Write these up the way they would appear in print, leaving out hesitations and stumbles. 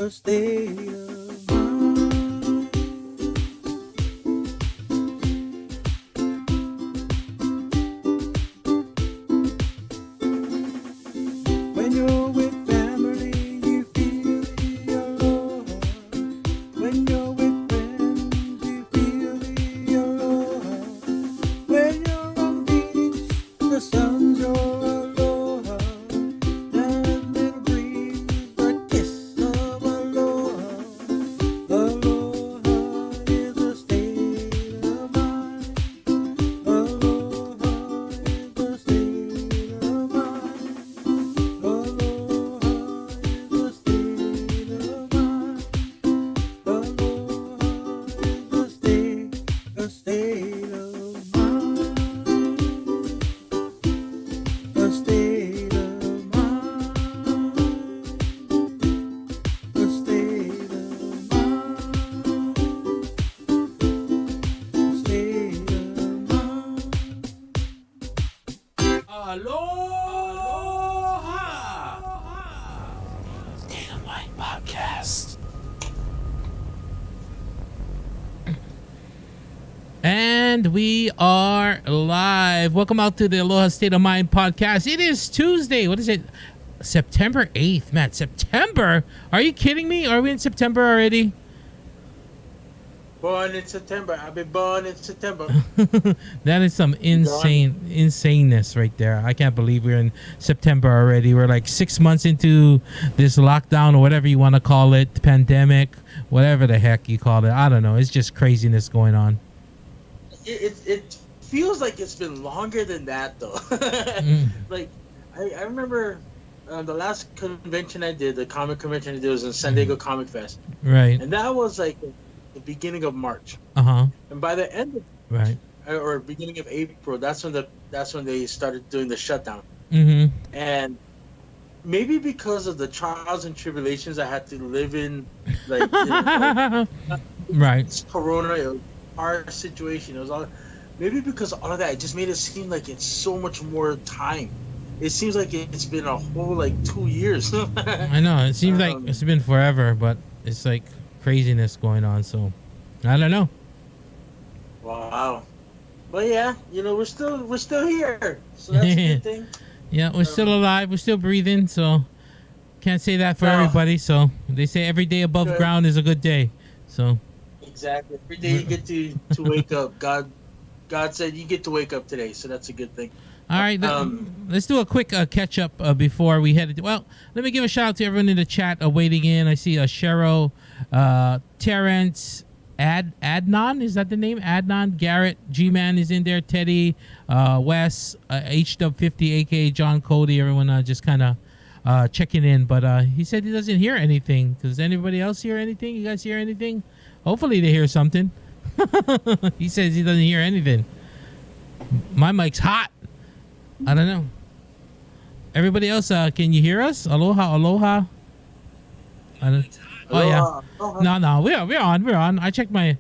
a state of mind. When you're with family, you feel the aloha. When you're with friends, you feel the aloha. When you're on the beach, the sun's your aloha. And it'll breathe the kiss of aloha. Aloha is a state of mind. Aloha is a state of mind. Aloha is a state of mind. Aloha is a state of mind. A state of mind. A state of mind. A state of mind. State of Mind Podcast. And we are live. Welcome out to the Aloha State of Mind Podcast. It is Tuesday. What is it? September 8th. Man, September? Are you kidding me? Are we in September already? Born in September. I've been born in September. That is some insaneness right there. I can't believe we're in September already. We're like 6 months into this lockdown or whatever you want to call it, pandemic, whatever the heck you call it. I don't know. It's just craziness going on. It feels like it's been longer than that though. Like I remember the last convention I did, the comic convention I did was in San Diego Comic Fest, Right. and that was like the beginning of March. Uh-huh. And by the end of Right. or beginning of April, that's when they started doing the shutdown. Mm-hmm. And maybe because of the trials and tribulations I had to live in, like, Right. it's Corona, it was a hard situation. It was all maybe because of all of that. It just made it seem like it's so much more time. It seems like it's been a whole like 2 years. I know. It seems like it's been forever, but it's like craziness going on. So I don't know. Wow. But yeah, we're still here. So that's a good thing. Yeah, we're still alive. We're still breathing. So can't say that for No. everybody. So they say every day above Good. ground is a good day. So Exactly. Every day you get to wake up. God said you get to wake up today, so that's a good thing. all right, let's do a quick catch up before we head. Well, let me give a shout out to everyone in the chat waiting in. I see Cheryl, Terrence, Adnan, is that the name? Adnan, Garrett, G-Man is in there, Teddy, Wes, HW50, aka John Cody. Everyone just kind of checking in, but he said he doesn't hear anything. Does anybody else hear anything? You guys hear anything? Hopefully they hear something. He says he doesn't hear anything. My mic's hot. I don't know. Everybody else, can you hear us? Aloha, aloha. I don't. Oh yeah. Aloha. No, we're on. I checked my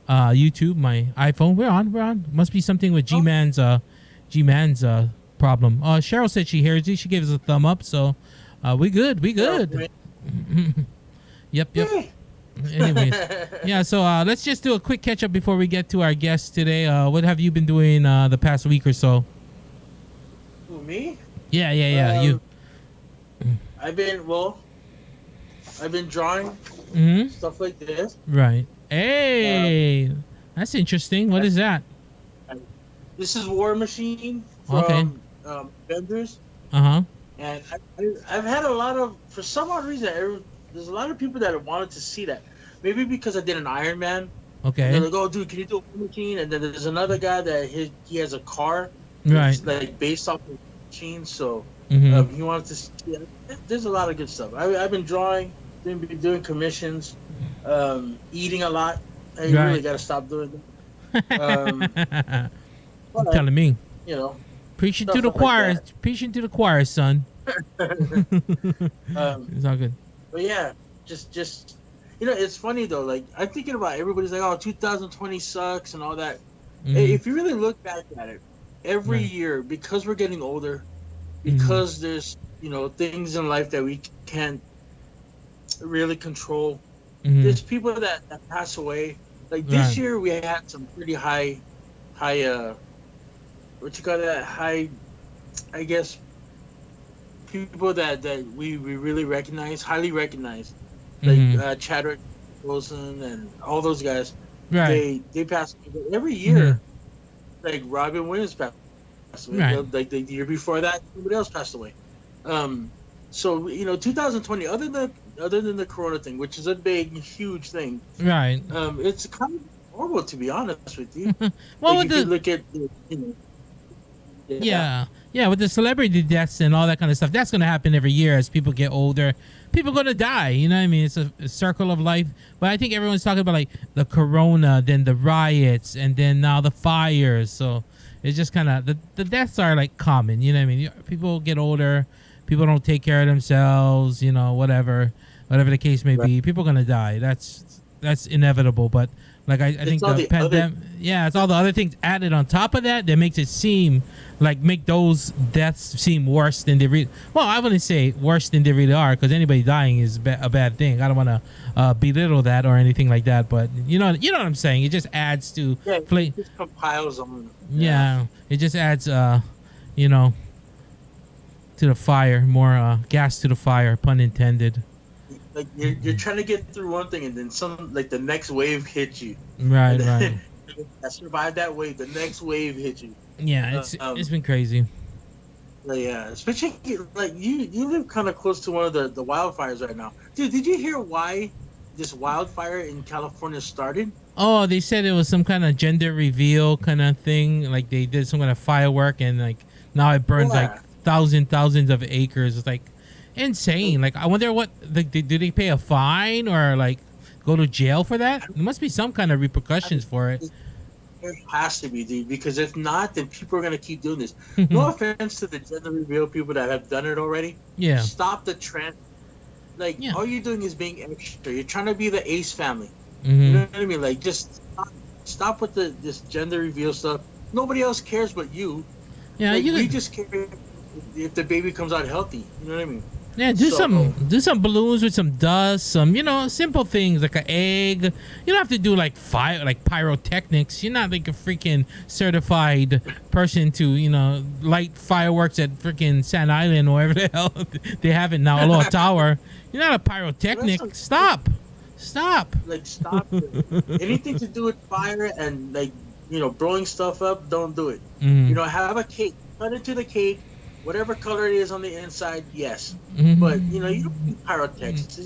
YouTube, my iPhone. We're on. Must be something with G-Man's problem. Cheryl said she hears you. She gave us a thumb up. So, we good. Yep. Anyways, yeah. So let's just do a quick catch up before we get to our guest today. What have you been doing the past week or so? Who, me? Yeah. You. I've been drawing Mm-hmm. stuff like this. Right. Hey, that's interesting. What is that? This is War Machine from Vendors, Uh-huh. and I've had a lot of, for some odd reason, there's a lot of people that have wanted to see that. Maybe because I did an Iron Man. Okay. They're like, oh, dude, can you do a War Machine? And then there's another guy that he has a car. Right. It's like based off the machine, so Mm-hmm. he wanted to see it. There's a lot of good stuff. I've been drawing, been doing commissions, eating a lot. I really Right. got to stop doing that. You're telling me. Preaching to stuff the like choir. that. Preaching to the choir, son. It's all good. But yeah, just it's funny though. Like I'm thinking about everybody's like, oh, 2020 sucks and all that. Mhm. If you really look back at it, every Right. year, because we're getting older, because there's things in life that we can't really control. Mhm. There's people that pass away. Like this Right. year, we had some pretty high what you call that, high, I guess, people that we really recognize, highly recognize, like Mhm. Chadwick Wilson and all those guys. Right. They pass away. But every Mhm. year. Like Robin Williams passed away. Right. Like the year before that, somebody else passed away. Um, so 2020, other than the Corona thing, which is a big, huge thing, Right. it's kind of horrible to be honest with you. Well, Like with if you the look at, yeah, yeah, with the celebrity deaths and all that kind of stuff, that's going to happen every year as people get older. People going to die. You know what I mean? It's a circle of life. But I think everyone's talking about like the corona, then the riots, and then now the fires. So it's just kind of the deaths are like common. You know what I mean? People get older. People don't take care of themselves. You know, whatever the case may be. People going to die. That's inevitable. But like I think all the the pandemic, yeah, it's all the other things added on top of that that makes it seem like make those deaths seem worse than they really. Well, I wouldn't say worse than they really are because anybody dying is a bad thing. I don't want to belittle that or anything like that. But you know what I'm saying. It just adds to it just compiles on. yeah, it just adds you know, to the fire, more gas to the fire, pun intended. Like you're trying to get through one thing, and then some like the next wave hits you. Right, And right. I survived that wave. The next wave hit you. Yeah, it's been crazy. Like, yeah, especially like you live kind of close to one of the wildfires right now, dude. Did you hear why this wildfire in California started? Oh, they said it was some kind of gender reveal kind of thing. Like they did some kind of firework, and like now it burns Yeah. like thousands of acres. It's like insane. Like I wonder what like do they pay a fine or like go to jail for that? There must be some kind of repercussions for it. There has to be, dude, because if not, then people are gonna keep doing this. No offense to the gender reveal people that have done it already. Yeah. Stop the trend. Like Yeah. all you're doing is being extra. You're trying to be the Ace family. You Hmm. know what I mean? Like just stop with this gender reveal stuff. Nobody else cares but you. Yeah, Like, you we could, just care if the baby comes out healthy. You know what I mean? yeah, do So- some balloons with some dust, some simple things like an egg. You don't have to do like fire like pyrotechnics. You're not like a freaking certified person to light fireworks at freaking Sand Island or wherever the hell they have it now, Aloha Tower. You're not a pyrotechnic. Stop. Like stop it. Anything to do with fire and like blowing stuff up, don't do it. Mhm. Have a cake, cut into the cake, whatever color it is on the inside, yes. Mhm. But you don't need pyrotechnics.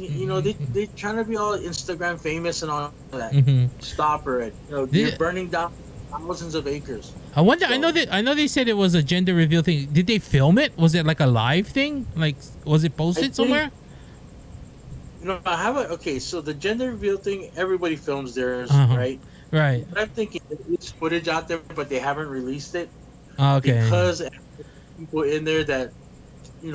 They trying to be all Instagram famous and all that. Mhm. Stop it. Yeah. You're burning down thousands of acres. I wonder. I So- know they said it was a gender reveal thing. Did they film it? Was it like a live thing? Like, was it I posted think- somewhere? I have okay. So the gender reveal thing, everybody films theirs, Uh-huh. right? Right. But I'm thinking there's footage out there, but they haven't released it Okay. because people in there that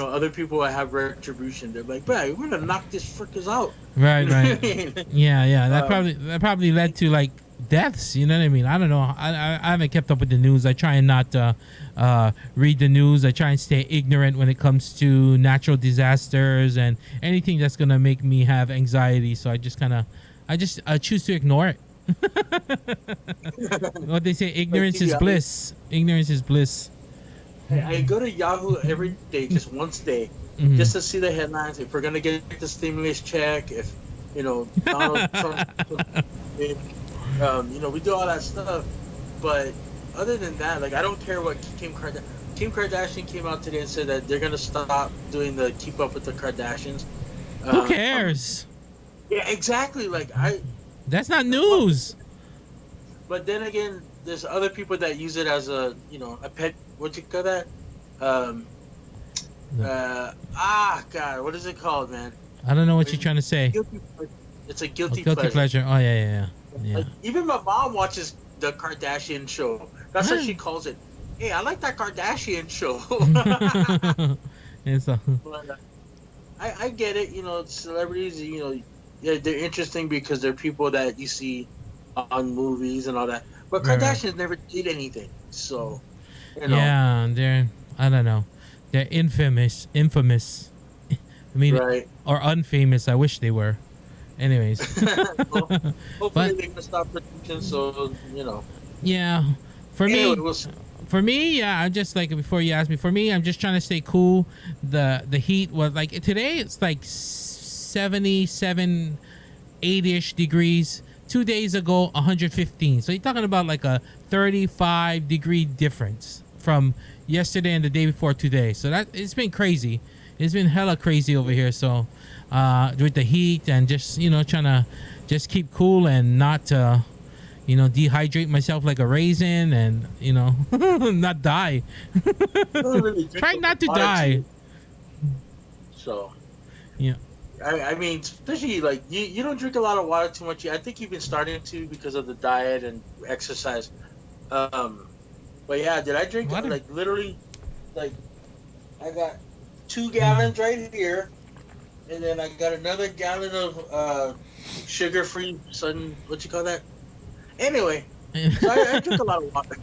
other people have retribution. They're like, "Bro, we're gonna knock this frickers out." Right. You know what I Right. mean? Yeah. That Um, probably led to like deaths. You know what I mean? I don't know. I haven't kept up with the news. I try and not read the news. I try and stay ignorant when it comes to natural disasters and anything that's gonna make me have anxiety. So I just choose to ignore it. What they say, ignorance is yeah. bliss. Ignorance is bliss. I go to Yahoo every day, just once a day, Mhm. just to see the headlines. If we're gonna get the stimulus check, if Donald Trump, we do all that stuff. But other than that, like I don't care what Kim Kardashian. Kim Kardashian came out today and said that they're gonna stop doing the Keep Up with the Kardashians. Who cares? Yeah, exactly. Like That's not news. but then again, there's other people that use it as a pet. What you call that? God, what is it called, man? I don't know what you're trying to say. Guilty pleasure. It's a guilty, Guilty pleasure. Oh yeah. Like, even my mom watches the Kardashian show. That's what she calls it. Hey, I like that Kardashian show. It's a, But I get it. Celebrities. Yeah, they're interesting because they're people that you see on movies and all that. But Right. Kardashians never did anything, so yeah, I don't know. They're infamous. I mean, Right. or unfamous. I wish they were. Anyways, Well, hopefully but they can stop production. So yeah, for Anyway, me, we'll see. yeah, I'm just like before you asked me. For me, I'm just trying to stay cool. The heat was like today. It's like 77, 8ish degrees. 2 days ago, 115. So you're talking about like a 35-degree difference from yesterday and the day before today. So that it's been crazy. It's been hella crazy over here. So with the heat and just trying to just keep cool and not dehydrate myself like a raisin and not die. I don't really drink Try a not to lot of die. tea, So Yeah. I mean, especially like you don't drink a lot of water too much. I think you've been starting to because of the diet and exercise. But yeah, did I drink Water. like literally like I got 2 gallons right here, and then I got another gallon of sugar-free sun. What you call that? Anyway, so I drink a lot of water.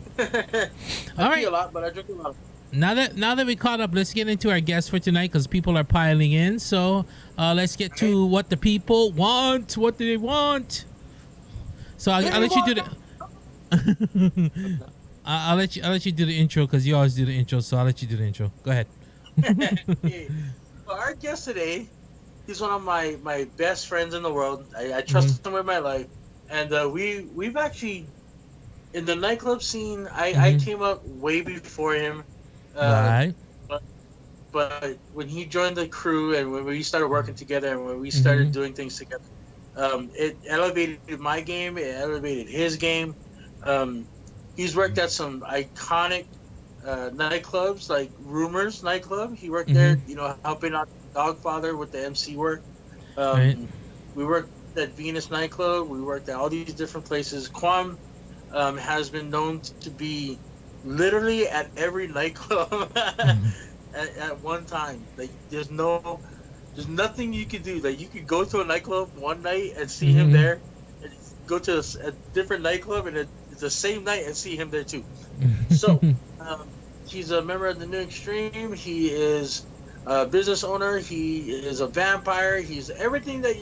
All I right. pee a lot, but I drink a lot. Now that we caught up, let's get into our guests for tonight because people are piling in. So let's get to what the people want. What do they want? So I'll let you do the. I'll let you do the intro because you always do the intro. So I'll let you do the intro. Go ahead. Okay. Well, our guest today, he's one of my best friends in the world. I trust him with my life, and we've actually in the nightclub scene. I came up way before him. Right. But when he joined the crew and when we started working together and when we started doing things together, it elevated my game. It elevated his game. He's worked at some iconic nightclubs like Rumors nightclub. He worked there, helping out Dogfather with the MC work. Right. We worked at Venus nightclub. We worked at all these different places. Kwam has been known to be literally at every nightclub at one time. Like there's nothing you can do. Like you could go to a nightclub one night and see him there, and go to a different nightclub and it's the same night and see him there too. So he's a member of the New Extreme. He is a business owner. He is a vampire. He's everything that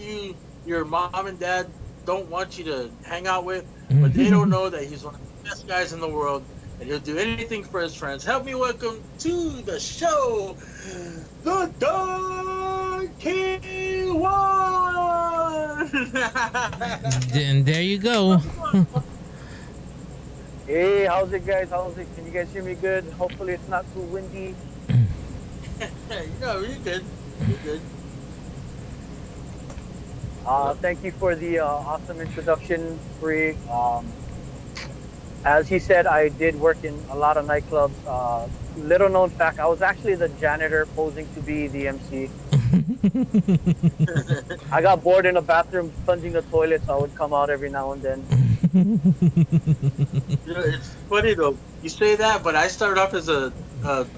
your mom and dad don't want you to hang out with, but they don't know that he's one of the best guys in the world. And he'll do anything for his friends. Help me welcome to the show, the Don King One. And there you go. Hey, how's it, guys? How's it? Can you guys hear me good? Hopefully, it's not too windy. No, you're good. You're good. Thank you for the awesome introduction, Free. As he said, I did work in a lot of nightclubs. Little known fact, I was actually the janitor posing to be the MC. I got bored in a bathroom plunging the toilet, so I would come out every now and then. It's funny though. You say that, but I started off as a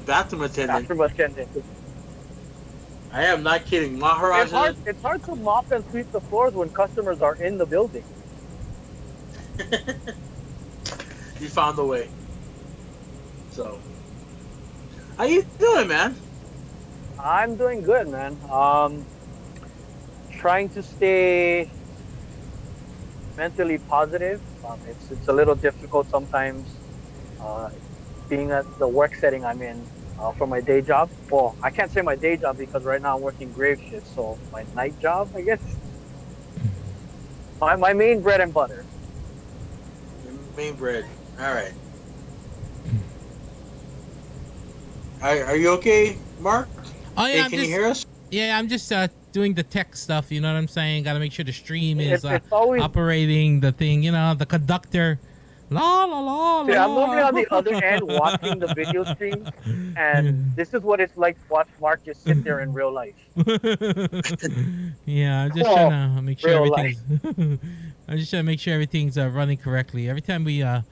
bathroom attendant. Bathroom attendant. I am not kidding. Maharaj. It's hard to mop and sweep the floors when customers are in the building. You found a way. So, how you doing, man? I'm doing good, man. Trying to stay mentally positive. It's a little difficult sometimes, being at the work setting I'm in for my day job. Well, I can't say my day job because right now I'm working grave shift, so my night job, I guess. My main bread and butter. Main bread. All right. Are you okay, Mark? Oh yeah, Hey, can you hear us? Yeah, I'm just doing the tech stuff. You know what I'm saying? Got to make sure the stream is It's always. operating the thing. The conductor. La la la la. See, I'm normally on the other end watching the video stream, and this is what it's like to watch Mark just sit there in real life. Yeah, I'm just trying to make sure everything's. I'm just trying to make sure everything's running correctly. Every time we have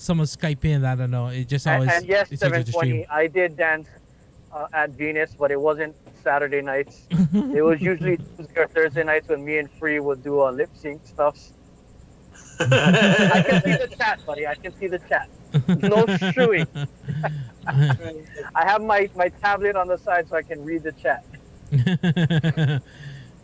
someone Skype in, I don't know, it just always. And yes, it seems to 720. I did dance at Venus, but it wasn't Saturday nights. It was usually Tuesday or Thursday nights when me and Free would do lip sync stuffs. I can see the chat, buddy. I can see the chat. No shooing. I have my tablet on the side so I can read the chat.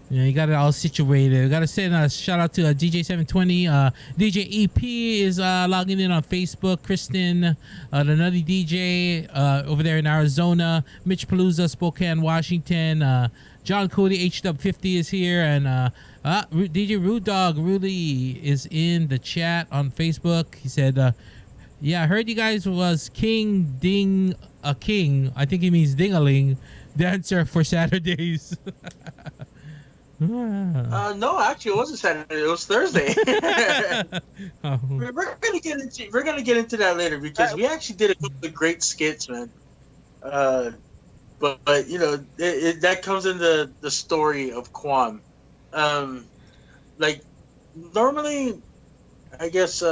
Yeah, you got it all situated. We got to send a shout out to DJ720. DJ EP is logging in on Facebook. Kristen, the Nutty DJ over there in Arizona. Mitch Palooza, Spokane, Washington. John Cody, HW50 is here. And DJ Rude Dog, Rudy, is in the chat on Facebook. He said, yeah, I heard you guys was King Ding a King. I think he means Dingaling dancer for Saturdays. No, actually, it wasn't Saturday. It was Thursday. Oh. We're gonna get into that later because we actually did a couple of great skits, man. But you know that comes in the story of Kwam. Like normally, I guess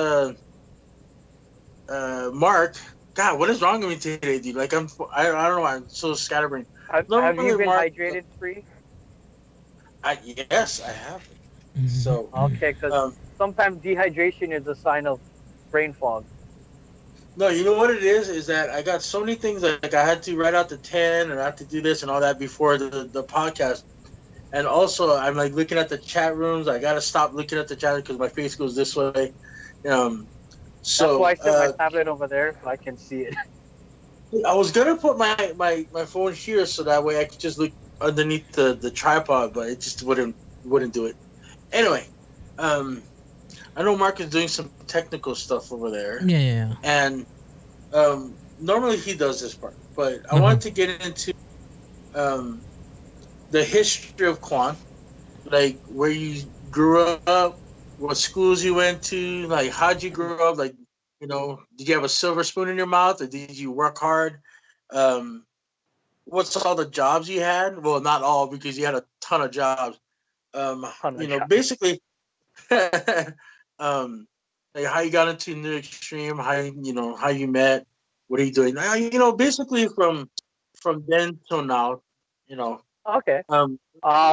Mark. God, what is wrong with me today, dude? Like I don't know why I'm so scatterbrained. Have Normally, you been Mark, hydrated, Free? Yes, I have. So Okay, because sometimes dehydration is a sign of brain fog. no, you know what it is? Is that I got so many things like I had to write out the 10 and I had to do this and all that before the podcast. And also, I'm like looking at the chat rooms. I gotta stop looking at the chat because my face goes this way. So That's why I set my tablet over there so I can see it. I was gonna put my phone here so that way I could just look underneath the tripod, but it just wouldn't do it. Anyway, I know Mark is doing some technical stuff over there. Yeah. And normally he does this part, but I wanted to get into the history of Kwan, like where you grew up, what schools you went to, like how'd you grow up, like did you have a silver spoon in your mouth or did you work hard? What's all the jobs you had? Well, not all because you had a ton of jobs. Basically, like how you got into New Extreme, how you met, what are you doing? Basically from then till now, Okay.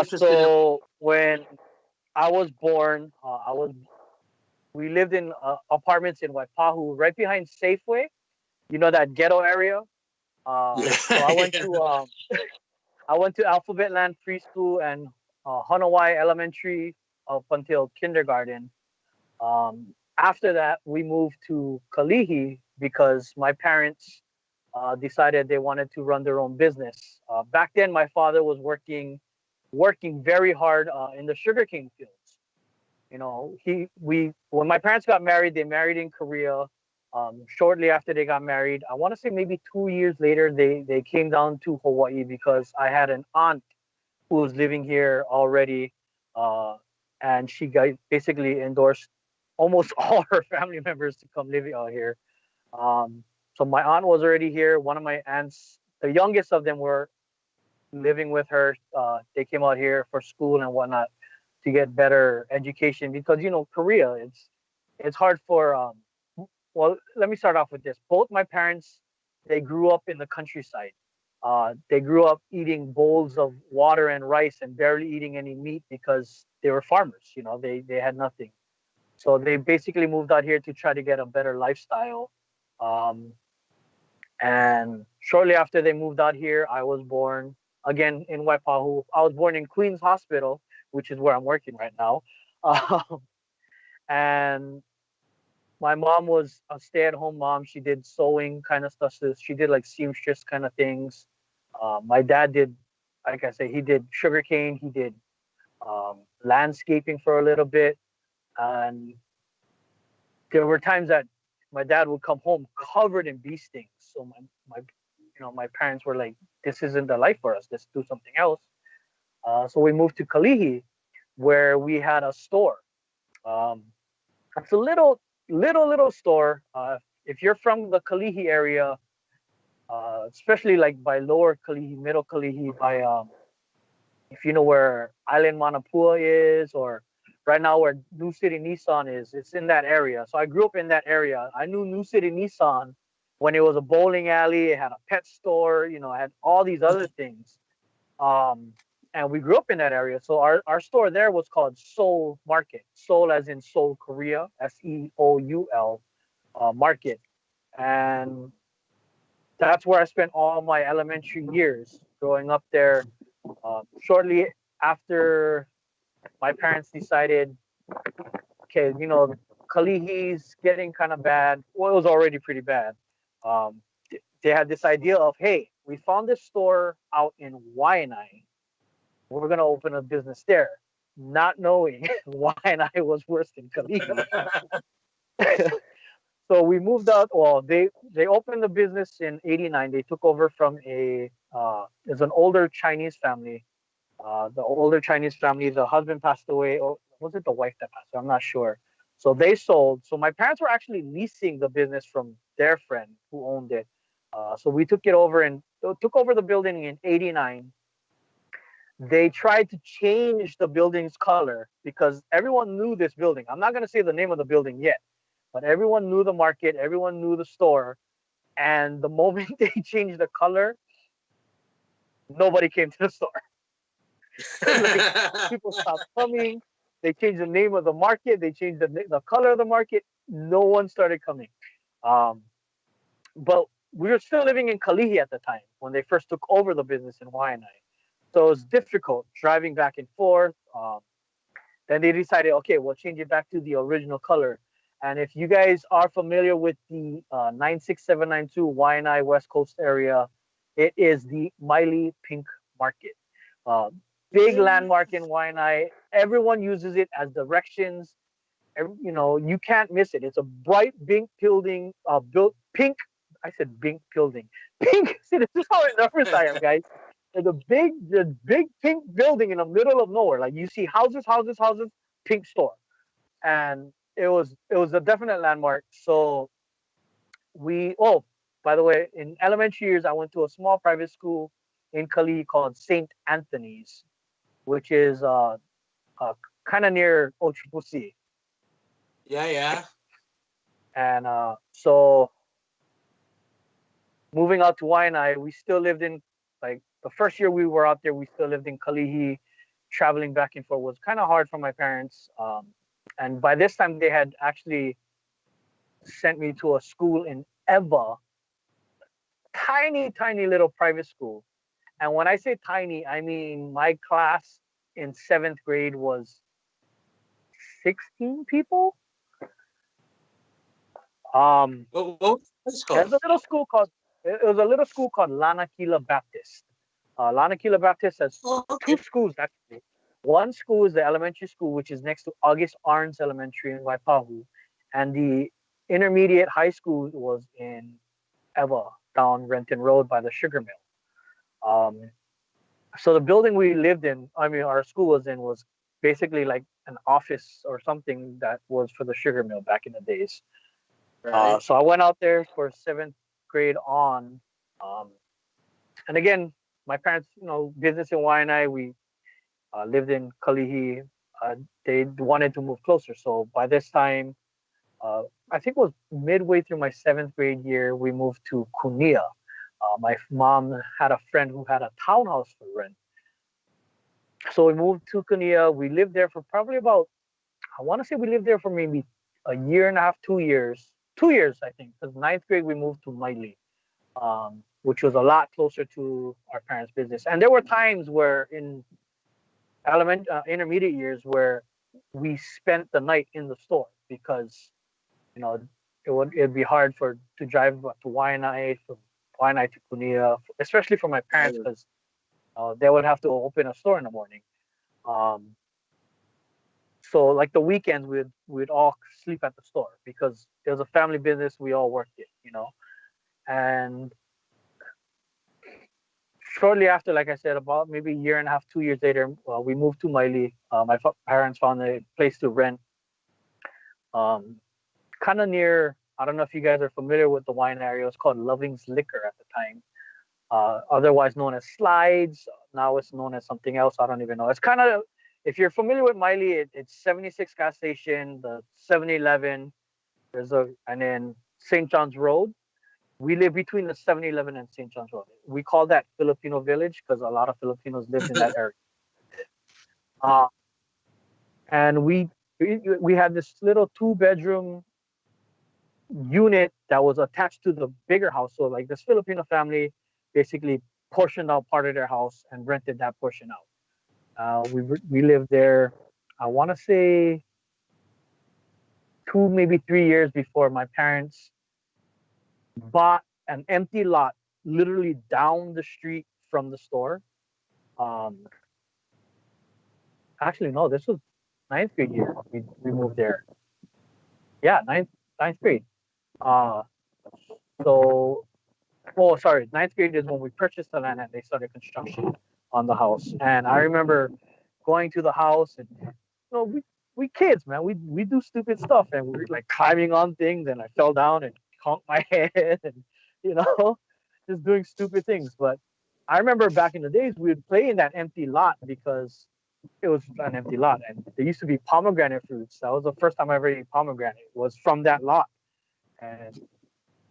So when I was born, we lived in apartments in Waipahu, right behind Safeway. You know that ghetto area. So I went to I went to Alphabet Land Preschool and Hanawai Elementary up until kindergarten. After that, we moved to Kalihi because my parents decided they wanted to run their own business. Back then, my father was working very hard in the sugarcane fields. When my parents got married, they married in Korea. Shortly after they got married, I want to say maybe 2 years later, they came down to Hawaii because I had an aunt who was living here already, and she basically endorsed almost all her family members to come live out here. So my aunt was already here. One of my aunts, the youngest of them, were living with her. They came out here for school and whatnot to get better education because Korea, it's hard for. Well, let me start off with this. Both my parents, they grew up in the countryside. They grew up eating bowls of water and rice and barely eating any meat because they were farmers. They had nothing. So they basically moved out here to try to get a better lifestyle. And shortly after they moved out here, I was born again in Waipahu. I was born in Queens Hospital, which is where I'm working right now. And my mom was a stay-at-home mom. She did sewing kind of stuff. So she did like seamstress kind of things. My dad did, like I said, he did sugarcane. He did landscaping for a little bit. And there were times that my dad would come home covered in bee stings. So my parents were like, "This isn't the life for us. Let's do something else." So we moved to Kalihi, where we had a store. It's a little store. If you're from the Kalihi area, especially like by Lower Kalihi, Middle Kalihi, by if you know where Island Manapua is, or right now where New City Nissan is, it's in that area. So I grew up in that area. I knew New City Nissan when it was a bowling alley. It had a pet store. It had all these other things. And we grew up in that area. So our store there was called Seoul Market. Seoul as in Seoul, Korea, Seoul Market. And that's where I spent all my elementary years growing up there. Shortly after, my parents decided, okay, Kalihi's getting kind of bad. Well, it was already pretty bad. Um, they had this idea of, hey, we found this store out in Waianae. We're gonna open a business there, not knowing Waianae was worse than Kalihi. So we moved out. Well, they opened the business in '89. They took over from there's an older Chinese family. The older Chinese family, the husband passed away. Or was it the wife that passed away? I'm not sure. So they sold. So my parents were actually leasing the business from their friend who owned it. So we took it over and took over the building in '89. They tried to change the building's color because everyone knew this building. I'm not going to say the name of the building yet, but everyone knew the market, everyone knew the store. And the moment they changed the color, nobody came to the store. Like, people stopped coming. They changed the name of the market. They changed the color of the market. No one started coming. Um, but we were still living in Kalihi at the time when they first took over the business in Waianae. So it was difficult driving back and forth. Then they decided, okay, we'll change it back to the original color. And if you guys are familiar with the 96792 Waianae West Coast area, it is the Miley Pink Market. Uh, Big landmark in Waianae. Everyone uses it as directions. You can't miss it. It's a bright pink building, built pink. I said pink building. Pink. See, this is how nervous I am, guys. There's the big pink building in the middle of nowhere. Like you see houses, houses, houses, pink store, and it was a definite landmark. So we oh, by the way, in elementary years, I went to a small private school in Kali called Saint Anthony's, which is uh, kind of near Ochipusi. Yeah, yeah. And so moving out to Waianae, we still lived in, like, the first year we were out there, we still lived in Kalihi. Traveling back and forth was kind of hard for my parents. And by this time, they had actually sent me to a school in Eva, tiny, tiny little private school. And when I say tiny, I mean my class in seventh grade was 16 people. What's it There's called? a little school called it was a little school called Lanakila Baptist. Lanakila Baptist has Oh, two okay. schools actually. One school is the elementary school, which is next to August Arns Elementary in Waipahu, and the intermediate high school was in Eva, down Renton Road by the sugar mill. Um, so the building we lived in, I mean, our school was in, was basically like an office or something that was for the sugar mill back in the days. Right. So I went out there for seventh grade on. Um, and again, my parents, business in Waianae, we lived in Kalihi. They wanted to move closer. So by this time, I think it was midway through my seventh grade year, we moved to Kunia. My mom had a friend who had a townhouse for rent. So we moved to Kunia. We lived there for probably about, I want to say we lived there for maybe a year and a half, 2 years. 2 years, I think, because ninth grade we moved to Miley, which was a lot closer to our parents' business. And there were times where in intermediate years where we spent the night in the store because you know it'd be hard to drive to Waianae, from Waianae to Kunia, especially for my parents Right. because they would have to open a store in the morning. Um, so like the weekends we'd all sleep at the store because it was a family business. We all worked it. And shortly after, like I said, about maybe a year and a half, 2 years later, we moved to Miley. My parents found a place to rent, um, kind of near. I don't know if you guys are familiar with the wine area. It's called Loving's Liquor at the time, otherwise known as Slides. Now it's known as something else. I don't even know. It's kind of, if you're familiar with Miley, it's 76 gas station, the 7-Eleven. And then St. John's Road. We live between the 7-Eleven and St. John's Road. We call that Filipino Village because a lot of Filipinos lived in that area. Uh, and we had this little 2-bedroom unit that was attached to the bigger house. So like this Filipino family basically portioned out part of their house and rented that portion out. We lived there. I want to say 2 maybe 3 years before my parents bought an empty lot literally down the street from the store. Um, Actually, no, this was ninth grade year. We moved there. Yeah, ninth grade. Uh, so oh sorry, ninth grade is when we purchased the land and they started construction on the house. And I remember going to the house and we kids, man, we do stupid stuff and we were like climbing on things and I fell down and conked my head and you know just doing stupid things. But I remember back in the days we would play in that empty lot because it was an empty lot and there used to be pomegranate fruits. That was the first time I ever ate pomegranate, was from that lot. And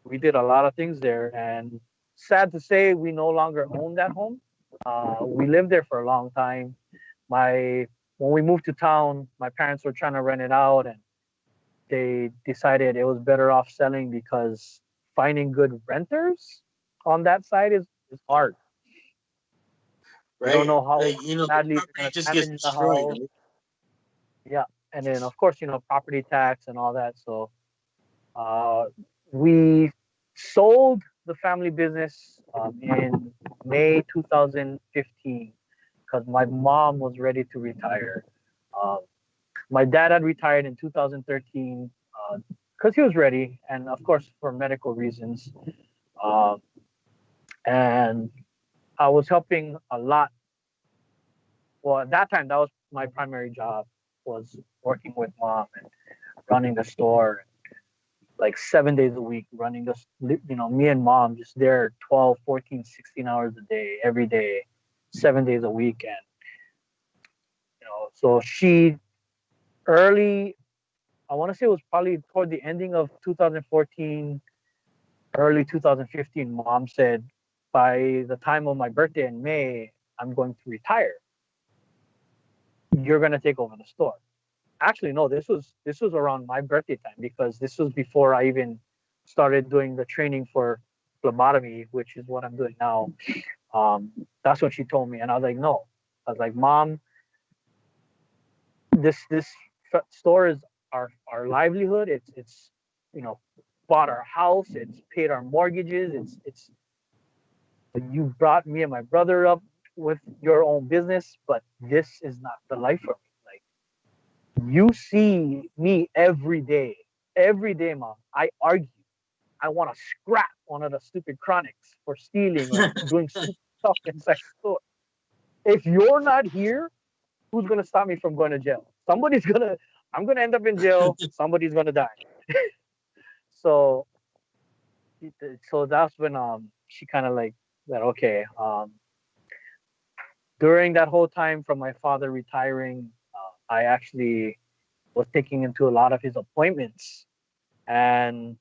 we did a lot of things there. And sad to say, we no longer own that home. We lived there for a long time. My When we moved to town, my parents were trying to rent it out, and they decided it was better off selling because finding good renters on that side is hard. You don't Right? know how Like, the badly they're property gonna just gets damage the destroyed, house. right? Yeah, and then of course property tax and all that. So uh, we sold the family business in May 2015 because my mom was ready to retire. Um, my dad had retired in 2013 because he was ready, and of course for medical reasons. Um, and I was helping a lot. Well, at that time, that was my primary job, was working with mom and running the store like 7 days a week, running this, me and mom just there 12, 14, 16 hours a day, every day, 7 days a week. And, so she early, I want to say it was probably toward the ending of 2014, early 2015, mom said, by the time of my birthday in May, I'm going to retire. You're going to take over the store. Actually, no, this was around my birthday time because this was before I even started doing the training for phlebotomy, which is what I'm doing now. That's what she told me, and I was like, no. I was like, Mom, this store is our livelihood. It's bought our house. It's paid our mortgages. It's you brought me and my brother up with your own business, but this is not the life for me. Like, you see me every day, Mom. I argue. I want to scrap one of the stupid chronics for stealing or doing stupid stuff inside the store. If you're not here, who's gonna stop me from going to jail? I'm gonna end up in jail. Somebody's gonna die. So, so that's when she kind of like that. Okay. During that whole time from my father retiring, I actually was taking him to a lot of his appointments. And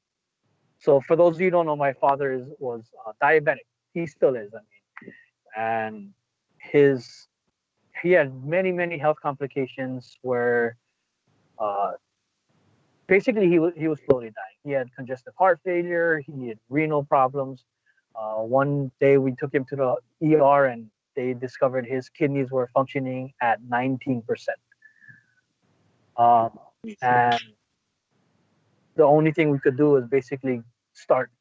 so, for those of you who don't know, my father was diabetic. He still is. I mean, and his he had many health complications where uh, basically he was slowly dying. He had congestive heart failure. He had renal problems. One day we took him to the ER and they discovered his kidneys were functioning at 19%. Um, and the only thing we could do is basically start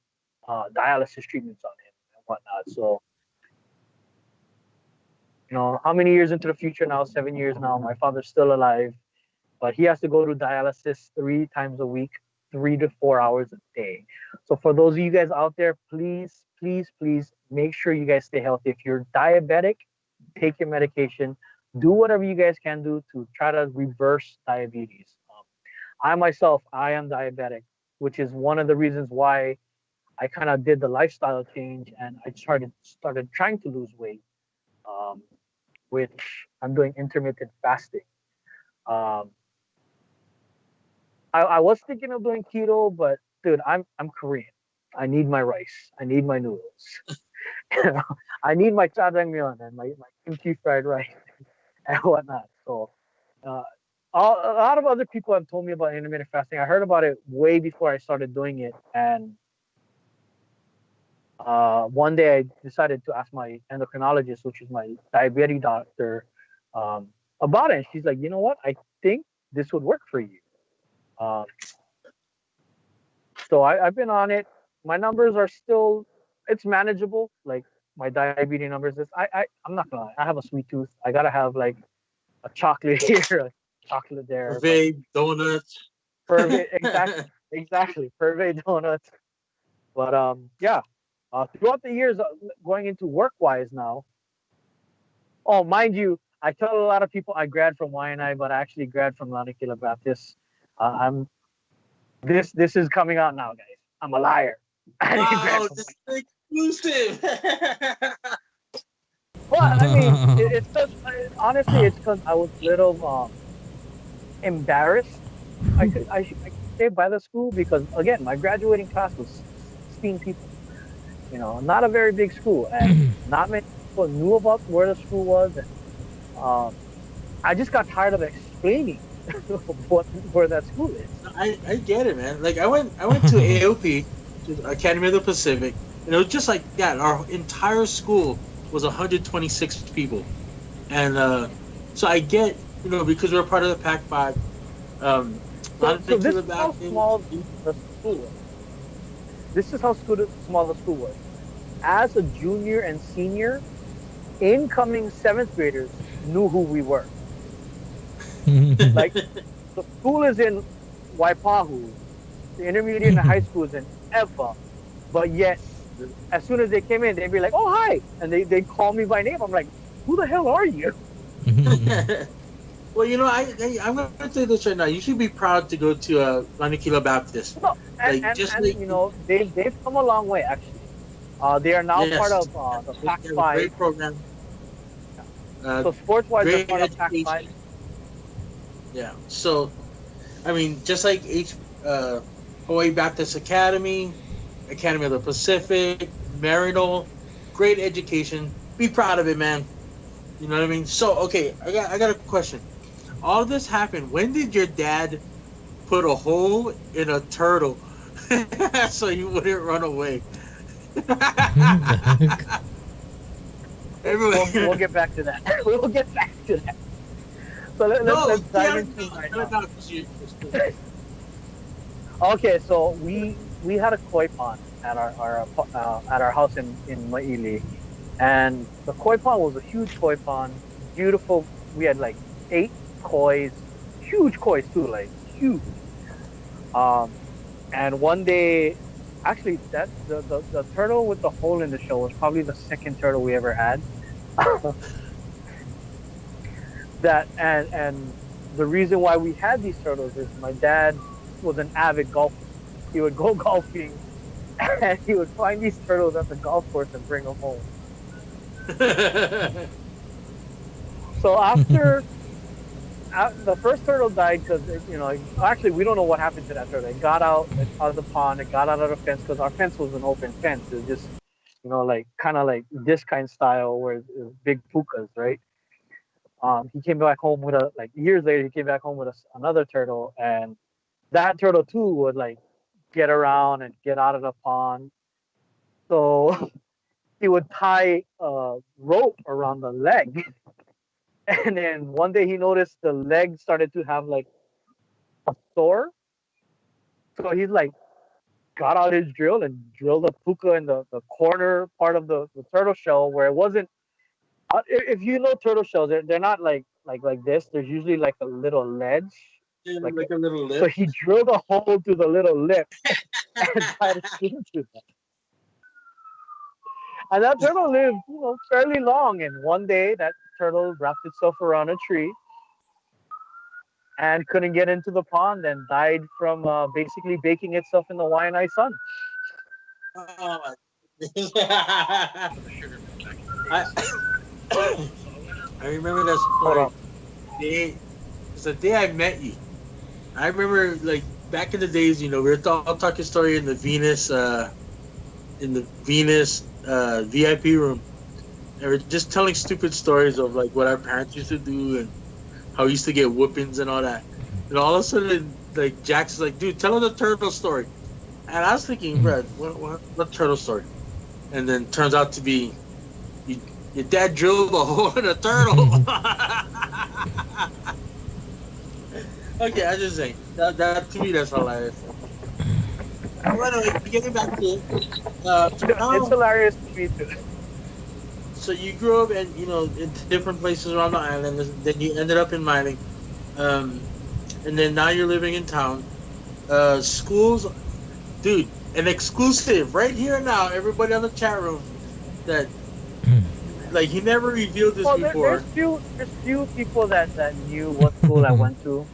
dialysis treatments on him and whatnot. So, how many years into the future now? 7 years now. My father's still alive, but he has to go to dialysis 3 times a week, 3 to 4 hours a day. So for those of you guys out there, please, please, please make sure you guys stay healthy. If you're diabetic, take your medication. Do whatever you guys can do to try to reverse diabetes. I myself, I am diabetic, which is one of the reasons why I kind of did the lifestyle change and I started trying to lose weight, um, which I'm doing intermittent fasting. Um, I was thinking of doing keto, but dude, I'm Korean. I need my rice. I need my noodles. I need my jjajangmyeon and my kimchi fried rice and whatnot. So, uh, a lot of other people have told me about intermittent fasting. I heard about it way before I started doing it, and One day I decided to ask my endocrinologist, which is my diabetes doctor, um, about it. And she's like, you know what? I think this would work for you. Um, so I've been on it. My numbers are still, it's manageable. Like my diabetes numbers is, I'm not gonna lie. I have a sweet tooth. I gotta have like a chocolate here, a chocolate there. But Vague donuts. exactly, perfect donuts. But yeah. Throughout the years, going into work wise now. Oh, mind you, I tell a lot of people I grad from YNI, but I actually grad from Lanakila Baptist. I'm this is coming out now, guys. I'm a liar. I didn't grad Wow, from this YNI. is exclusive. Well, I mean, it's just honestly, it's because I was a little embarrassed. I could say by the school because again, my graduating class was 16 people. You know, not a very big school, and not many people knew about where the school was. And um, I just got tired of explaining what where that school is. I get it, man. Like I went to AOP, to Academy of the Pacific, and it was just like that. Our entire school was 126 people, and so I get, because we're part of the Pac Five. Um, So this Lanakila is how small the school was. This is how small the school was. As a junior and senior, incoming seventh graders knew who we were. Like the school is in Waipahu, the intermediate and high school is in Eva, but yet as soon as they came in, they'd be like, "Oh hi," and they call me by name. I'm like, "Who the hell are you?" Well, I'm going to say this right now. You should be proud to go to Lanakila Baptist. No, Like, just and like, they've come a long way actually. They are now yes, part of the they have a Pac-5. great program. So sports-wise, they're Great part of Pac-5. education. Yeah. So, I mean, just like Hawaii Baptist Academy, Academy of the Pacific, Marino, great education. Be proud of it, man. You know what I mean? So, okay, I got a question. All this happened. When did your dad put a hole in a turtle so you wouldn't run away? We'll get back to that. We'll get back to that. So let's dive into it right now. Okay, so we had a koi pond at our house in Maili, and the koi pond was a huge koi pond, beautiful. We had like 8 kois, huge kois too, like huge. Um, and one day, actually, that the turtle with the hole in the shell was probably the second turtle we ever had. That and the reason why we had these turtles is my dad was an avid golfer. He would go golfing and he would find these turtles at the golf course and bring them home. So after the first turtle died because actually we don't know what happened to that turtle. It got out of the pond. It got out of the fence because our fence was an open fence. It was just like kind of like this kind of style where it was big pukas, right? He came back home with years later. He came back home with another turtle, and that turtle too would like get around and get out of the pond. So he would tie a rope around the leg, and then one day he noticed the leg started to have like a sore. So he's like got out his drill and drilled a puka in the corner part of the turtle shell where it wasn't. If you know turtle shells, they're not like this. There's usually like a little ledge, Yeah, like like a little lip. so he drilled a hole through the little lip and tried to swim through that. And that turtle lived, fairly long. And one day, that turtle wrapped itself around a tree and couldn't get into the pond and died from basically baking itself in the Waianae sun. Oh my I, I remember that Hold story. on. It's the day I met you. I remember like back in the days, we were all talking story in the Venus VIP room. And we're just telling stupid stories of like what our parents used to do and how we used to get whoopings and all that. And all of a sudden, like Jackson's like, dude, tell us the turtle story. And I was thinking, Brad, what turtle story? and then turns out to be you, your dad drilled a hole in a turtle. Okay, I just saying that to me that's hilarious. Well, anyway, getting back to it, so It's now, hilarious to me too. so you grew up and in different places around the island. Then you ended up in mining, um, and then now you're living in town. Schools, dude, an exclusive right here and now. Everybody on the chat room that like he never revealed this Well, before. there's few people that knew what school I went to,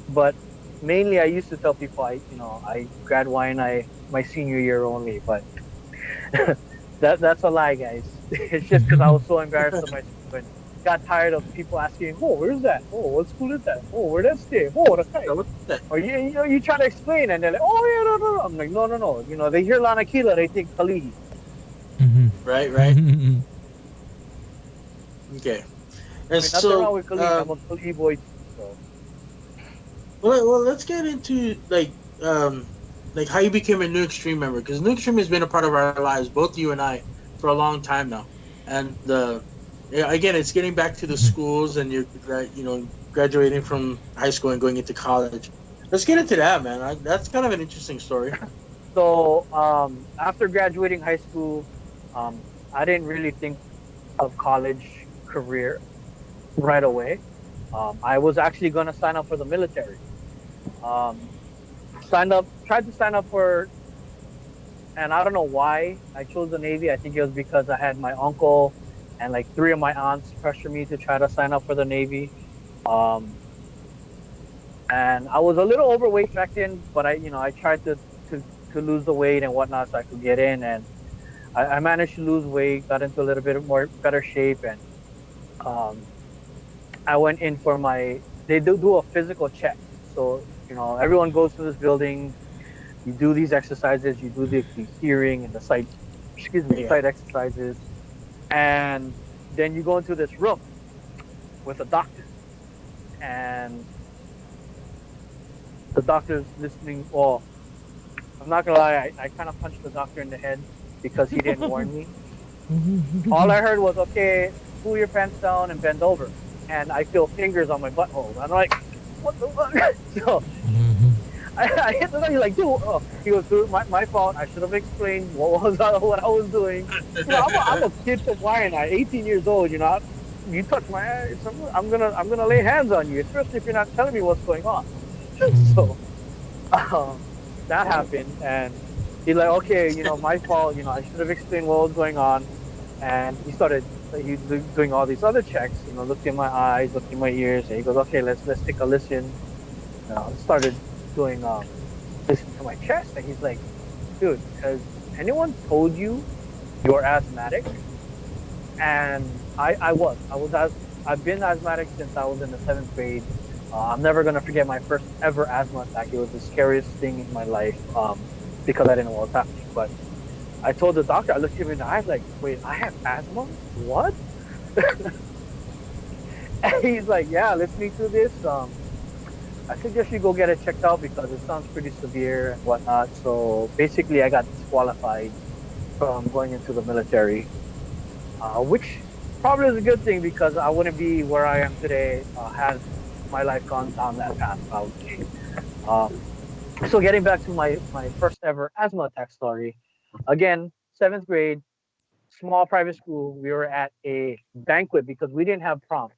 but mainly I used to tell people I grad Y my senior year only, but that's a lie, guys. It's just because I was so embarrassed of my school and got tired of people asking, "Oh, where's that? Oh, what school is that? Oh, where that stay? Oh, the Yeah, what's that? Or you try to explain and they're like, "Oh yeah, no, no, no." I'm like, "No, no, no." They hear Lanakila, they think Kalihi. Right, right. Okay. And Nothing wrong so, with Kalihi. I'm a Kalihi boy too. So. well, let's get into like how you became a New Extreme member, because New Extreme has been a part of our lives, both you and I, for a long time now. And again, it's getting back to the schools, and you're graduating from high school and going into college. Let's get into that, man. That's kind of an interesting story. So after graduating high school, I didn't really think of college career right away. I was actually going to sign up for the military. Tried to sign up for, and I don't know why I chose the Navy. I think it was because I had my uncle and like 3 of my aunts pressure me to try to sign up for the Navy. And I was a little overweight back then, but I tried to lose the weight and whatnot so I could get in, and I managed to lose weight, got into a little bit more better shape, and I went in for they do a physical check. So everyone goes to this building, you do these exercises, you do the hearing and the sight exercises, and then you go into this room with a doctor, and the doctor's listening. Well, I'm not gonna lie, I kind of punched the doctor in the head because he didn't warn me. All I heard was, "Okay, pull your pants down and bend over," and I feel fingers on my butthole. I'm like, "What the fuck?" So I hit the doctor. He's like, "Dude," he goes, "Dude, my fault. I should have explained what I was doing. I'm a kid from Waianae, 18 years old. You touch my ass, I'm gonna lay hands on you, especially if you're not telling me what's going on." So that happened, and he's like, "Okay, my fault. I should have explained what was going on." And he started doing all these other checks. Looked in my eyes, looked in my ears, and he goes, "Okay, let's take a listen." Started doing listen to my chest, and he's like, "Dude, has anyone told you you're asthmatic?" And I've been asthmatic since I was in the 7th grade. I'm never gonna forget my first ever asthma attack. It was the scariest thing in my life because I didn't know what was happening. But I told the doctor, I looked him in the eyes like, "Wait, I have asthma? What?" And he's like, "Yeah, listening to this, I suggest you go get it checked out because it sounds pretty severe and whatnot." So basically, I got disqualified from going into the military, which probably is a good thing because I wouldn't be where I am today had my life gone down that path, I would say. So getting back to my first ever asthma attack story, again, 7th grade, small private school. We were at a banquet because we didn't have proms.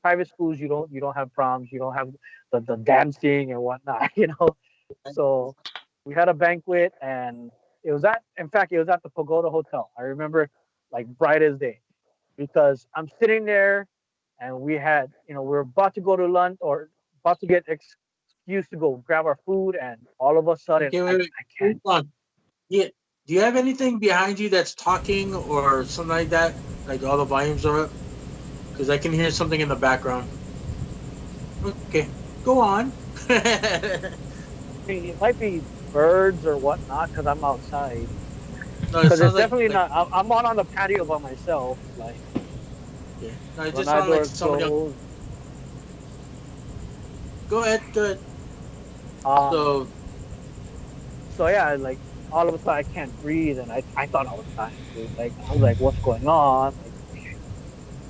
Private schools, you don't have proms, you don't have the dancing and whatnot. So we had a banquet, and it was at the Pagoda Hotel. I remember like bright as day because I'm sitting there, and we were about to go to lunch or about to get excused to go grab our food, and all of a sudden, Okay, wait. I can't. Hold on. Yeah. Do you have anything behind you that's talking or something like that? Like all the volumes are up? Because I can hear something in the background. Okay, go on. It might be birds or whatnot because I'm outside. No, it Because sounds it's definitely not. I'm on the patio by myself. Like Yeah. No, it when just our sounds like doors somebody else. closed. Go ahead. Um, So, So yeah, like all of a sudden I can't breathe, and I thought I was dying, dude. Like I was like, what's going on? Like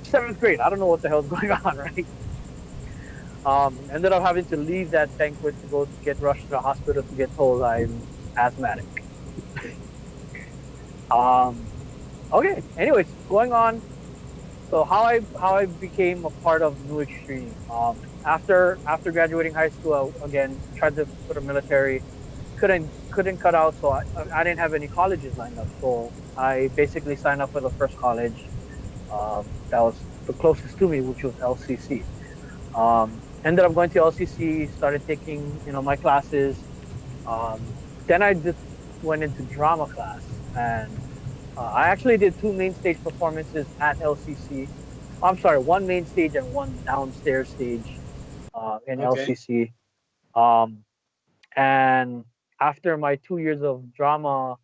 seventh grade, I don't know what the hell's going on, right? Ended up having to leave that banquet to go get rushed to the hospital to get told I'm asthmatic. Um, okay. Anyways, going on. So how I became a part of New Extreme. After graduating high school, I, again tried to go to military. Couldn't cut out, so I didn't have any colleges lined up. So I basically signed up for the first college that was the closest to me, which was LCC. Ended up going to LCC, started taking my classes. Then I just went into drama class, and I actually did two main stage performances at LCC. I'm sorry, one main stage and one downstairs stage in Okay. LCC. Um, and after my 2 years of drama,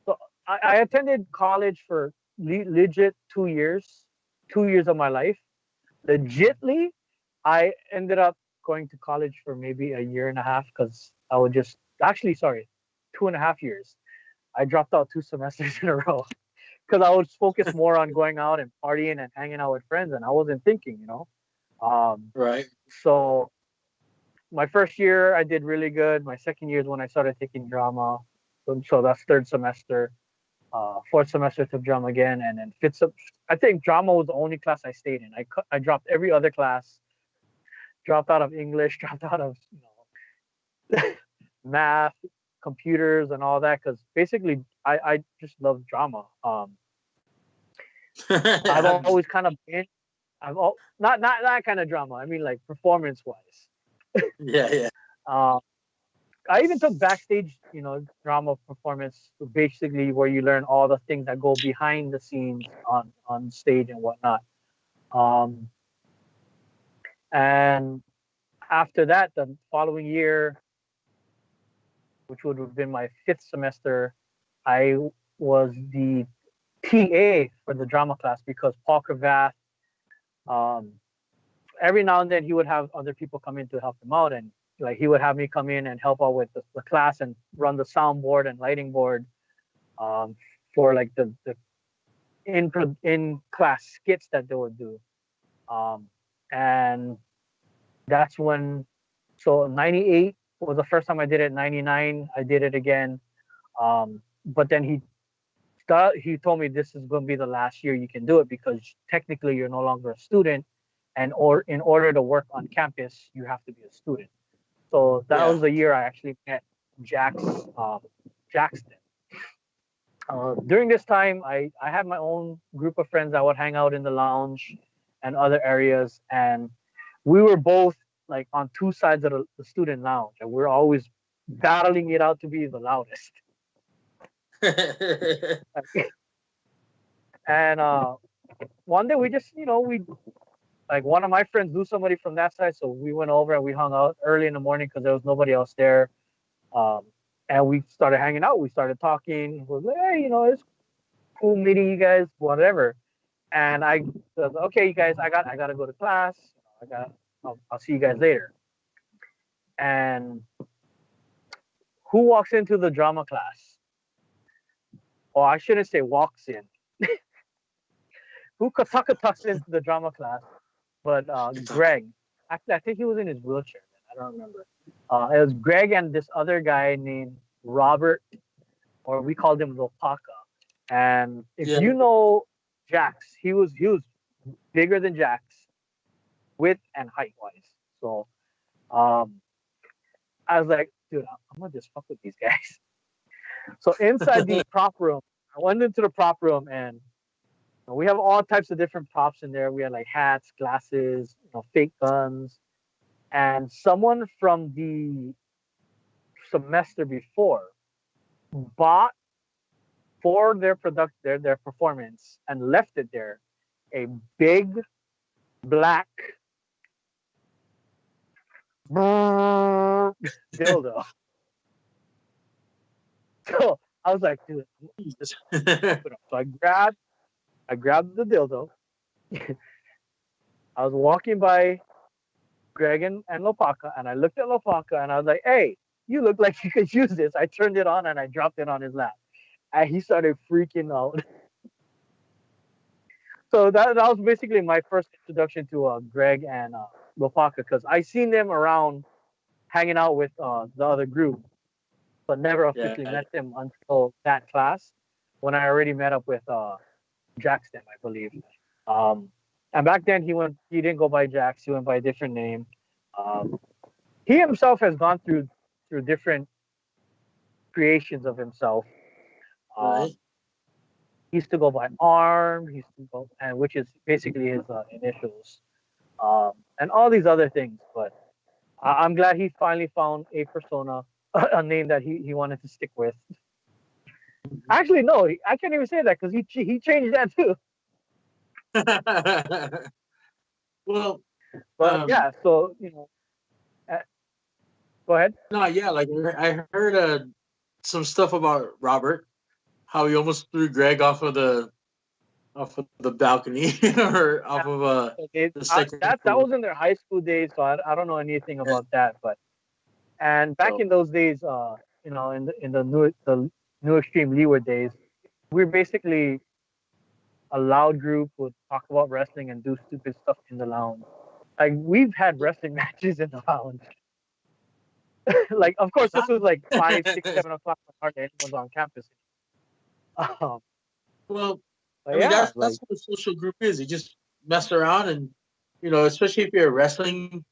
so I attended college for legit 2 years, 2 years of my life. Legitly, I ended up going to college for maybe a year and a half because I would just actually sorry, 2.5 years. I dropped out 2 semesters in a row because I was focused more on going out and partying and hanging out with friends, and I wasn't thinking. Um, Right. so my first year I did really good. My second year is when I started taking drama, so that's third semester. Fourth semester took drama again, and then I think drama was the only class I stayed in. I dropped every other class, dropped out of English, dropped out of math, computers, and all that because basically I just love drama. I've always kind of been not that kind of drama. I mean like performance wise. Yeah, yeah. Uh, I even took backstage, drama performance, basically where you learn all the things that go behind the scenes on stage and whatnot. Um, and after that, the following year, which would have been my fifth semester, I was the TA for the drama class because Paul Cravath, um, every now and then he would have other people come in to help him out, and like he would have me come in and help out with the class and run the soundboard and lighting board um, for like the in class skits that they would do. Um, and that's when, so 98 was the first time I did it. 99 I did it again. But then he told me this is going to be the last year you can do it because technically you're no longer a student, and or in order to work on campus you have to be a student. So that Yeah. was the year I actually met Jax Jackson. During this time, I had my own group of friends that would hang out in the lounge and other areas, and we were both like on two sides of the student lounge, and we're always battling it out to be the loudest. And one day we just, we like one of my friends knew somebody from that side, so we went over and we hung out early in the morning because there was nobody else there. Um, and we started hanging out. We started talking. We was like, hey, it's cool meeting you guys, whatever. And I said, okay, you guys, I gotta go to class. I'll see you guys later. And who walks into the drama class? Or I shouldn't say walks in. Who tucks into the drama class? But Greg. Actually, I think he was in his wheelchair. Man. I don't remember. It was Greg and this other guy named Robert, or we called him Lopaka. And if Yeah. you know Jax, he was bigger than Jax, width and height wise. So um, I was like, dude, I'm gonna just fuck with these guys. So inside the prop room, I went into the prop room and we have all types of different props in there. We had like hats, glasses, fake guns, and someone from the semester before bought for their performance and left it there a big black dildo. So I was like, dude, just put up. So I grabbed the dildo. I was walking by Greg and Lopaka, and I looked at Lopaka and I was like, hey. you look like you could use this." I turned it on and I dropped it on his lap, and he started freaking out. So that was basically my first introduction to Greg and Lopaka, because I seen them around hanging out with the other group, but never officially Yeah. met them until that class when I already met up with Jackson, I believe. Um, and back then he didn't go by Jax, he went by a different name. Um, he himself has gone through different creations of himself. Right. Um, he used to go by Arm, he used to go, and which is basically his initials, and all these other things. But I'm glad he finally found a persona, a name that he wanted to stick with. Actually, no, I can't even say that because he changed that too. Well, But um, yeah, so uh, go ahead. no, yeah, like I heard some stuff about Robert, how he almost threw Greg off of the balcony or off of Okay, the second that floor. was in their high school days, so I don't know anything Yeah. about that. But and back So in those days, in the new extreme leeward days, we're basically a loud group would talk about wrestling and do stupid stuff in the lounge. Like we've had wrestling matches in the lounge. Like of course this was like 5, 6, 7 o'clock when hardly anyone's on campus. Um, well, but I mean yeah, that's like what a social group is. You just mess around and especially if you're a wrestling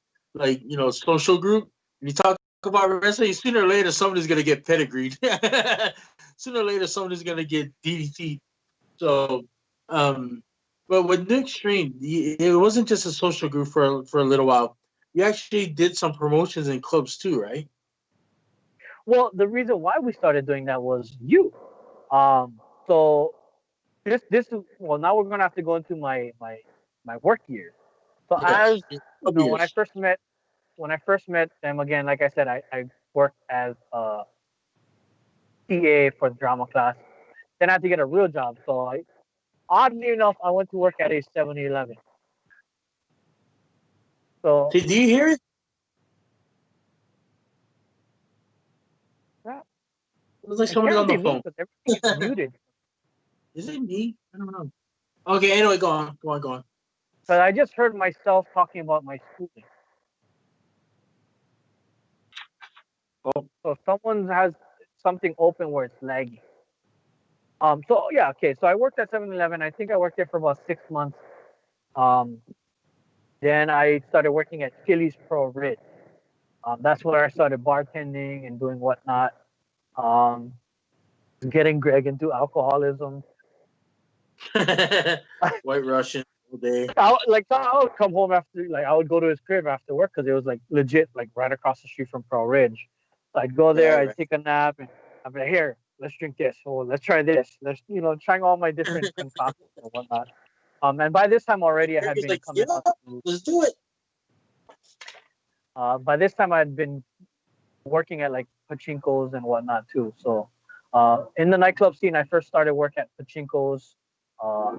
social group and you talk about wrestling, sooner or later somebody's gonna get pedigreed. Sooner or later somebody's gonna get DDT. So um but with Nick Strain, it wasn't just a social group for a little while. You actually did some promotions in clubs too, right? well, the reason why we started doing that was you. So this is well now we're gonna have to go into my work years. So Yes. as Club years. when I first met them again, like I said, I worked as a TA for the drama class. Then I had to get a real job. So oddly enough, I went to work at a 7-Eleven. So Do you hear it? yeah, It was like it somebody can't on the be me phone. because everything is muted. Is it me? I don't know. Okay, anyway, go on. Go on, go on. But I just heard myself talking about my schooling. Oh. So someone has something open where it's lagging. So yeah, okay. So I worked at 7-Eleven. I think I worked there for about 6 months. Um, then I started working at Philly's Pro Rid. That's where I started bartending and doing whatnot. Um, getting Greg into alcoholism. White Russian all day. So I would come home after, like, I would go to his crib after work because it was like legit, like right across the street from Pearl Ridge. So I'd go there, Right, I'd right. take a nap, and I'd be like, here, let's drink this, or let's try this. Let's, trying all my different concoctions and whatnot. And by this time already, I had He's been like, coming yeah, up to, let's do it. by this time, I had been working at like pachinkos and whatnot too. So, in the nightclub scene, I first started work at pachinkos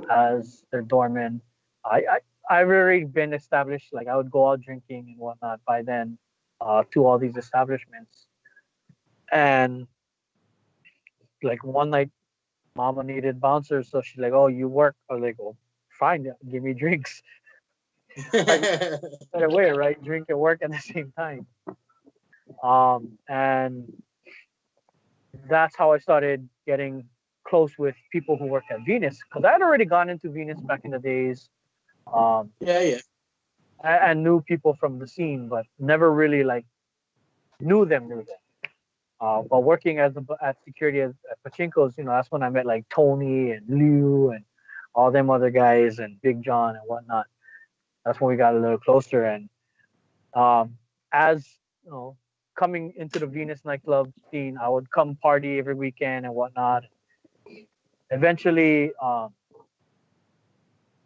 as their doorman. I, I I've already been established. Like I would go out drinking and whatnot by then to all these establishments. And like one night, Mama needed bouncers, so she's like, "Oh, you work?" I was like, "Oh, fine, yeah, give me drinks." Like right away, right? Drink and work at the same time. And that's how I started getting close with people who worked at Venus because I had already gone into Venus back in the days. Um, Yeah, yeah. I knew people from the scene, but never really like knew them. But working as at security at Pachinko's, that's when I met like Tony and Liu and all them other guys and Big John and whatnot. That's when we got a little closer. And as you know, coming into the Venus nightclub scene, I would come party every weekend and whatnot. Eventually,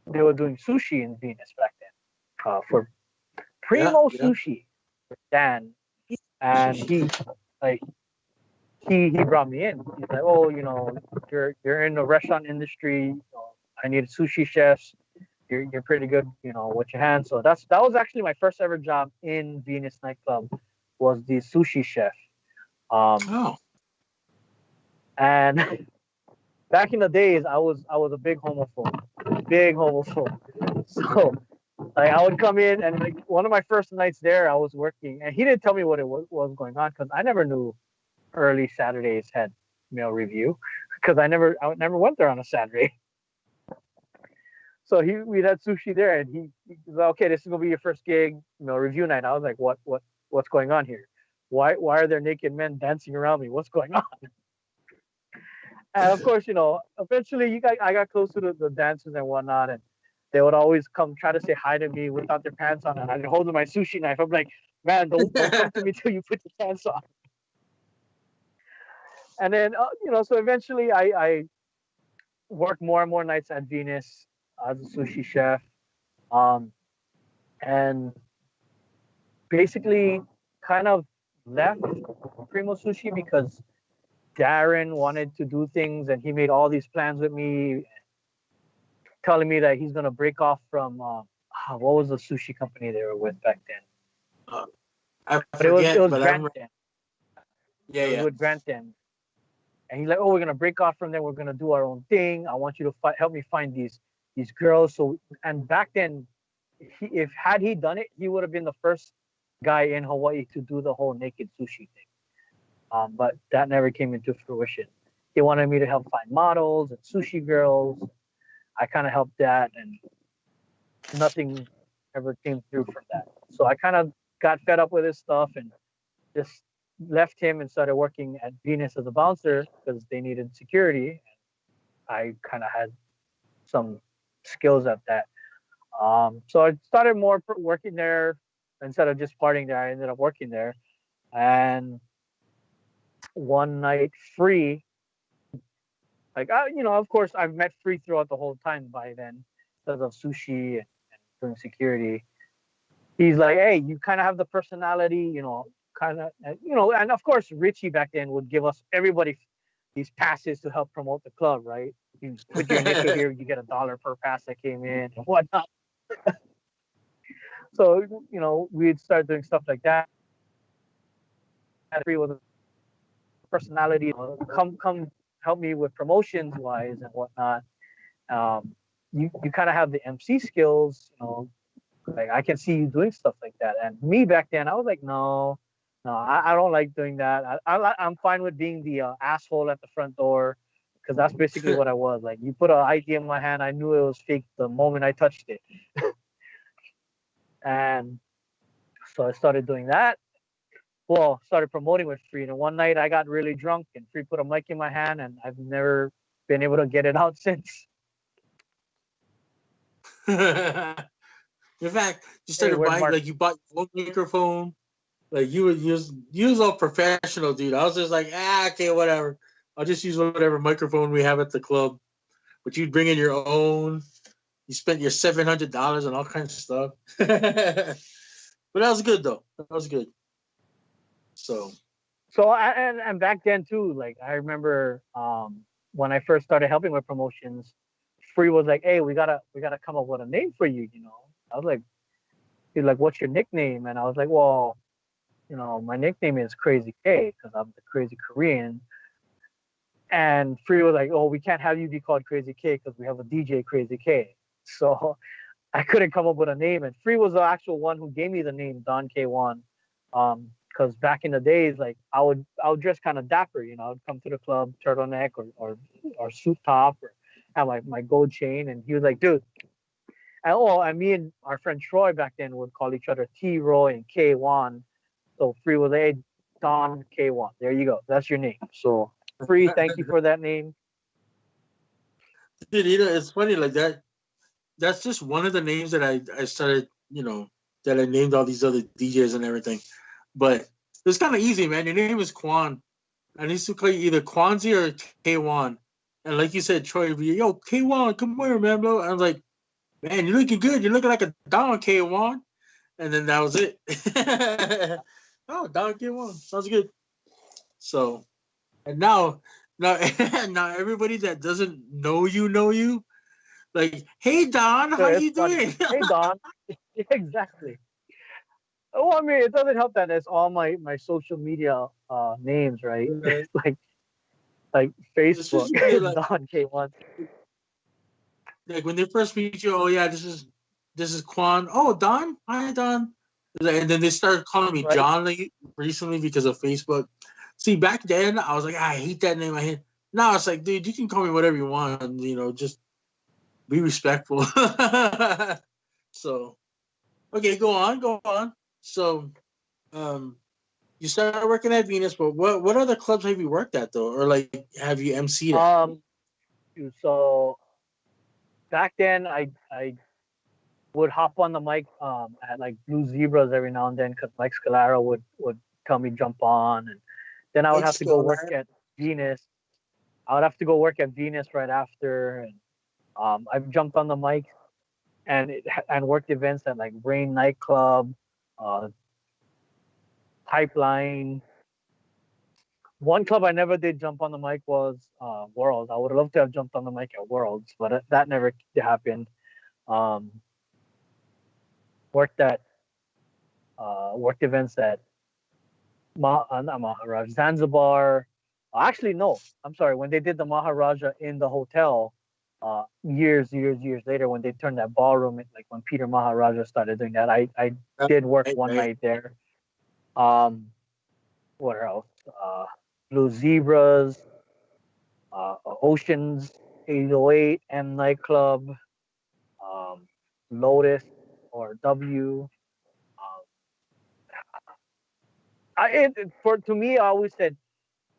they were doing sushi in Venus back then for Yeah, Primo yeah. Sushi with Dan, and like he brought me in. He's like, oh, you're in the restaurant industry. I need sushi chefs. You're pretty good, with your hands. So that was actually my first ever job in Venus nightclub was the sushi chef. Oh. And back in the days, I was a big homophobe. So like I would come in and like one of my first nights there, I was working, and he didn't tell me what it was going on because I never knew early Saturdays had male review because I never went there on a Saturday. So we had sushi there, and he was like, okay, this is gonna be your first gig, review night. I was like, what's going on here? Why are there naked men dancing around me? What's going on? And of course, eventually I got close to the dancers and whatnot, and they would always come try to say hi to me without their pants on, and I'd hold my sushi knife. I'm like, man, don't come to me till you put your pants on. And then so eventually I worked more and more nights at Venus as a sushi chef, um, and basically kind of left Primo Sushi because Darren wanted to do things, and he made all these plans with me, telling me that he's gonna break off from what was the sushi company they were with back then? I But it was but I Grant remember. then. Yeah, It was yeah. with Grant then. And he's like, "Oh, we're gonna break off from them. We're gonna do our own thing. I want you to help me find these girls." So, and back then, if had he done it, he would have been the first guy in Hawaii to do the whole naked sushi thing. But that never came into fruition. He wanted me to help find models and sushi girls. I kind of helped that, and nothing ever came through from that. So I kind of got fed up with his stuff and just left him and started working at Venus as a bouncer because they needed security. I kind of had some skills at that. So I started more working there instead of just partying there. I ended up working there, and one night Free, like of course I've met Free throughout the whole time by then because of sushi and doing security. He's like, hey, you kind of have the personality, kind of, and of course Richie back then would give us everybody these passes to help promote the club, right? You put your nickel here, you get $1 per pass that came in and whatnot. So we'd start doing stuff like that. Free was a personality, come help me with promotions wise and whatnot. You kind of have the MC skills, like I can see you doing stuff like that. And me back then, I was like, no, I don't like doing that. I'm fine with being the asshole at the front door because that's basically what I was. Like you put an ID in my hand, I knew it was fake the moment I touched it. And so I started doing that. Well, started promoting with Free. And one night I got really drunk and Free put a mic in my hand, and I've never been able to get it out since. In fact, you Hey, started where's buying, Mark? like, you bought your own microphone. Like you was all professional, dude. I was just like, okay, whatever. I'll just use whatever microphone we have at the club. But you'd bring in your own. You spent your $700 on all kinds of stuff. But that was good though. That was good. So So and back then too, like I remember when I first started helping with promotions, Free was like, "Hey, we gotta come up with a name for you." I was like, "He's like, what's your nickname?" And I was like, "Well, my nickname is Crazy K because I'm the crazy Korean." And Free was like, "Oh, we can't have you be called Crazy K because we have a DJ Crazy K." So I couldn't come up with a name, and Free was the actual one who gave me the name Don K1. Because back in the days, like I would dress kind of dapper, I'd come to the club, turtleneck or suit top, or have my gold chain, and he was like, dude. And me and our friend Troy back then would call each other T Roy and K1. So Free was like, hey, Don K1. There you go. That's your name. So Free, thank you for that name. dude, it's funny like that. That's just one of the names that I started, that I named all these other DJs and everything. But it was kind of easy, man. Your name is Quan. I used to call you either Kwanzi or K1. And like you said, Troy would be, yo, K1, come here, man. Bro. I was like, man, you're looking good. You're looking like a Don K1. And then that was it. Oh, Don K1. Sounds good. So, and now, now everybody that doesn't know you. Like, hey, Don, So how it's you funny. doing? Hey, Don. Exactly. Oh, I mean, it doesn't help that it's all my social media names, right? Right. Like Facebook, Especially like Don K1. when they first meet you, oh yeah, this is Quan. Oh, Don, hi Don. And then they started calling me Right? John like recently because of Facebook. See, back then I was like, I hate that name. I hate. Now it's like, dude, you can call me whatever you want. You know, just be respectful. So, okay, go on. So, um, you started working at Venus, but what other clubs have you worked at though, or like have you MC'd at? Um, so back then I would hop on the mic at like Blue Zebras every now and then because Mike Scalaro would tell me jump on, and then I would Mike have to go work Sklar. at Venus. I would have to go work at Venus right after, and I've jumped on the mic and worked events at like Rain nightclub, uh, Pipeline. One club I never did jump on the mic was Worlds. I would love to have jumped on the mic at Worlds, but that never happened. Um, worked at worked events at not Maharaj Zanzibar. Actually, no. I'm sorry. When they did the Maharaja in the hotel, years later, when they turned that ballroom, like when Peter Maharaja started doing that, I did work Right, one right. night there. Um, what else? Blue Zebras, Oceans 808, M nightclub, um, Lotus or W. Um, for to me, I always said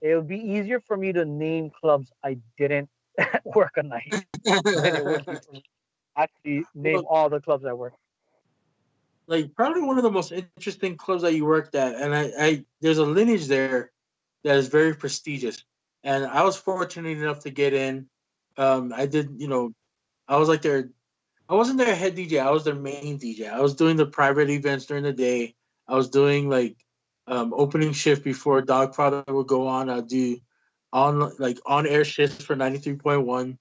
it would be easier for me to name clubs I didn't work a night than it would be for me to actually name Well, all the clubs I worked. like probably one of the most interesting clubs that you worked at, and I there's a lineage there that is very prestigious, and I was fortunate enough to get in. I did, I was like their, I wasn't their head DJ, I was their main DJ. I was doing the private events during the day. I was doing like opening shift before Dogfather would go on. I'd do on air shifts for 93.1.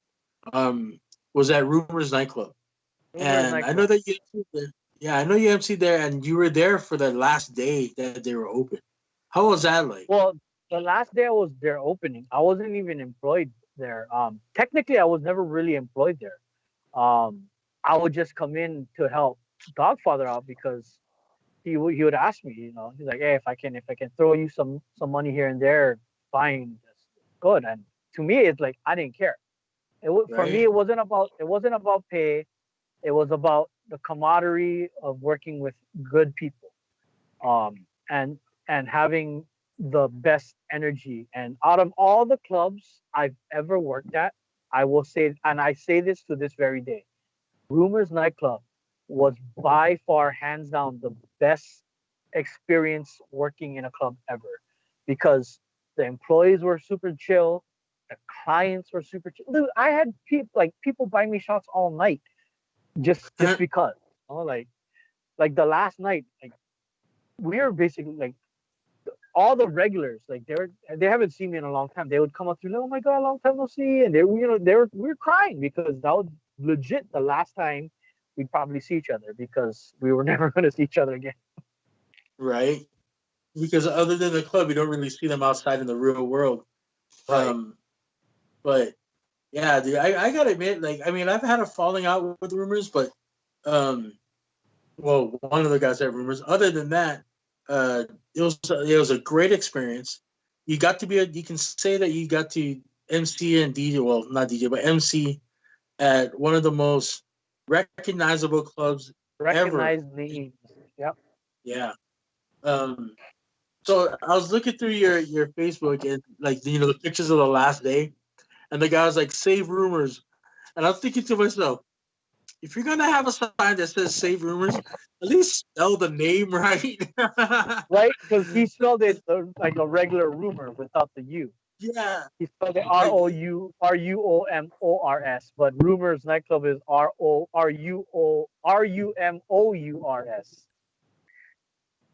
Um, was at Rumors nightclub. Rumors And I know nightclub. that you MC there. Yeah, I know you MC there, and you were there for the last day that they were open. How was that like? Well, the last day I was there opening, I wasn't even employed there. Technically, I was never really employed there. I would just come in to help Dogfather out because he would ask me, he's like, hey, if I can throw you some money here and there, fine, that's good. And to me, it's like I didn't care. For me, Right? it wasn't about pay. It was about the camaraderie of working with good people, and having the best energy. And out of all the clubs I've ever worked at, I will say, and I say this to this very day, Rumors nightclub was by far, hands down, the best experience working in a club ever, because the employees were super chill, the clients were super chill. Dude, I had people buy me shots all night just because. Like the last night, like we were basically like all the regulars, like they haven't seen me in a long time. They would come up to me, oh my god, long time no see, and we were crying because that was legit the last time we'd probably see each other, because we were never going to see each other again. Right? Because other than the club, you don't really see them outside in the real world. Right. Um, but yeah, dude, I gotta admit, like, I mean, I've had a falling out with Rumors, but um, well, one of the guys at Rumors. Other than that, uh, it was a great experience. You can say that you got to MC and DJ. Well, not DJ, but MC at one of the most recognizable clubs ever. Recognized names. Yep. Yeah. Um. So I was looking through your Facebook and like the pictures of the last day, and the guy was like, "Save rumors," and I was thinking to myself, if you're gonna have a sign that says "Save rumors," at least spell the name right. Right, because he spelled it like a regular rumor without the U. Yeah, He spelled it like ROUMORS, but Rumors nightclub is RUMOURS.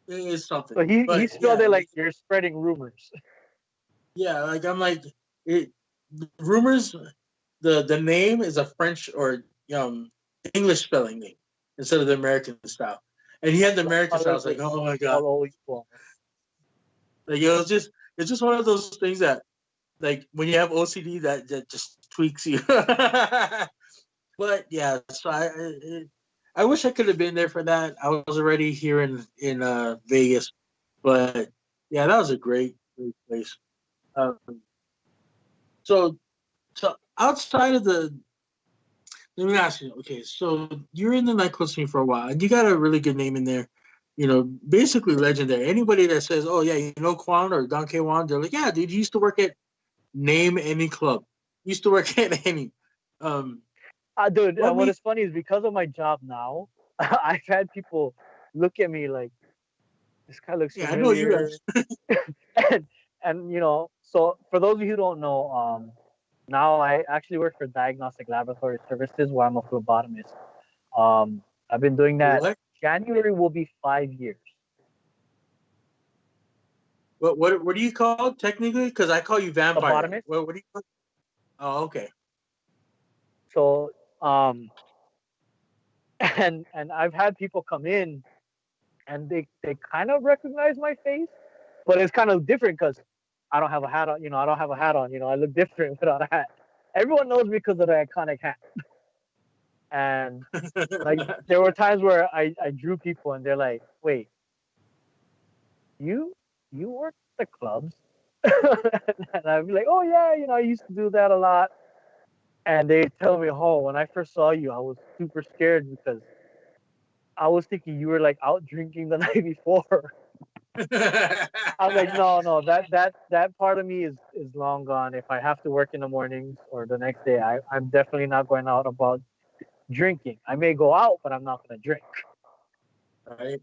it is something. So he But spelled yeah, it like you're spreading rumors. yeah, like I'm like it. Rumors. The name is a French or English spelling name instead of the American style. And he had the American style. I was like, Olympics, oh my god! all equal. Like it's just one of those things that, like, when you have OCD, that just tweaks you. But yeah, so I wish I could have been there for that. I was already here in Vegas, but yeah, that was a great place. Um, so so outside of the, let me ask you. Okay, so you're in the nightclub scene for a while, and you got a really good name in there. You know, basically legendary. Anybody that says, "Oh yeah, you know Kwan or Don K. Wan," they're like, "Yeah, dude, you used to work at name any club. You used to work at any." Um, Dude, what what made is funny is because of my job now, I've had people look at me like this guy looks Yeah, I know you familiar, guys. and so for those of you who don't know, now I actually work for Diagnostic Laboratory Services, where I'm a phlebotomist. I've been doing that. What? January will be 5 years. What do you call it technically? Because I call you vampire. Phlebotomist. What do you call it? Oh, okay. So and I've had people come in and they kind of recognize my face, but it's kind of different because I don't have a hat on. I don't have a hat on. I look different without a hat. Everyone knows me because of the iconic hat. And like there were times where I drew people and they're like, "Wait, you work at the clubs?" And I'd be like, "Oh yeah, I used to do that a lot." And they tell me, "Oh, when I first saw you, I was super scared because I was thinking you were like out drinking the night before." I was like, "No, no, that part of me is long gone. If I have to work in the mornings or the next day, I'm definitely not going out about drinking. I may go out, but I'm not going to drink." Right.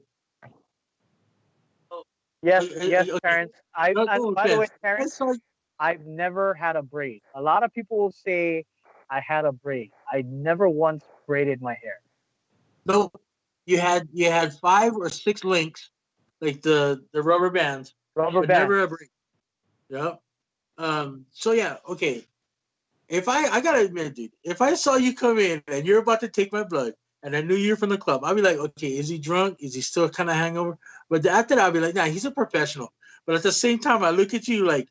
Oh, Yes, yes, okay. parents. I No, and no by the way, offense. I parents, saw. I've never had a braid. A lot of people will say I had a braid. I never once braided my hair. No, you had 5 or 6 links, like the rubber bands, Rubber but bands. never a break. Yep. So yeah, okay. If I gotta admit, dude, if I saw you come in and you're about to take my blood, and I knew you're from the club, I'd be like, okay, is he drunk? Is he still kind of hangover? But after that, I'd be like, nah, he's a professional. But at the same time, I look at you like,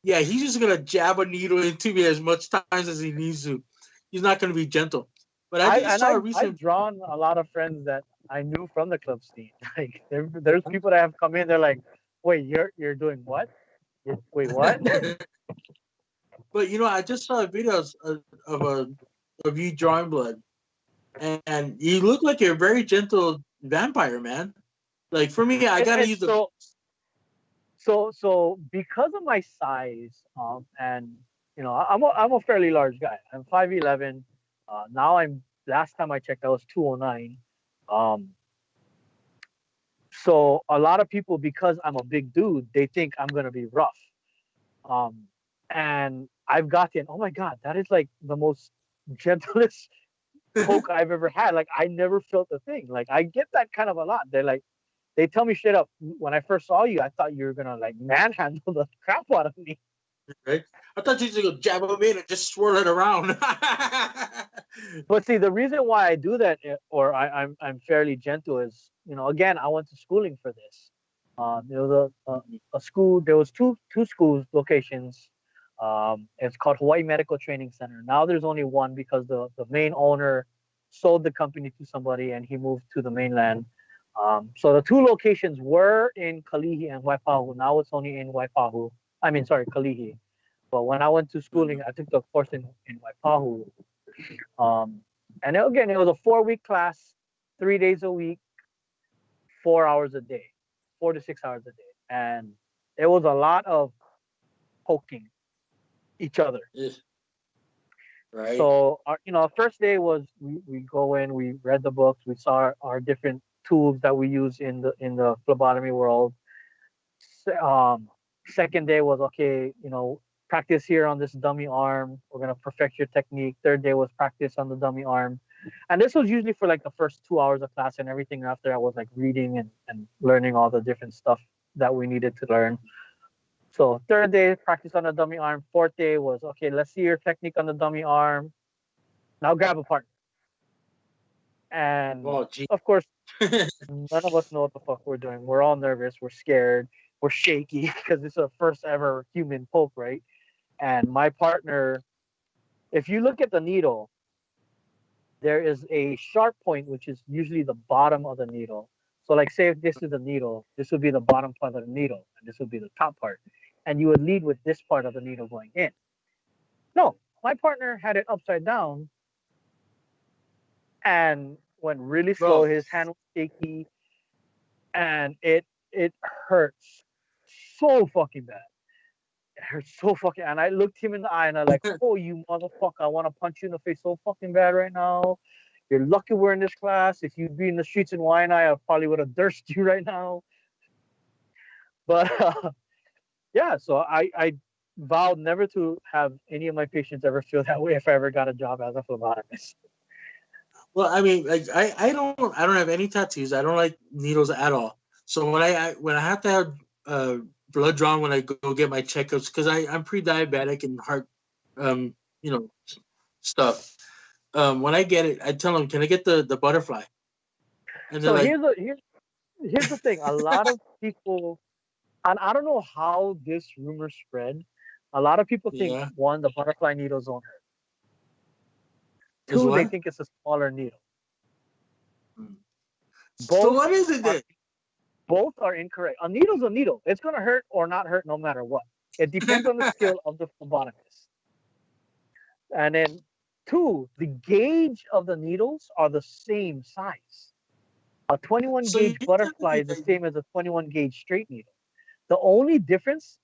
yeah, he's just gonna jab a needle into me as much times as he needs to. He's not gonna be gentle. But I I just and saw a I've recent. drawn a lot of friends that I knew from the club scene. Like there's people that have come in. They're like, wait, you're doing what? Wait, what? But I just saw videos of you drawing blood, and you look like you're a very gentle vampire, man. Like for me, I gotta And use the. so because of my size, and I'm a fairly large guy. I'm 5'11". Now last time I checked, I was 209. Um, so a lot of people, because I'm a big dude, they think I'm gonna be rough. Um, and I've gotten, oh my god, that is like the most gentlest poke I've ever had. Like I never felt a thing. Like I get that kind of a lot. They tell me straight up, when I first saw you, I thought you were gonna like manhandle the crap out of me. Right? I thought you were just gonna jab him in and just swirl it around. But see, the reason why I do that, or I'm fairly gentle, is again I went to schooling for this. There was a school. There was two schools locations. It's called Hawaii Medical Training Center. Now there's only one because the main owner sold the company to somebody and he moved to the mainland. So the two locations were in Kalihi and Waipahu. Now it's only in Waipahu. I mean, sorry, Kalihi. But when I went to schooling, I took the course in Waipahu. Um, and again, it was a 4-week class, 3 days a week, 4 hours a day, 4 to 6 hours a day. And it was a lot of poking each other. Yes. Right. So, first day was we go in, we read the books, we saw our different tools that we use in the phlebotomy world. Second day was okay, practice here on this dummy arm. We're gonna perfect your technique. Third day was practice on the dummy arm, and this was usually for like the first 2 hours of class, and everything after I was like reading and learning all the different stuff that we needed to learn. So third day practice on the dummy arm. Fourth day was okay. Let's see your technique on the dummy arm. Now grab a partner. And Oh, gee. of course, none of us know what the fuck we're doing. We're all nervous. We're scared. We're shaky because it's a first ever human poke, right? And my partner, if you look at the needle, there is a sharp point, which is usually the bottom of the needle. So, like, say if this is the needle, this would be the bottom part of the needle, and this would be the top part. And you would lead with this part of the needle going in. No, my partner had it upside down and went really slow. Bro, His hand was shaky, and it hurts so fucking bad. It hurts so fucking. And I looked him in the eye, and I like, oh, you motherfucker! I want to punch you in the face so fucking bad right now. You're lucky we're in this class. If you'd be in the streets in Waianae, I probably would have dursed you right now. But yeah, so I vowed never to have any of my patients ever feel that way if I ever got a job as a phlebotomist. well, I mean, like I don't have any tattoos. I don't like needles at all. So when I have to have blood drawn when I go get my checkups, because I'm pre-diabetic and heart, um, you know, stuff. When I get it, I tell them, "Can I get the butterfly?" And they're So like, here's the thing. A lot of people, and I don't know how this rumor spread. A lot of people think, "Yeah, one, the butterfly needles don't hurt. is Two, they what?" think it's a smaller needle. So Both what is it are then? both are incorrect. A needle's a needle. It's gonna hurt or not hurt no matter what. It depends on the skill of the phlebotomist. And then two, the gauge of the needles are the same size. A 21 So you're gauge telling butterfly me is the that same as a 21 gauge straight needle. The only difference,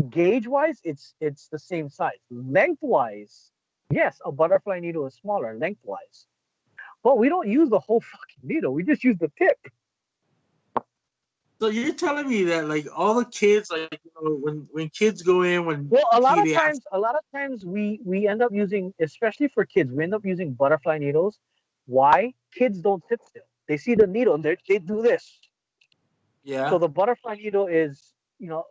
gauge wise, it's the same size. Lengthwise, yes, a butterfly needle is smaller lengthwise. But we don't use the whole fucking needle. We just use the tip. that like all the kids, like, when kids go in, when Well, pediatrics. a lot of times we end up using, especially for kids, we end up using butterfly needles. Why? Kids don't sit still. They see the needle and they do this. So Yeah. the butterfly needle is,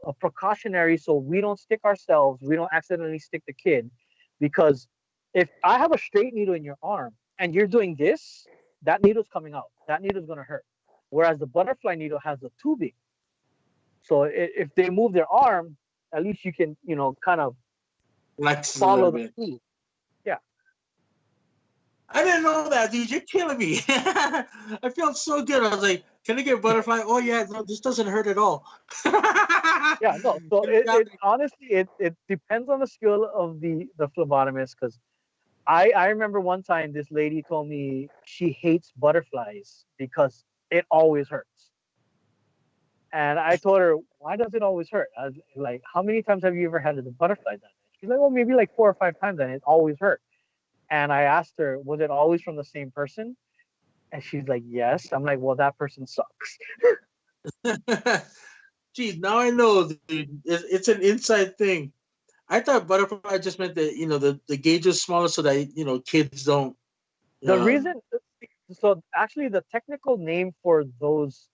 a precautionary, so we don't stick ourselves, we don't accidentally stick the kid, because if I have a straight needle in your arm and you're doing this, that needle's coming out. That needle's gonna hurt. Whereas the butterfly needle has a tubing, so if they move their arm, at least you can, kind of Flex a follow little the bit. tube. Yeah. I didn't know that, dude. You're killing me. I felt so good. I was like, "Can I get butterfly?" Oh yeah, no, this doesn't hurt at all. Yeah, no. So And it honestly it depends on the skill of the phlebotomist. Because I remember one time this lady told me she hates butterflies because it always hurts. And I told her, why does it always hurt? I was like, how many times have you ever had a butterfly done? She's like, well, maybe like 4 or 5 times, and it always hurt. And I asked her, was it always from the same person? And she's like, yes. I'm like, well, that person sucks. Geez, now I know, dude. It's an inside thing. I thought butterfly just meant that the gauge is smaller so that kids don't. The Um, reason, so actually, the technical name for those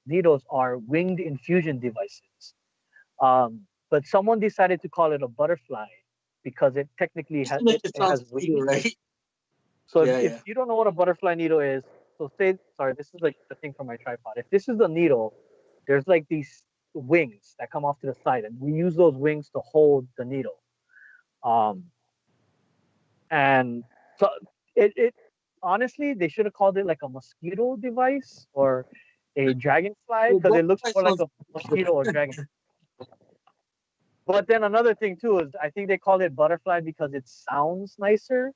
needles are winged infusion devices. But someone decided to call it a butterfly because it technically just to make it it sound has cute, wings. right? So Yeah, if yeah. you don't know what a butterfly needle is, so say, sorry, this is like the thing for my tripod. If this is the needle, there's like these wings that come off to the side, and we use those wings to hold the needle. Um, and so it honestly, they should have called it like a mosquito device or a dragonfly Well, because it looks butterfly more like sounds a mosquito or dragon. But then another thing too is I think they called it butterfly because it sounds nicer.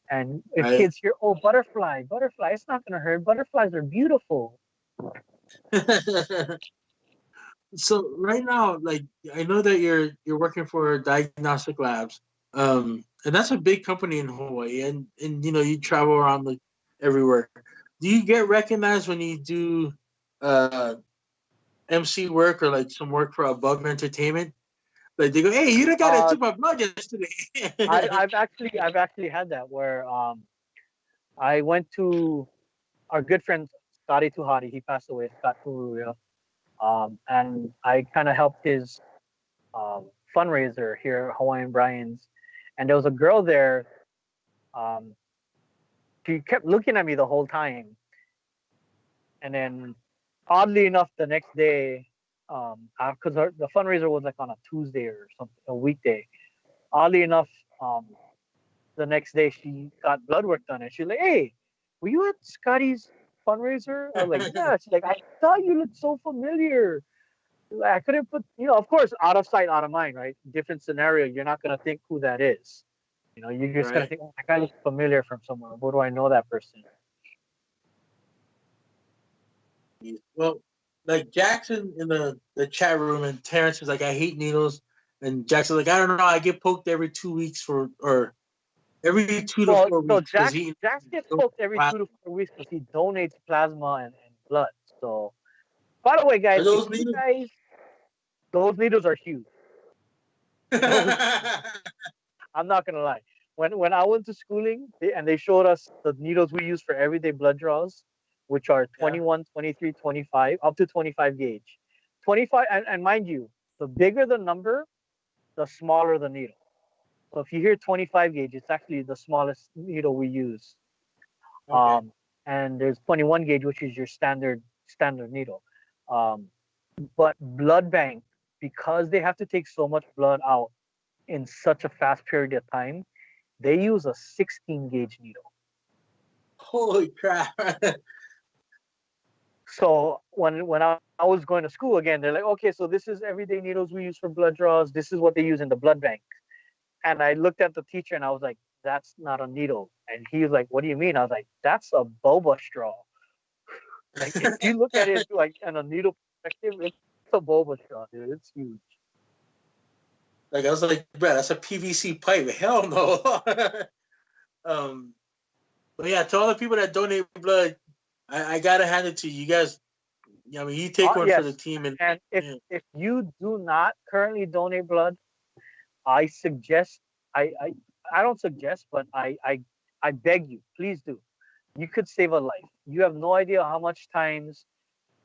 And if right. kids hear, oh, butterfly, butterfly, it's not gonna hurt. Butterflies are beautiful. So right now, like, I know that you're working for diagnostic labs, and that's a big company in Hawaii, and you travel around like everywhere. Do you get recognized when you do uh, MC work or like some work for Above Entertainment? Like they go, "Hey, you the guy that Uh, took my blood yesterday." I've actually had that where I went to our good friend Scotty Tuhati. He passed away, Scott Turuya. And I kind of helped his fundraiser here at Hawaiian Brian's, and there was a girl there. Um, she kept looking at me the whole time. And then, oddly enough, the next day, because the fundraiser was like on a Tuesday or something, a weekday. Oddly enough, um, the next day she got blood work done, and she's like, "Hey, were you at Scotty's fundraiser?" I was like, "Yeah." She's like, "I thought you looked so familiar." Like, I couldn't put, of course, out of sight, out of mind, right? Different scenario. You're not gonna think who that is. You're just gonna Right. think, "Oh, that guy looks familiar from somewhere. Where do I know that person?" Well, like Jackson in the chat room, and Terrence was like, "I hate needles," and Jackson's like, "I don't know. I get poked every 2 weeks or every 2 to 4 weeks because Jack he Jack gets don't poked every 2 to 4 weeks because he donates plasma and blood. So, by the way, are guys, if those you needles. guys, those needles are huge. Those, I'm not gonna lie. When I went to schooling, they showed us the needles we use for everyday blood draws, which are Yeah. 21, 23, 25, up to 25 gauge. 25, and mind you, the bigger the number, the smaller the needle. So if you hear 25 gauge, it's actually the smallest needle we use. Okay. And there's 21 gauge, which is your standard needle. Um, but blood bank, because they have to take so much blood out in such a fast period of time, they use a 16 gauge needle. Holy crap. So when I was going to school again, they're like, okay, so this is everyday needles we use for blood draws. This is what they use in the blood bank. And I looked at the teacher and I was like, that's not a needle. And he was like, what do you mean? I was like, that's a boba straw. Like if you look at it like in a needle perspective, it's a boba straw, dude. It's huge. Like I was like, bro, that's a PVC pipe. Hell no. um, but yeah, to all the people that donate blood, I gotta hand it to you guys. I mean, you take one for the Yes. team, and And if yeah. if you do not currently donate blood, I suggest I I don't suggest, but I beg you, please do. You could save a life. You have no idea how much times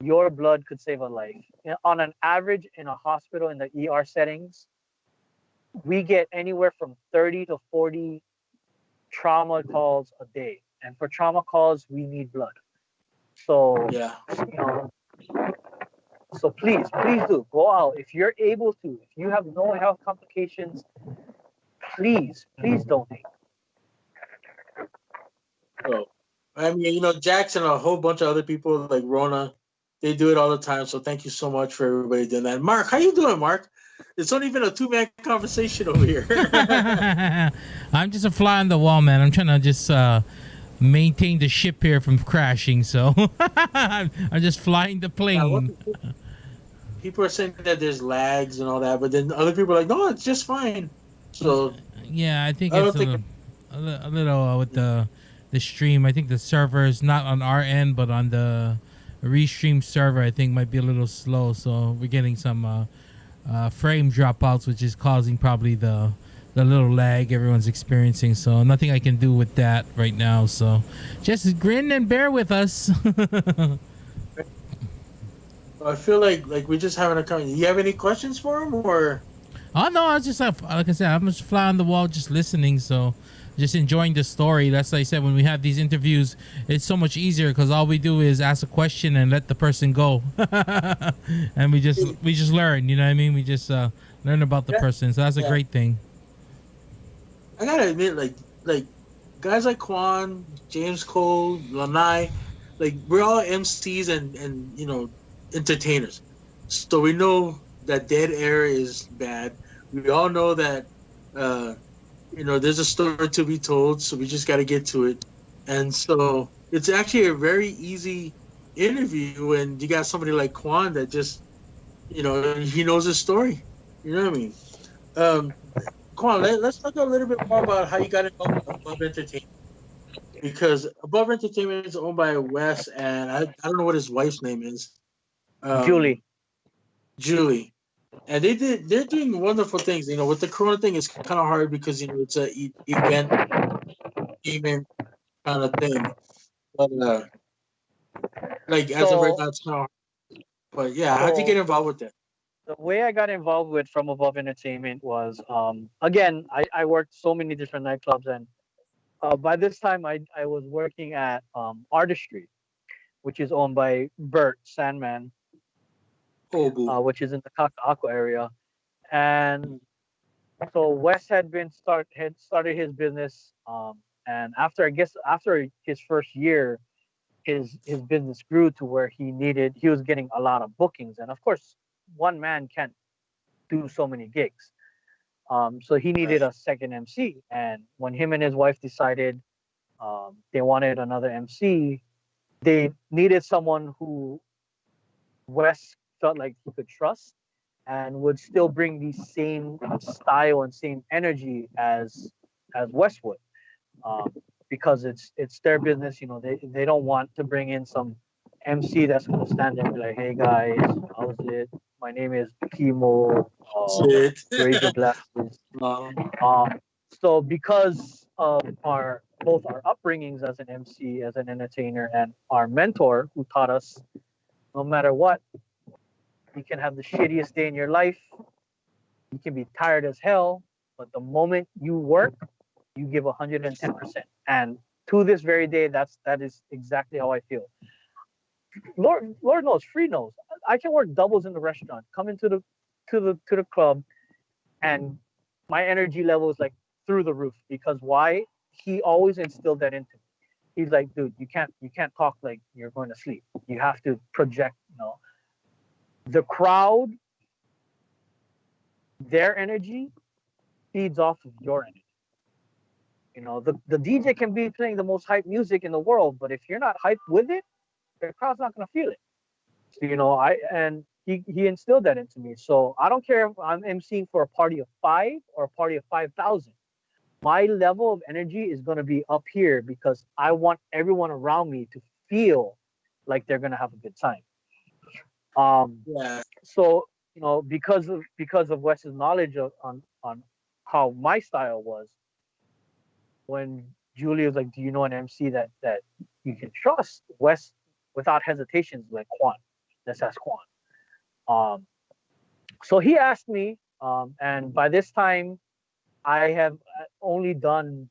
your blood could save a life. On an average in a hospital in the ER settings, we get anywhere from 30 to 40 trauma calls a day. And for trauma calls, we need blood. So, Yeah. you know, so please do go out if you're able to. If you have no health complications, please donate. So, I mean, Jackson and a whole bunch of other people like Rona, they do it all the time. So thank you so much for everybody doing that. Mark, how you doing, Mark? It's not even a two-man conversation over here. I'm just a fly on the wall, man. I'm trying to just maintain the ship here from crashing. So I'm just flying the plane. People are saying that there's lags and all that, but then other people are like, no, it's just fine. So Yeah, I think I it's don't think. a little with the stream. I think the server is not on our end, but on the restream server, I think might be a little slow. So we're getting some frame dropouts, which is causing probably the little lag everyone's experiencing. So nothing I can do with that right now. So just grin and bear with us. I feel like we're just having a conversation. You have any questions for him, or? Oh no, I was just like I said, I'm just fly on the wall, just listening. So, just enjoying the story. That's like I said, when we have these interviews, it's so much easier because all we do is ask a question and let the person go, and we just learn. You know what I mean? We just learn about the person. So that's a great thing. I gotta admit, like guys like Quan, James Cole, Lanai, like we're all MCs and entertainers. So we know that dead air is bad. We all know that there's a story to be told, so we just got to get to it. And so it's actually a very easy interview when you got somebody like Quan that just he knows his story. You know what I mean? Quan, let's talk a little bit more about how you got involved with Above Entertainment, because Above Entertainment is owned by Wes, and I don't know what his wife's name is. Julie. Julie. And they're doing wonderful things. With the Corona thing, it's kind of hard because it's a event kind of thing. But as of right now, it's kind of hard. But yeah, how'd you get involved with that? The way I got involved with From Above Entertainment was again, I worked so many different nightclubs, and By this time, I was working at Artistry, which is owned by Bert Sandman, Oh, boo. which is in the Kaka'ako area. And so Wes had started his business, and after I guess after his first year, his business grew to where he was getting a lot of bookings, and of course, one man can't do so many gigs. So he needed Right. a second MC, and when him and his wife decided they wanted another MC, they needed someone who Wes felt like he could trust and would still bring the same style and same energy as Wes would. Um, because it's their business, they don't want to bring in some MC that's gonna stand there and be like, "Hey guys, how's it? My name is Kimo. Shit. Raise your glasses." Um, Um, so because of our both our upbringings as an MC, as an entertainer, and our mentor who taught us no matter what, you can have the shittiest day in your life. You can be tired as hell, but the moment you work, you give 110%. And to this very day, that is exactly how I feel. Lord knows, free knows. I can work doubles in the restaurant, come into the club, and my energy level is like through the roof. Because why? He always instilled that into me. He's like, dude, you can't talk like you're going to sleep. You have to project. The crowd, their energy feeds off of your energy. The DJ can be playing the most hype music in the world, but if you're not hyped with it, the crowd's not gonna feel it. So, he instilled that into me. So I don't care if I'm emceeing for a party of 5 or a party of 5,000. My level of energy is gonna be up here because I want everyone around me to feel like they're gonna have a good time. Um, yeah. so because of Wes's knowledge on how my style was, when Julie was like, "Do you know an MC that you can trust?" Wes, without hesitation, is like, "Quan, let's ask Quan." Um, so he asked me, and by this time, I have only done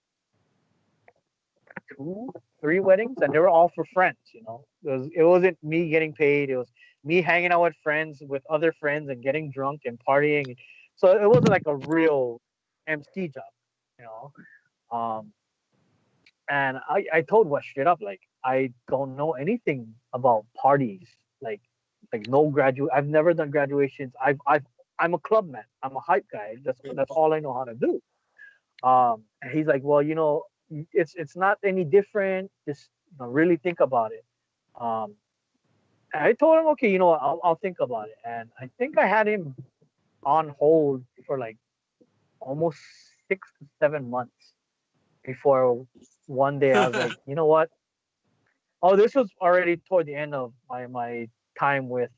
two, three weddings, and they were all for friends. It wasn't me getting paid. It was me hanging out with friends, with other friends, and getting drunk and partying. So it wasn't like a real MC job, you know. Um, and I told Wes straight up, like, I don't know anything about parties, like no graduate. I've never done graduations. I'm a club man. I'm a hype guy. That's all I know how to do. And he's like, well, it's not any different. Just really think about it. Um, and I told him, okay, I'll think about it. And I think I had him on hold for like almost 6 to 7 months before one day I was like, you know what? Oh, this was already toward the end of my time with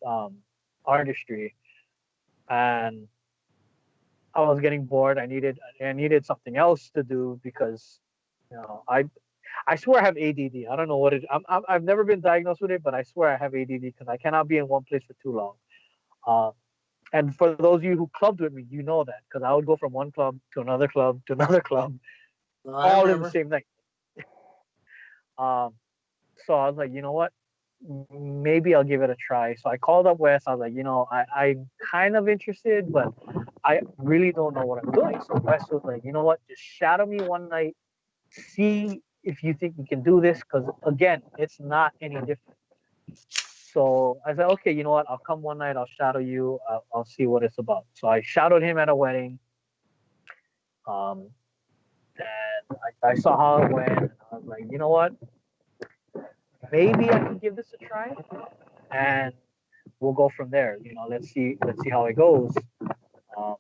artistry, and I was getting bored. I needed something else to do because I swear I have ADD. I don't know what it. I've never been diagnosed with it, but I swear I have ADD because I cannot be in one place for too long. Uh, and for those of you who clubbed with me, you know that because I would go from one club to another club to another club, I all in the remember. same night. Um, so I was like, you know what? Maybe I'll give it a try. So I called up Wes. I was like, I'm kind of interested, but I really don't know what I'm doing. So Wes was like, you know what? Just shadow me one night. See if you think you can do this. Because again, it's not any different. So I said, okay, you know what? I'll come one night. I'll shadow you. I'll see what it's about. So I shadowed him at a wedding. Um, and I saw how it went. And I was like, you know what? Maybe I can give this a try. And we'll go from there. Let's see how it goes. Um,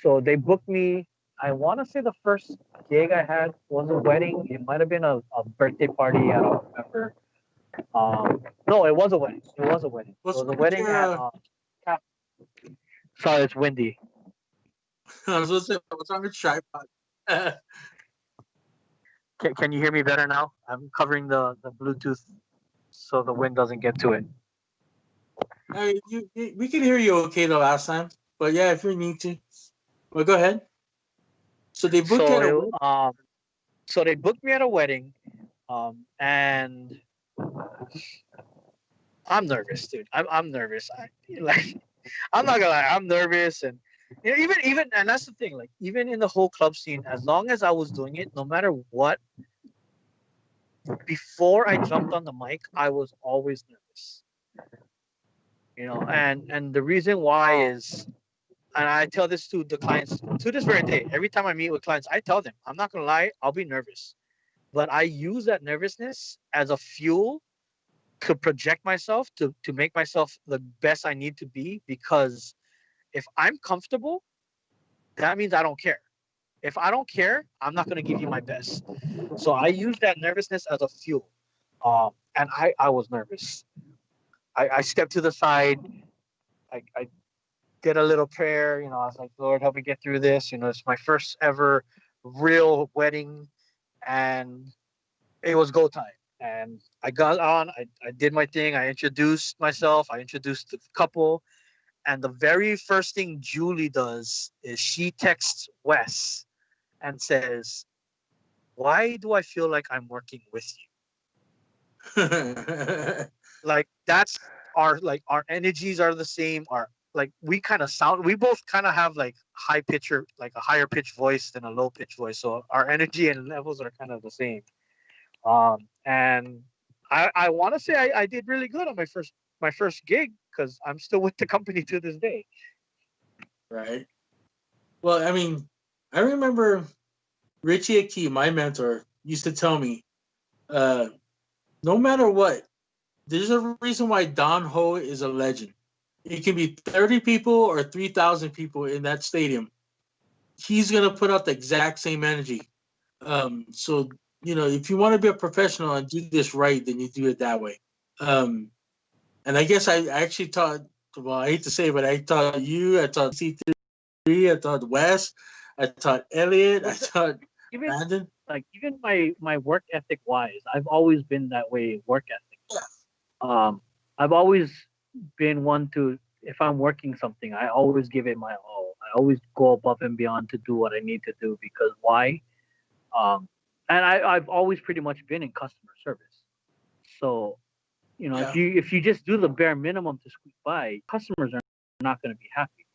so they booked me. I want to say the first gig I had was a wedding. It might have been a birthday party. I don't remember. No, it was a wedding. It was a wedding. It What's was a wrong with wedding at. your? Cap- Sorry, it's windy. I was supposed to say, what's wrong with tripod? Can you hear me better now? I'm covering the Bluetooth so the wind doesn't get to it. Hey, we can hear you okay the last time, but yeah, if you need to, well, go ahead. So they booked you So at a wedding. So they booked me at a wedding, and I'm nervous, dude. I'm nervous. Like I'm not gonna lie, I'm nervous, and even and that's the thing. Like even in the whole club scene, as long as I was doing it, no matter what, before I jumped on the mic, I was always nervous. And the reason why is, and I tell this to the clients to this very day. Every time I meet with clients, I tell them, I'm not gonna lie, I'll be nervous, but I use that nervousness as a fuel to project myself, to make myself the best I need to be. Because if I'm comfortable, that means I don't care. If I don't care, I'm not gonna give you my best. So I use that nervousness as a fuel. And I was nervous. I stepped to the side. I did a little prayer. I was like, Lord, help me get through this. It's my first ever real wedding, and it was go time. And I got on. I did my thing. I introduced myself. I introduced the couple. And the very first thing Julie does is she texts Wes and says, "Why do I feel like I'm working with you?" Like that's our energies are the same. We both kind of have like high pitcher, like a higher pitch voice than a low pitch voice. So our energy and levels are kind of the same. And I want to say I did really good on my first gig, because I'm still with the company to this day. Right. Well, I mean, I remember Richie Aki, my mentor, used to tell me, no matter what, there's a reason why Don Ho is a legend. It can be 30 people or 3,000 people in that stadium. He's going to put out the exact same energy. So, if you want to be a professional and do this right, then you do it that way. And I guess I actually taught, well, I hate to say it, but I taught you, I taught C3, I taught Wes, I taught Elliot, I taught Even Brandon. even my work ethic wise, I've always been that way. Work ethic. I've always been one to, if I'm working something, I always give it my all. I always go above and beyond to do what I need to do. Because why? And I've always pretty much been in customer service. So, Yeah. if you just do the bare minimum to squeak by, customers are not going to be happy.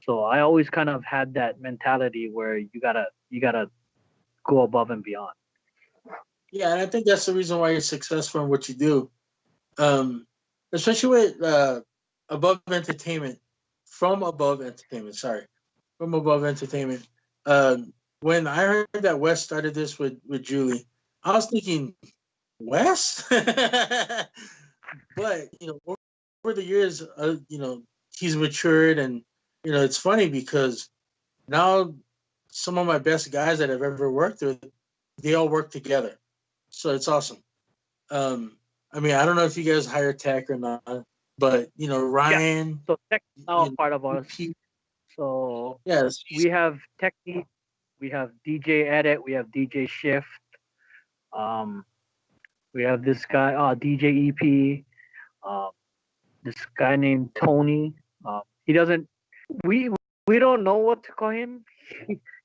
So I always kind of had that mentality where you gotta go above and beyond. Yeah, and I think that's the reason why you're successful in what you do. Especially with Above Entertainment, from Above Entertainment, sorry, from Above Entertainment. When I heard that Wes started this with Julie, I was thinking, Wes? But, over the years, he's matured, and, it's funny because now some of my best guys that I've ever worked with, they all work together. So it's awesome. I mean, I don't know if you guys hire tech or not, but Ryan. So tech is now a you part of us. Pete- So yes, we have technique, we have DJ edit, we have DJ shift, um, we have this guy, DJ EP, um, this guy named Tony. He doesn't. We we don't know what to call him.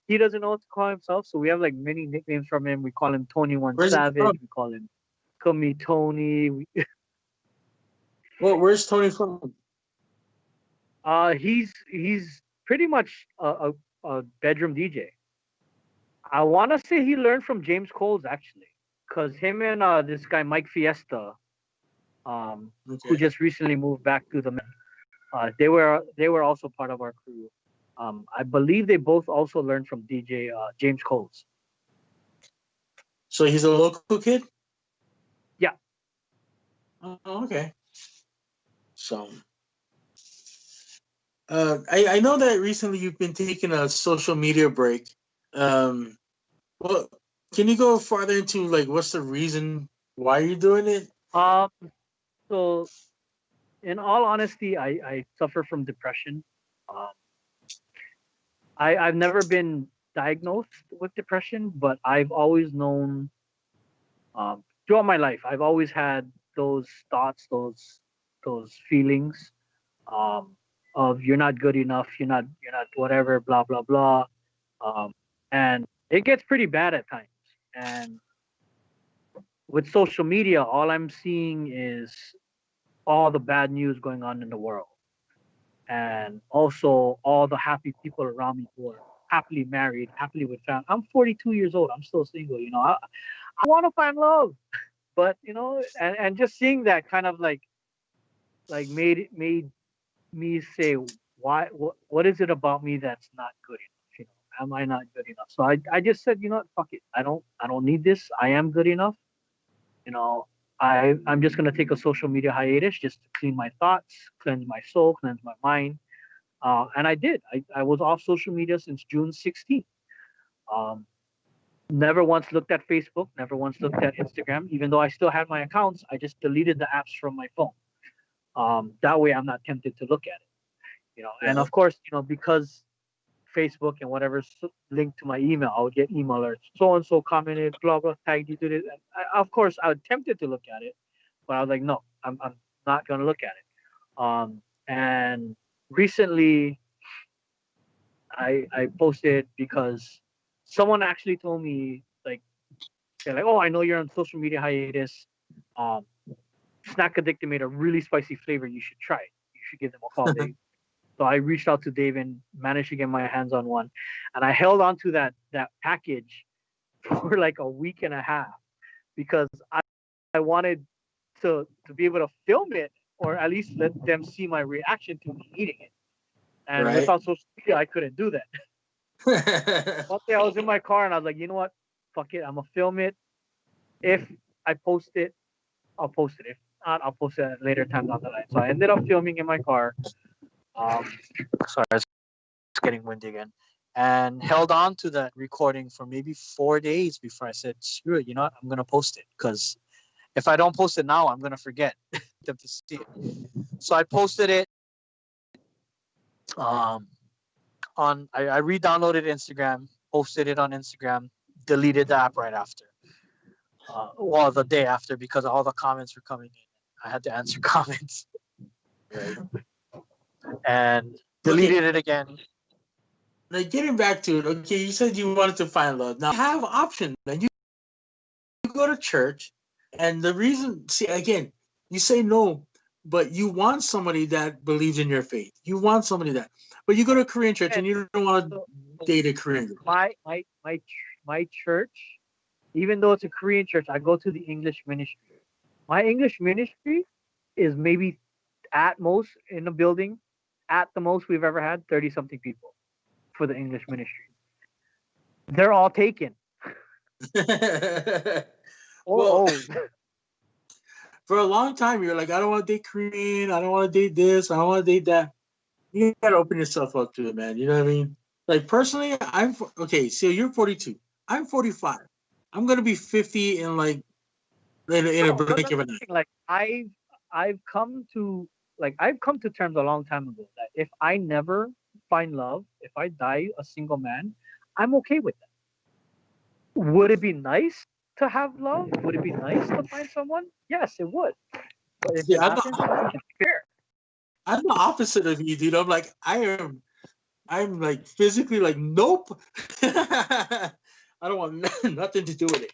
He doesn't know what to call himself. So we have like many nicknames from him. We call him Tony One where's he Savage. from? We call him Call Tony. Well, where's Tony from? He's pretty much a bedroom DJ. I want to say he learned from James Coles, actually, because him and this guy Mike Fiesta, who Okay. just recently moved back to the, they were also part of our crew. I believe they both also learned from DJ James Coles. So he's a local kid? Yeah. Oh, okay. So, I know that recently you've been taking a social media break. Well, can you go farther into like what's the reason why you're doing it? Um. So, in all honesty, I suffer from depression. Um, I've never been diagnosed with depression, but I've always known, throughout my life, I've always had those thoughts, those feelings, um, of you're not good enough, you're not whatever, blah blah blah, and it gets pretty bad at times. And with social media, all I'm seeing is all the bad news going on in the world, and also all the happy people around me who are happily married, happily with family. I'm 42 years old. I'm still single. I want to find love, but and just seeing that kind of like made me say, why? What is it about me that's not good enough? Am I not good enough? So I just said, fuck it. I don't need this. I am good enough. You know, I'm just gonna take a social media hiatus just to clean my thoughts, cleanse my soul, cleanse my mind. And I did. I was off social media since June 16th. Um, Never once looked at Facebook, never once looked at Instagram. Even though I still had my accounts, I just deleted the apps from my phone. That way, I'm not tempted to look at it. And Right. of course, because Facebook and whatever's linked to my email, I would get email alerts. So and so commented, blah blah, tagged you to this. And of course, I was tempted to look at it, but I was like, no, I'm not gonna look at it. And recently, I posted because someone actually told me, like, they're like, oh, I know you're on social media hiatus. Um, Snack Addicted made a really spicy flavor. You should try it. You should give them a call. So I reached out to Dave and managed to get my hands on one, and I held on to that package for like a week and a half because I wanted to be able to film it, or at least let them see my reaction to me eating it. And Right. without social media, I couldn't do that. One day I was in my car and I was like, you know what? Fuck it. I'm gonna film it. If I post it, I'll post it. If not, I'll post it at a later time down the line. So I ended up filming in my car. Um, Sorry, it's getting windy again. And held on to that recording for maybe 4 days before I said, screw it, you know what? I'm gonna post it because if I don't post it now, I'm gonna forget them to see it. So I posted it. Um, I re-downloaded Instagram, posted it on Instagram, deleted the app right after. Well, the day after because all the comments were coming in. I had to answer comments Right. and Okay. deleted it again. Now getting back to it. Okay, you said you wanted to find love. Now you have options, and you go to church, and the reason, see, again, you say no, but you want somebody that believes in your faith. You want somebody that, but you go to a Korean church and And you don't want to so date a Korean girl. my church, even though it's a Korean church, I go to the English ministry. My English ministry is maybe at most in the building, at the most we've ever had 30 something people for the English ministry. They're all taken or Well, old. for a long time, you're like, I don't want to date Korean. I don't want to date this. I don't want to date that. You gotta open yourself up to it, man. You know what I mean? Like personally, okay. So you're 42. I'm 45. I'm gonna be 50 in like in a No, but blink that's of the an eye. thing. Like I've come to terms a long time ago that if I never find love, if I die a single man, I'm okay with that. Would it be nice to have love? Would it be nice to find someone? Yes, it would. But if See, it happens, I should be fair. I'm the opposite of you, dude. I'm like, I'm like physically like, nope. I don't want nothing to do with it.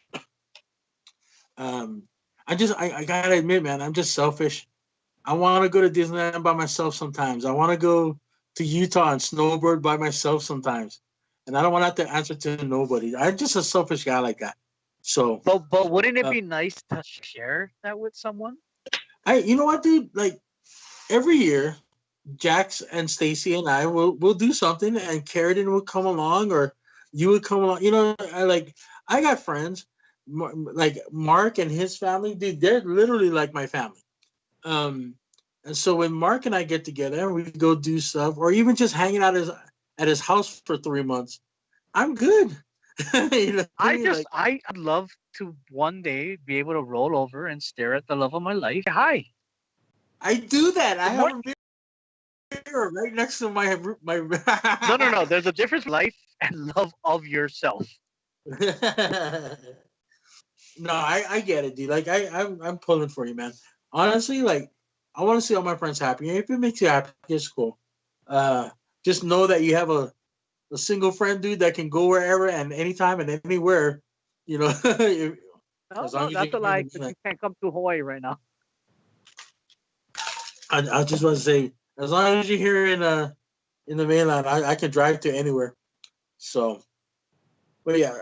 Um, I gotta admit, man, I'm just selfish. I want to go to Disneyland by myself sometimes. I want to go to Utah and snowboard by myself sometimes, and I don't want to have to answer to nobody. I'm just a selfish guy like that. So, But wouldn't it uh, be nice to share that with someone? you know what, dude? Like every year, Jax and Stacy and I will do something, and Carradine will come along, or you would come along. You know, I got friends like Mark and his family, dude. They're literally like my family. Um, and so when Mark and I get together, we go do stuff, or even just hanging out at his house for 3 months. I'm good. You know what I mean? Like I'd love to one day be able to roll over and stare at the love of my life. Hi, I do that. I good have morning. a mirror right next to my. No. There's a difference between life and love of yourself. No, I get it, dude. Like I'm pulling for you, man. Honestly, like I want to see all my friends happy. And if it makes you happy, it's cool. Uh, just know that you have a single friend, dude, that can go wherever and anytime and anywhere, You know, No, as no, long as that's you're a here lie in the because mainland. you can't come to Hawaii right now. I just want to say, as long as you're here in the mainland, I can drive to anywhere. So, but yeah,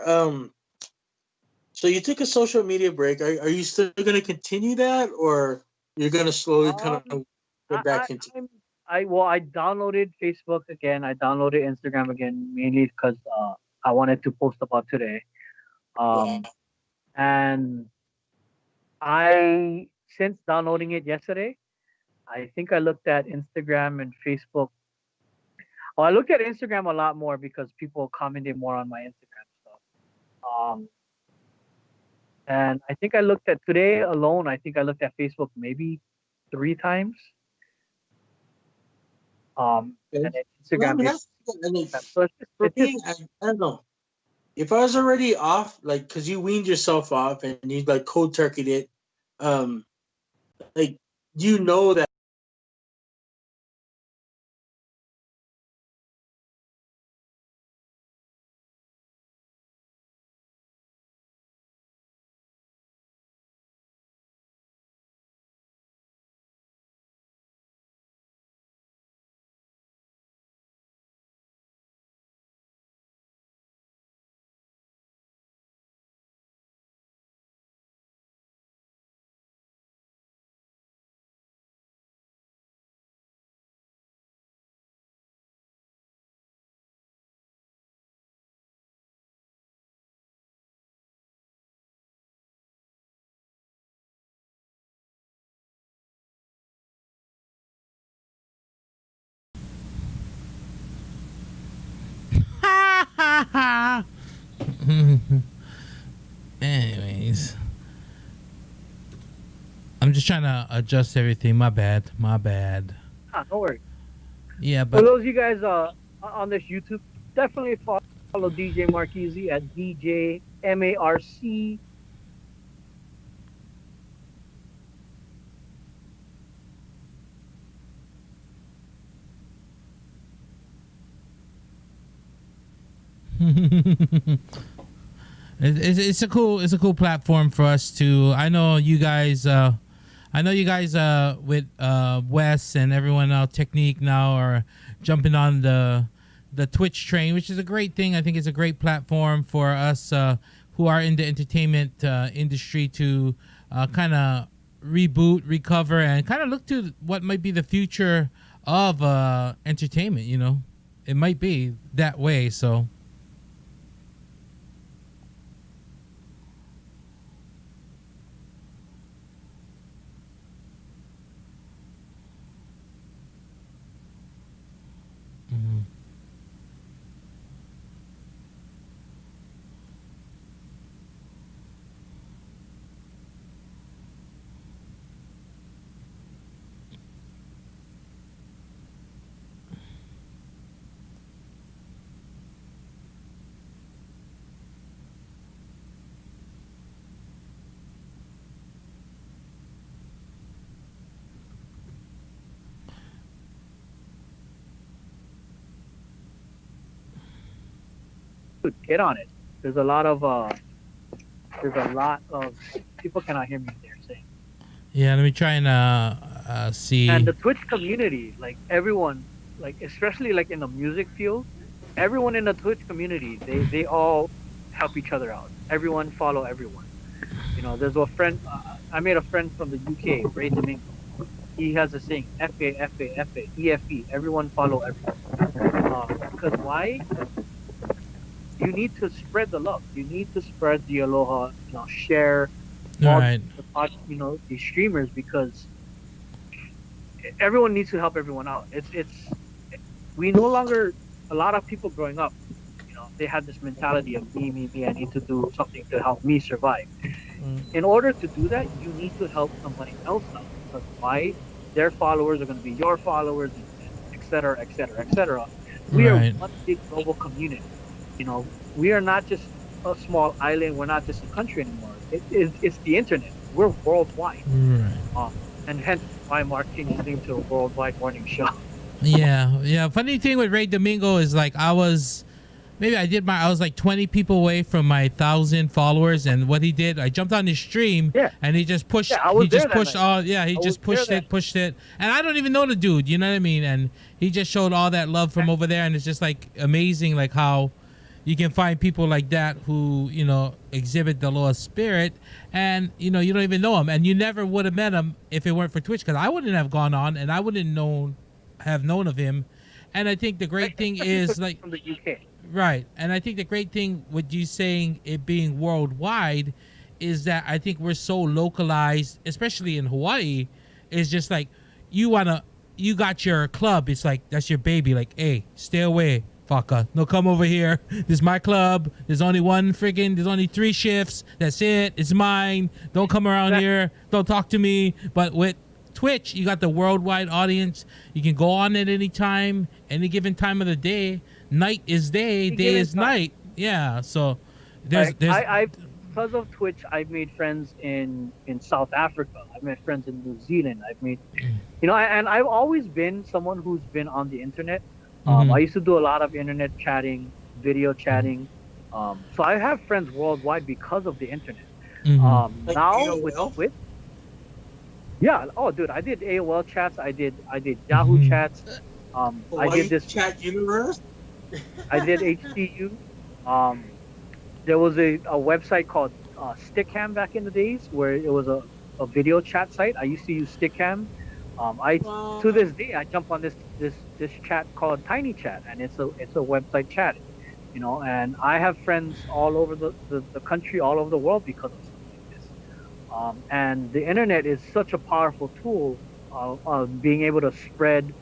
so you took a social media break. Are you still going to continue that, or you're going to slowly kind Um, of I, get back I, into? I'm, I downloaded Facebook again. I downloaded Instagram again, mainly because I wanted to post about today. Yeah. Um, and I, since downloading it yesterday, I think I looked at Instagram and Facebook. Oh, I looked at Instagram a lot more because people commented more on my Instagram stuff. Um, and I think I looked at today alone. I think I looked at Facebook maybe 3 times. Okay. And then Well, I Instagram mean, maybe. that's good. I mean, So for it's just me, I don't know. If I was already off, like, cause you weaned yourself off and you like cold turkeyed it, um, like you know that. Anyways, I'm just trying to adjust everything. My bad. My bad. no worries. Yeah, For but those of you guys on this YouTube, definitely follow DJ Marquise at DJ MARC. it's a cool platform for us to. I know you guys with Wes and everyone else Technique now are jumping on the Twitch train, which is a great thing. I think it's a great platform for us who are in the entertainment industry to kind of reboot, recover, and kind of look to what might be the future of entertainment. You know, it might be that way. So. Mhm. Dude, get on it. There's a lot of people cannot hear me there saying. Yeah, let me try and And see. the Twitch community, like everyone, like especially like in the music field, everyone in the Twitch community, they all help each other out. Everyone follow everyone. You know, there's a friend. I made a friend from the UK, Ray Domingo. He has a saying: FA, FA, FA, EFE. Everyone follow everyone. Because why? You need to spread the love. You need to spread the aloha. You know, share All all right. these streamers because everyone needs to help everyone out. It's we no longer a lot of people growing up, you know, they had this mentality of me, me, me. I need to do something to help me survive. In order to do that, you need to help somebody else out because why? Their followers are going to be your followers, et cetera, et cetera, et cetera. We are Right. one big global community. You know, we are not just a small island. We're not just a country anymore. It's the internet. We're worldwide. Right. And hence why Mark changed his name to a worldwide morning show. Yeah. Yeah. Funny thing with Ray Domingo is like I was maybe I was like 20 people away from my 1,000 followers, and what he did, I jumped on his stream, Yeah. and he just pushed. Yeah, I was he just there that pushed night. all. Yeah, he I just was there pushed it, and I don't even know the dude. You know what I mean? And he just showed all that love from over there, and it's just like amazing, like how you can find people like that who exhibit the Aloha spirit, and you don't even know him, and you never would have met him if it weren't for Twitch, because I wouldn't have gone on, and I wouldn't have known of him. And I think the great thing is like from the UK. right, and I think the great thing with you saying it being worldwide is that I think we're so localized, especially in Hawaii. Is just like you got your club. It's like that's your baby. Like, hey, stay away, fucker. No, come over here. This is my club. There's only there's only 3 shifts. That's it. It's mine. Don't come around here. Don't talk to me. But with Twitch, you got the worldwide audience. You can go on at any time, any given time of the day. Night is day, day is night. Yeah. So there's because of Twitch, I've made friends in South Africa. I've made friends in New Zealand. I've made, and I've always been someone who's been on the internet. I used to do a lot of internet chatting, video chatting. So I have friends worldwide because of the internet. Like Now AOL? with yeah, oh dude, I did AOL chats. I did Yahoo chats. I Hawaii did this. chat universe. I did HCU. There was a website called Stickam back in the days where it was a video chat site. I used to use Stickam. To this day I jump on this chat called Tiny Chat, and it's a website chat, and I have friends all over the country, all over the world because of something like this. And the internet is such a powerful tool of being able to spread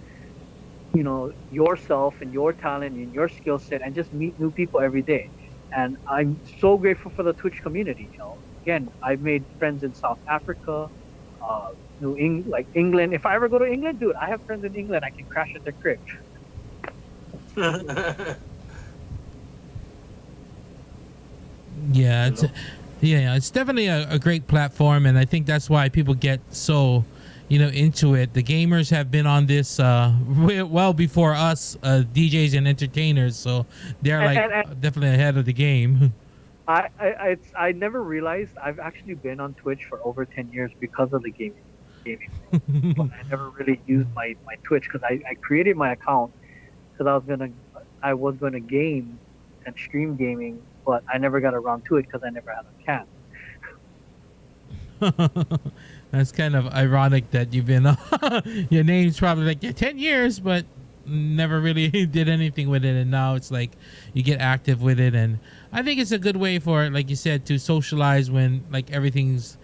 yourself and your talent and your skill set and just meet new people every day. And I'm so grateful for the Twitch community. Again, I've made friends in South Africa, England. If I ever go to England, dude, I have friends in England. I can crash at their crib. Yeah, it's definitely a great platform, and I think that's why people get so into it. The gamers have been on this well before us DJs and entertainers, so they're definitely ahead of the game. I never realized I've actually been on Twitch for over 10 years because of the gaming world. But I never really used my Twitch because I created my account because I was gonna game and stream gaming, but I never got around to it because I never had a cam. That's kind of ironic that you've been your name's probably like 10 years, but never really did anything with it, and now it's like you get active with it. And I think it's a good way for, like you said, to socialize when like everything's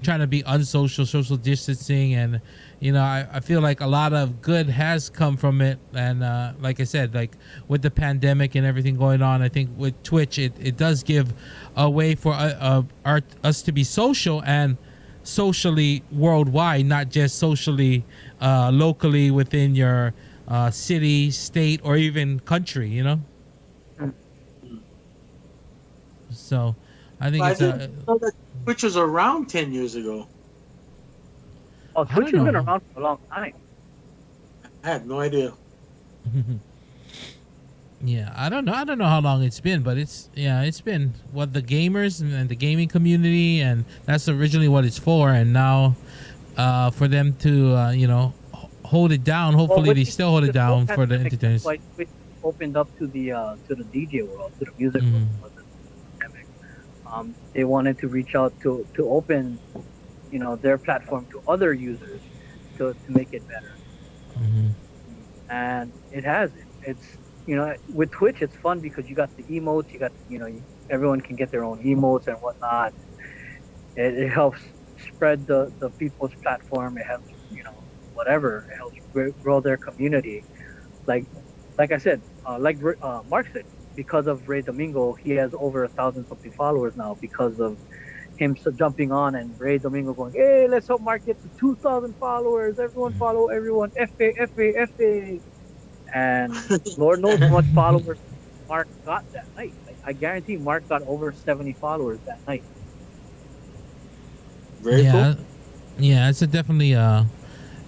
trying to be unsocial, social distancing, and I feel like a lot of good has come from it. And like I said, like with the pandemic and everything going on, I think with Twitch it does give a way for us to be social and socially worldwide, not just socially locally within your city, state, or even country, So I think I didn't know that Twitch was around 10 years ago. Oh, Twitch has been around for a long time. I had no idea. Yeah, I don't know how long it's been, but it's been what the gamers and the gaming community, and that's originally what it's for. And now for them to hold it down, hopefully they still hold it down for the entertainers. Like Twitch opened up to the DJ world, to the music world. They wanted to reach out to open their platform to other users to make it better. And it has. It's with Twitch it's fun because you got the emotes, you got everyone can get their own emotes and whatnot. It helps spread the people's platform. It helps whatever. It helps grow their community. Like I said, Mark said, because of Ray Domingo, he has over 1,000 something followers now because of him jumping on and Ray Domingo going, hey, let's help Mark get to 2,000 followers. Everyone follow everyone. F-A. And Lord knows how much followers Mark got that night. I guarantee Mark got over 70 followers that night. Very cool. Yeah, it's a definitely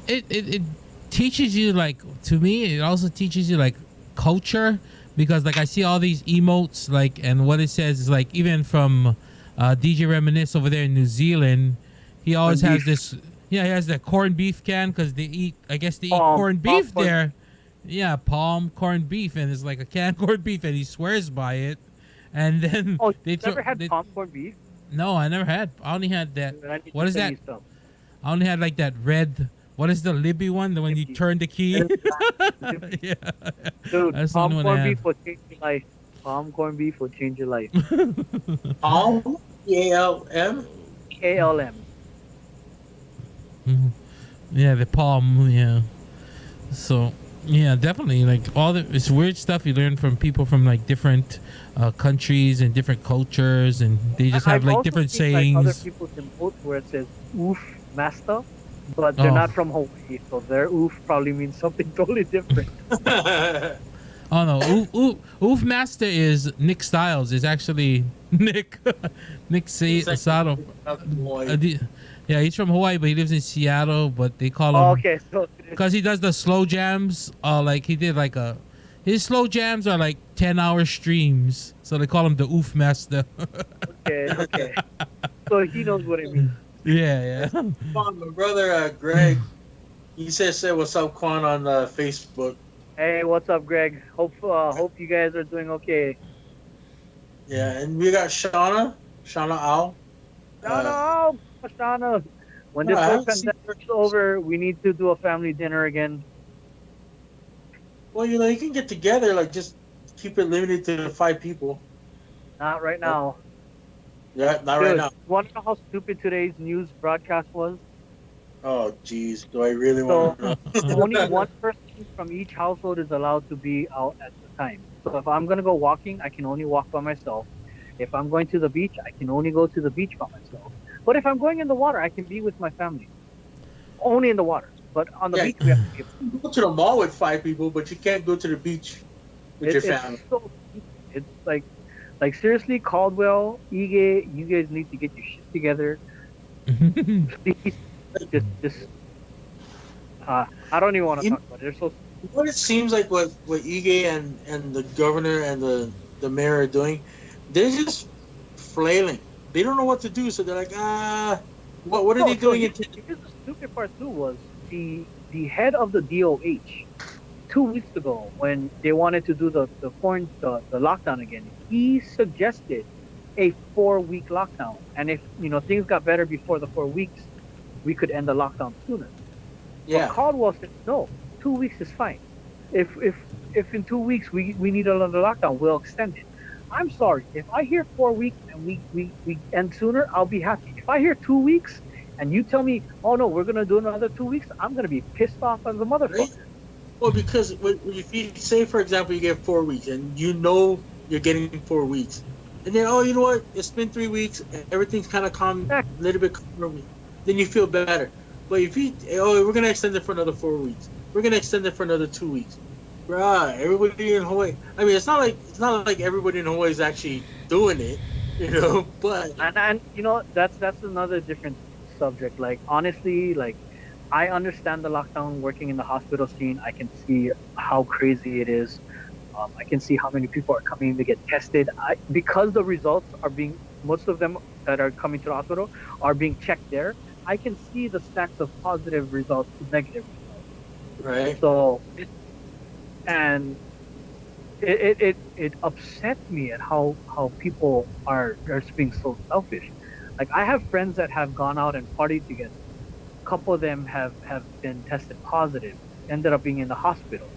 it teaches you, like, to me it also teaches you like culture, because like I see all these emotes like, and what it says is like even from DJ Reminisce over there in New Zealand, he always Corned has beef. this. Yeah, he has that corned beef can because they eat. I guess they eat Palm- corned palm beef corned- there. Yeah, palm corned beef, and it's like a canned corned beef, and he swears by it. And then Oh, they you never had they, popcorn beef? no, I never had. I only had that. I need What to is send that? you some. I only had like that red. What is the Libby one? The when you Libby. turn the key. Yeah, Dude, that's the only one I popcorn had. beef will change your life. Popcorn beef will change your life. Palm, PALM. ALM. Mhm. Yeah, the palm. Yeah. So yeah, definitely like all the it's weird stuff you learn from people from like different countries and different cultures, and they just have I've like also different seen, like, other sayings. people's emotes where it says "oof, master," but they're Oh. not from Hawaii, so their "oof" probably means something totally different. Oh no, Oof Master is Nick Styles. Is actually Nick Sato. Yeah, he's from Hawaii, but he lives in Seattle. But they call him Oh, okay, so because he does the slow jams. Like he did like his slow jams are like 10-hour streams, so they call him the Oof Master. okay. So he knows what it means. Yeah. Quan, my brother Greg, he says, "Say what's up, Quan, on Facebook." Hey, what's up, Greg? Hope you guys are doing okay. Yeah, and we got Shauna Al. Shauna. When this No, I whole haven't seen pandemic's over, we need to do a family dinner again. Well, you can get together, like just keep it limited to 5 people. Not right now. Yeah, not Dude, right now. Want to know how stupid today's news broadcast was? Oh, jeez, do I really So want to know? only one person from each household is allowed to be out at the time. So if I'm gonna go walking, I can only walk by myself. If I'm going to the beach, I can only go to the beach by myself. But if I'm going in the water, I can be with my family. Only in the water. But on the Yeah. beach, we have to be. You can go to the mall with 5 people, but you can't go to the beach with your family. It's so stupid. It's like seriously, Caldwell, Ige, you guys need to get your shit together. Please, just. I don't even want to talk about it. They're so. What it seems like what Ige and the governor and the mayor are doing, they're just flailing. They don't know what to do, so they're like, what are they doing? Here's the stupid part too was the head of the DOH 2 weeks ago when they wanted to do the lockdown again. He suggested a 4-week lockdown, and if things got better before the 4 weeks, we could end the lockdown sooner. Yeah. But Caldwell said no, 2 weeks is fine. If in 2 weeks we need another lockdown, we'll extend it. I'm sorry. If I hear 4 weeks and we end sooner, I'll be happy. If I hear 2 weeks and you tell me, oh no, we're gonna do another 2 weeks, I'm gonna be pissed off as a motherfucker. Right? Well, because if you say, for example, you get 4 weeks and you know you're getting 4 weeks, and then you know what? It's been 3 weeks and everything's kind of calm, a little bit calmer, then you feel better. But if we're gonna extend it for another 4 weeks, we're gonna extend it for another 2 weeks. Right, everybody in Hawaii. I mean, it's not like everybody in Hawaii is actually doing it, But And that's another different subject. Like honestly, like I understand the lockdown working in the hospital scene. I can see how crazy it is. I can see how many people are coming to get tested. Because the results are most of them that are coming to the hospital are being checked there. I can see the stacks of positive results to negative results. right. So, it upsets me at how people are just being so selfish. Like I have friends that have gone out and partied together. A couple of them have been tested positive, ended up being in the hospital.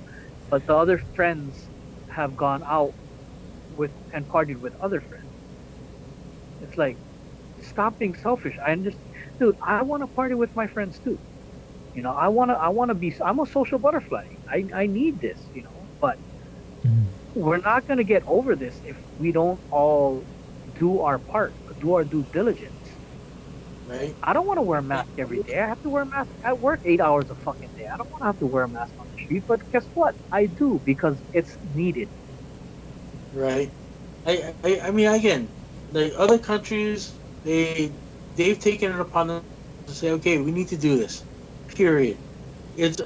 But the other friends have gone out and partied with other friends. It's like, stop being selfish. Dude, I want to party with my friends too. I want to be. I'm a social butterfly. I need this. But we're not going to get over this if we don't all do our part, do our due diligence. Right. I don't want to wear a mask every day. I have to wear a mask at work 8 hours a fucking day. I don't want to have to wear a mask on the street, but guess what? I do because it's needed. Right. I mean, again, the other countries, they've taken it upon them to say, okay, we need to do this. Period. It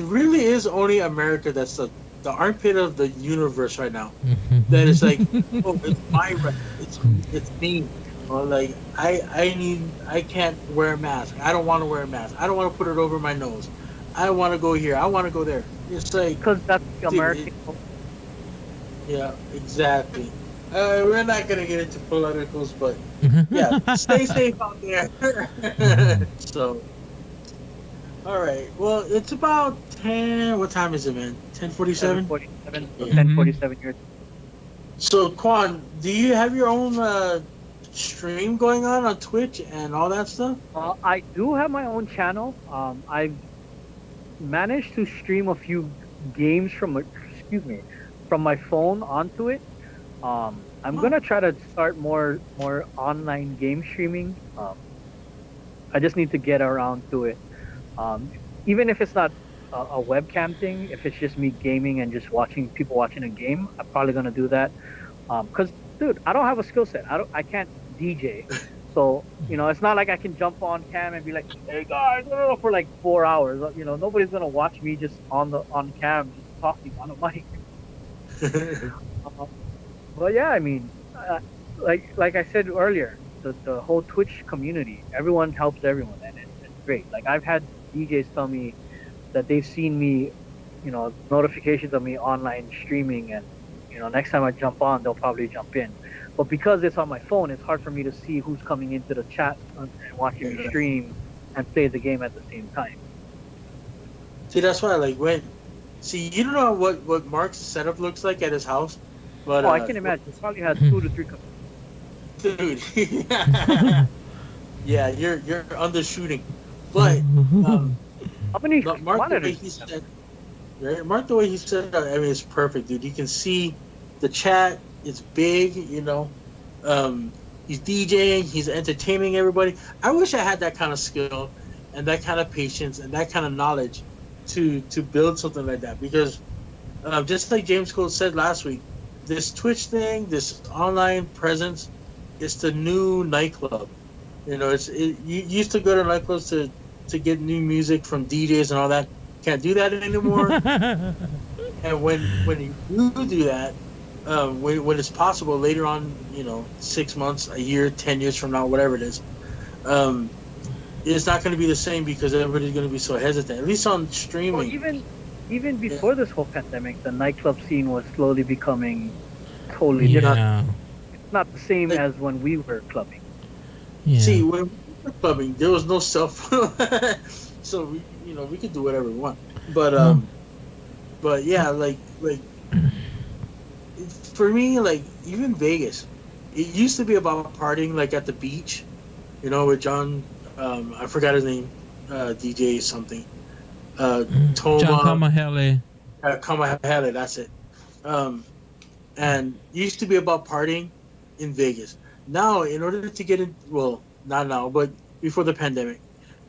really is only America that's the the armpit of the universe right now. That is like, oh, it's my right. It's me. Or like I can't wear a mask. I don't want to wear a mask. I don't want to put it over my nose. I want to go here. I want to go there. It's like, Because that's the dude, American. yeah, exactly. We're not gonna get into politicals, but yeah, stay safe out there. So, all right. Well, it's about 10. What time is it, man? 10:47. 7:47, so Yeah. 10:47 years. So, Quan, do you have your own stream going on Twitch and all that stuff? I do have my own channel. I've managed to stream a few games from my phone onto it. I'm gonna try to start more online game streaming. I just need to get around to it. Even if it's not a webcam thing, if it's just me gaming and just watching people watching a game, I'm probably gonna do that. Cause dude, I don't have a skill set. I can't DJ. So, it's not like I can jump on cam and be like, "Hey guys," for like 4 hours. Nobody's gonna watch me just on cam just talking on a mic. But yeah, I mean, like I said earlier, the whole Twitch community, everyone helps everyone, and it's great. Like I've had DJs tell me that they've seen me, notifications of me online streaming, and next time I jump on, they'll probably jump in. But because it's on my phone, it's hard for me to see who's coming into the chat and watching me stream and play the game at the same time. See, that's why, you don't know what Mark's setup looks like at his house, but I can imagine. He probably has 2 to 3 dude. Yeah, you're undershooting, but how many Mark, the way monitors? he said, right? Mark, the way he said, I mean, it's perfect, dude. You can see the chat. It's big, He's DJing. He's entertaining everybody. I wish I had that kind of skill and that kind of patience and that kind of knowledge to build something like that. Because just like James Cole said last week, this Twitch thing, this online presence, it's the new nightclub. You used to go to nightclubs to get new music from DJs and all that. Can't do that anymore. And when you do that, when it's possible later on, 6 months, a year, 10 years from now, whatever it is, it's not going to be the same because everybody's going to be so hesitant. At least on streaming. Well, even before this whole pandemic, the nightclub scene was slowly becoming totally different. It's not the same as when we were clubbing. Yeah. See, when we were clubbing, there was no cell phone, so we could do whatever we want. But yeah, like for me, like even Vegas, it used to be about partying like at the beach, with John. I forgot his name, DJ something. Toma. John Kamahele. Kamahele, that's it. And it used to be about partying in Vegas. Now, in order to get in, well, not now, but before the pandemic,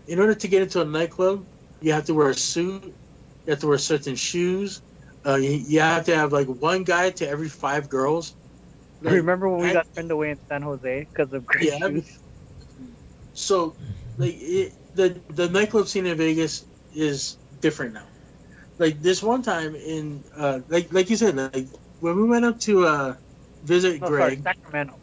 in order to get into a nightclub, you have to wear a suit, you have to wear certain shoes, you have to have like one guy to every 5 girls. Like, Remember when we got turned away in San Jose because of great shoes? So, the nightclub scene in Vegas is different now. Like this one time in like you said, like when we went up to visit Greg. Sacramento.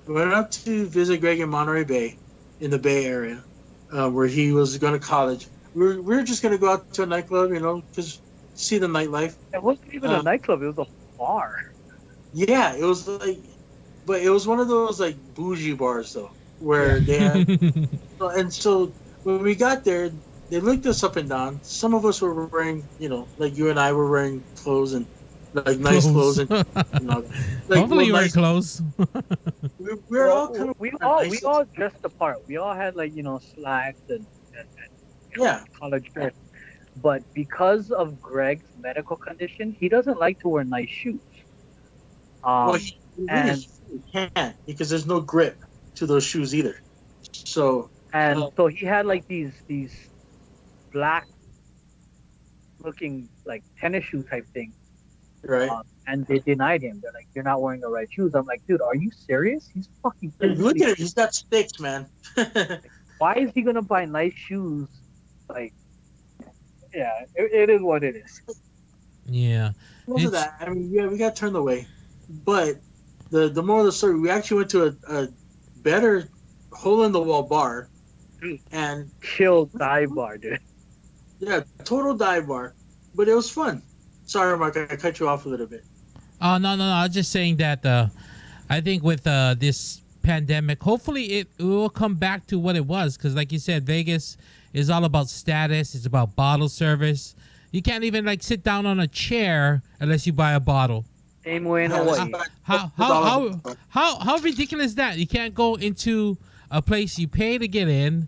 We went up to visit Greg in Monterey Bay, in the Bay Area, where he was going to college. We were just going to go out to a nightclub, just see the nightlife. It wasn't even a nightclub; it was a bar. Yeah, it was but it was one of those like bougie bars though, where they had. And so when we got there, they looked us up and down. Some of us were wearing, like you and I were wearing clothes and like nice clothes and Hopefully you wear clothes. We're all kind of we all dressed apart. We all had slacks and collared shirts. But because of Greg's medical condition, he doesn't like to wear nice shoes. He really can't because there's no grip to those shoes either. So so he had like these black looking like tennis shoe type thing. Right. And they denied him. They're like, "You're not wearing the right shoes." I'm like, "Dude, are you serious? He's fucking crazy." Look at him. He's got sticks, man. Why is he gonna buy nice shoes? Like, Yeah, it is what it is. Yeah. Most of that, I mean, yeah, we got turned away, but the moral of the story, we actually went to a better hole in the wall bar, and Chill dive bar, dude. yeah, total dive bar, but it was fun. Sorry, Mark, I cut you off a little bit. Oh no. I was just saying that I think with this pandemic, hopefully it will come back to what it was. Because like you said, Vegas is all about status. It's about bottle service. You can't even like sit down on a chair unless you buy a bottle. Same way in Yeah, Hawaii. How ridiculous is that? You can't go into a place you pay to get in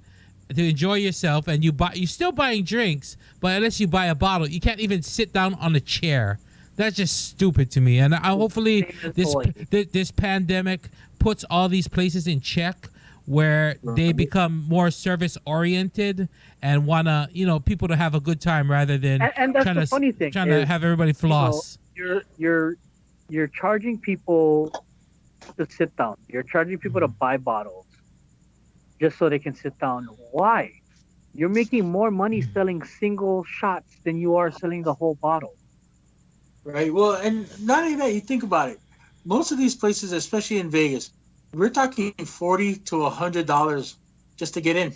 to enjoy yourself, and you're still buying drinks, but unless you buy a bottle, you can't even sit down on a chair. That's just stupid to me. And hopefully this pandemic puts all these places in check, where they become more service oriented and wanna, people to have a good time rather than And that's the funny thing. trying to have everybody floss. You're charging people to sit down. You're charging people to buy bottles just so they can sit down. Why? You're making more money selling single shots than you are selling the whole bottle. Right. Well, and not only that, you think about it. Most of these places, especially in Vegas, we're talking $40 to $100 just to get in,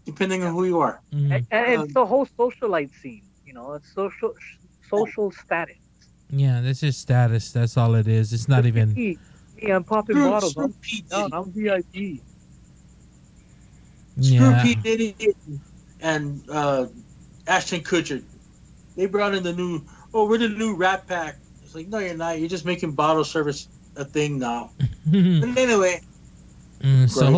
depending on who you are. Mhm. And it's the whole socialite scene. It's social status. Yeah, that's just status. That's all it is. It's not even. Me, I'm popping Screw- bottles. screw I'm Pete down. Diddy. I'm VIP. Screw Yeah. Pete Diddy and Ashton Kutcher. They brought in we're the new Rat Pack. It's like, no, you're not. You're just making bottle service a thing now. But anyway, So Right.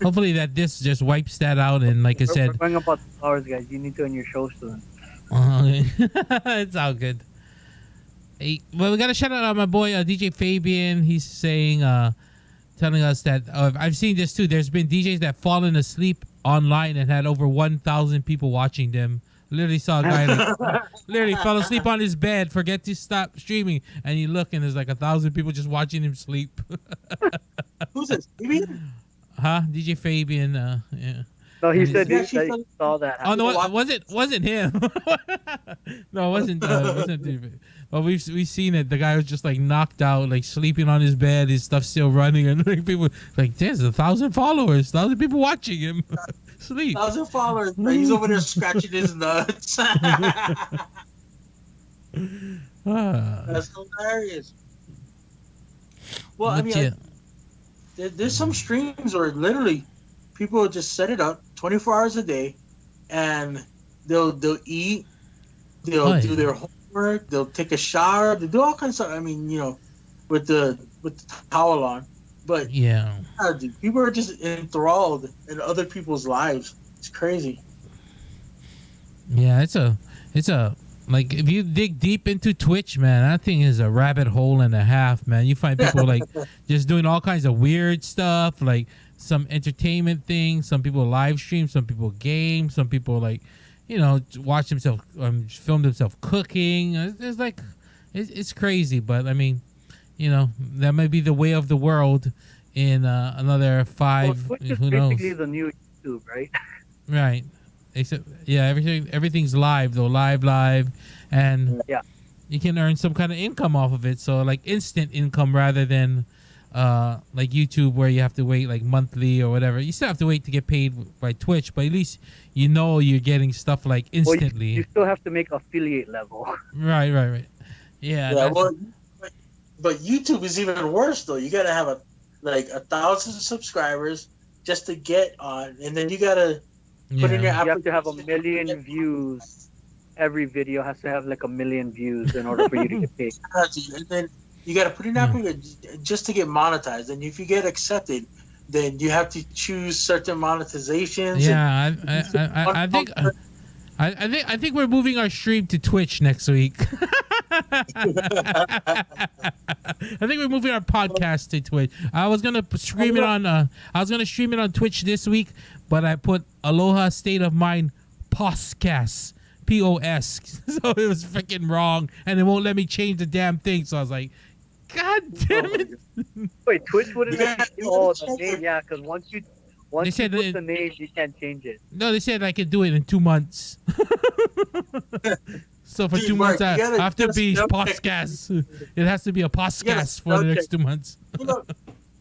hopefully that this just wipes that out. And like I We're said, going about 2 hours, guys. You need to end your show soon. it's all good. Hey, well, we got to shout out my boy DJ Fabian. He's saying, telling us that I've seen this too. There's been DJs that fallen asleep online and had over 1,000 people watching them. Literally saw a guy literally fell asleep on his bed, forget to stop streaming, and you look and there's like 1,000 people just watching him sleep. who's this? Fabian? Huh? DJ Fabian. Yeah. No, he And said he's- that he saw that. Oh happen. no, wasn't him. No, it wasn't. Wasn't David. But we've seen it. The guy was just like knocked out, like sleeping on his bed. His stuff still running, and like people like there's 1,000 followers, 1,000 people watching him sleep. 1,000 followers. But he's over there scratching his nuts. That's hilarious. Well, I But mean, there's some streams where literally people will just set it up 24 hours a day, and they'll eat, they'll do their homework, they'll take a shower, they do all kinds of stuff. I mean, with the towel on, but yeah. dude, people are just enthralled in other people's lives. It's crazy. Yeah, it's a like if you dig deep into Twitch, man, that thing is a rabbit hole and a half, man. You find people like just doing all kinds of weird stuff, like some entertainment things. Some people live stream, some people game, some people like, watch themselves, film themselves cooking. It's like, it's crazy, but I mean, that might be the way of the world in another 5. Twitch is Who knows? basically the new YouTube, right? Right. Except, yeah, everything's live though, live, and Yeah. you can earn some kind of income off of it. So like instant income rather than like YouTube where you have to wait like monthly or whatever. You still have to wait to get paid by Twitch, but at least you're getting stuff like instantly. You still have to make affiliate level. Right. Yeah. Yeah, well, but YouTube is even worse though. You gotta have 1,000 subscribers just to get on, and then you gotta put in your You have to have a application. million views. Every video has to have like 1 million views in order for you to get paid. And then you gotta put in your application just to get monetized. And if you get accepted, then you have to choose certain monetizations. Yeah, I think we're moving our stream to Twitch next week. I think we're moving our podcast to Twitch. I was gonna stream it on Twitch this week, but I put Aloha State of Mind Podcast POS, so it was freaking wrong, and it won't let me change the damn thing. So I was like, God damn it! Wait, Twitch wouldn't Yeah, let you? Oh, the name, yeah, because Once They you said put it- the name, you can't change it. No, they said I could do it in 2 months. So for Dude, 2 Mark, months, I you gotta- have to you gotta be spell check. podcast. It has to be a You gotta podcast for spell the next check. 2 months. You know,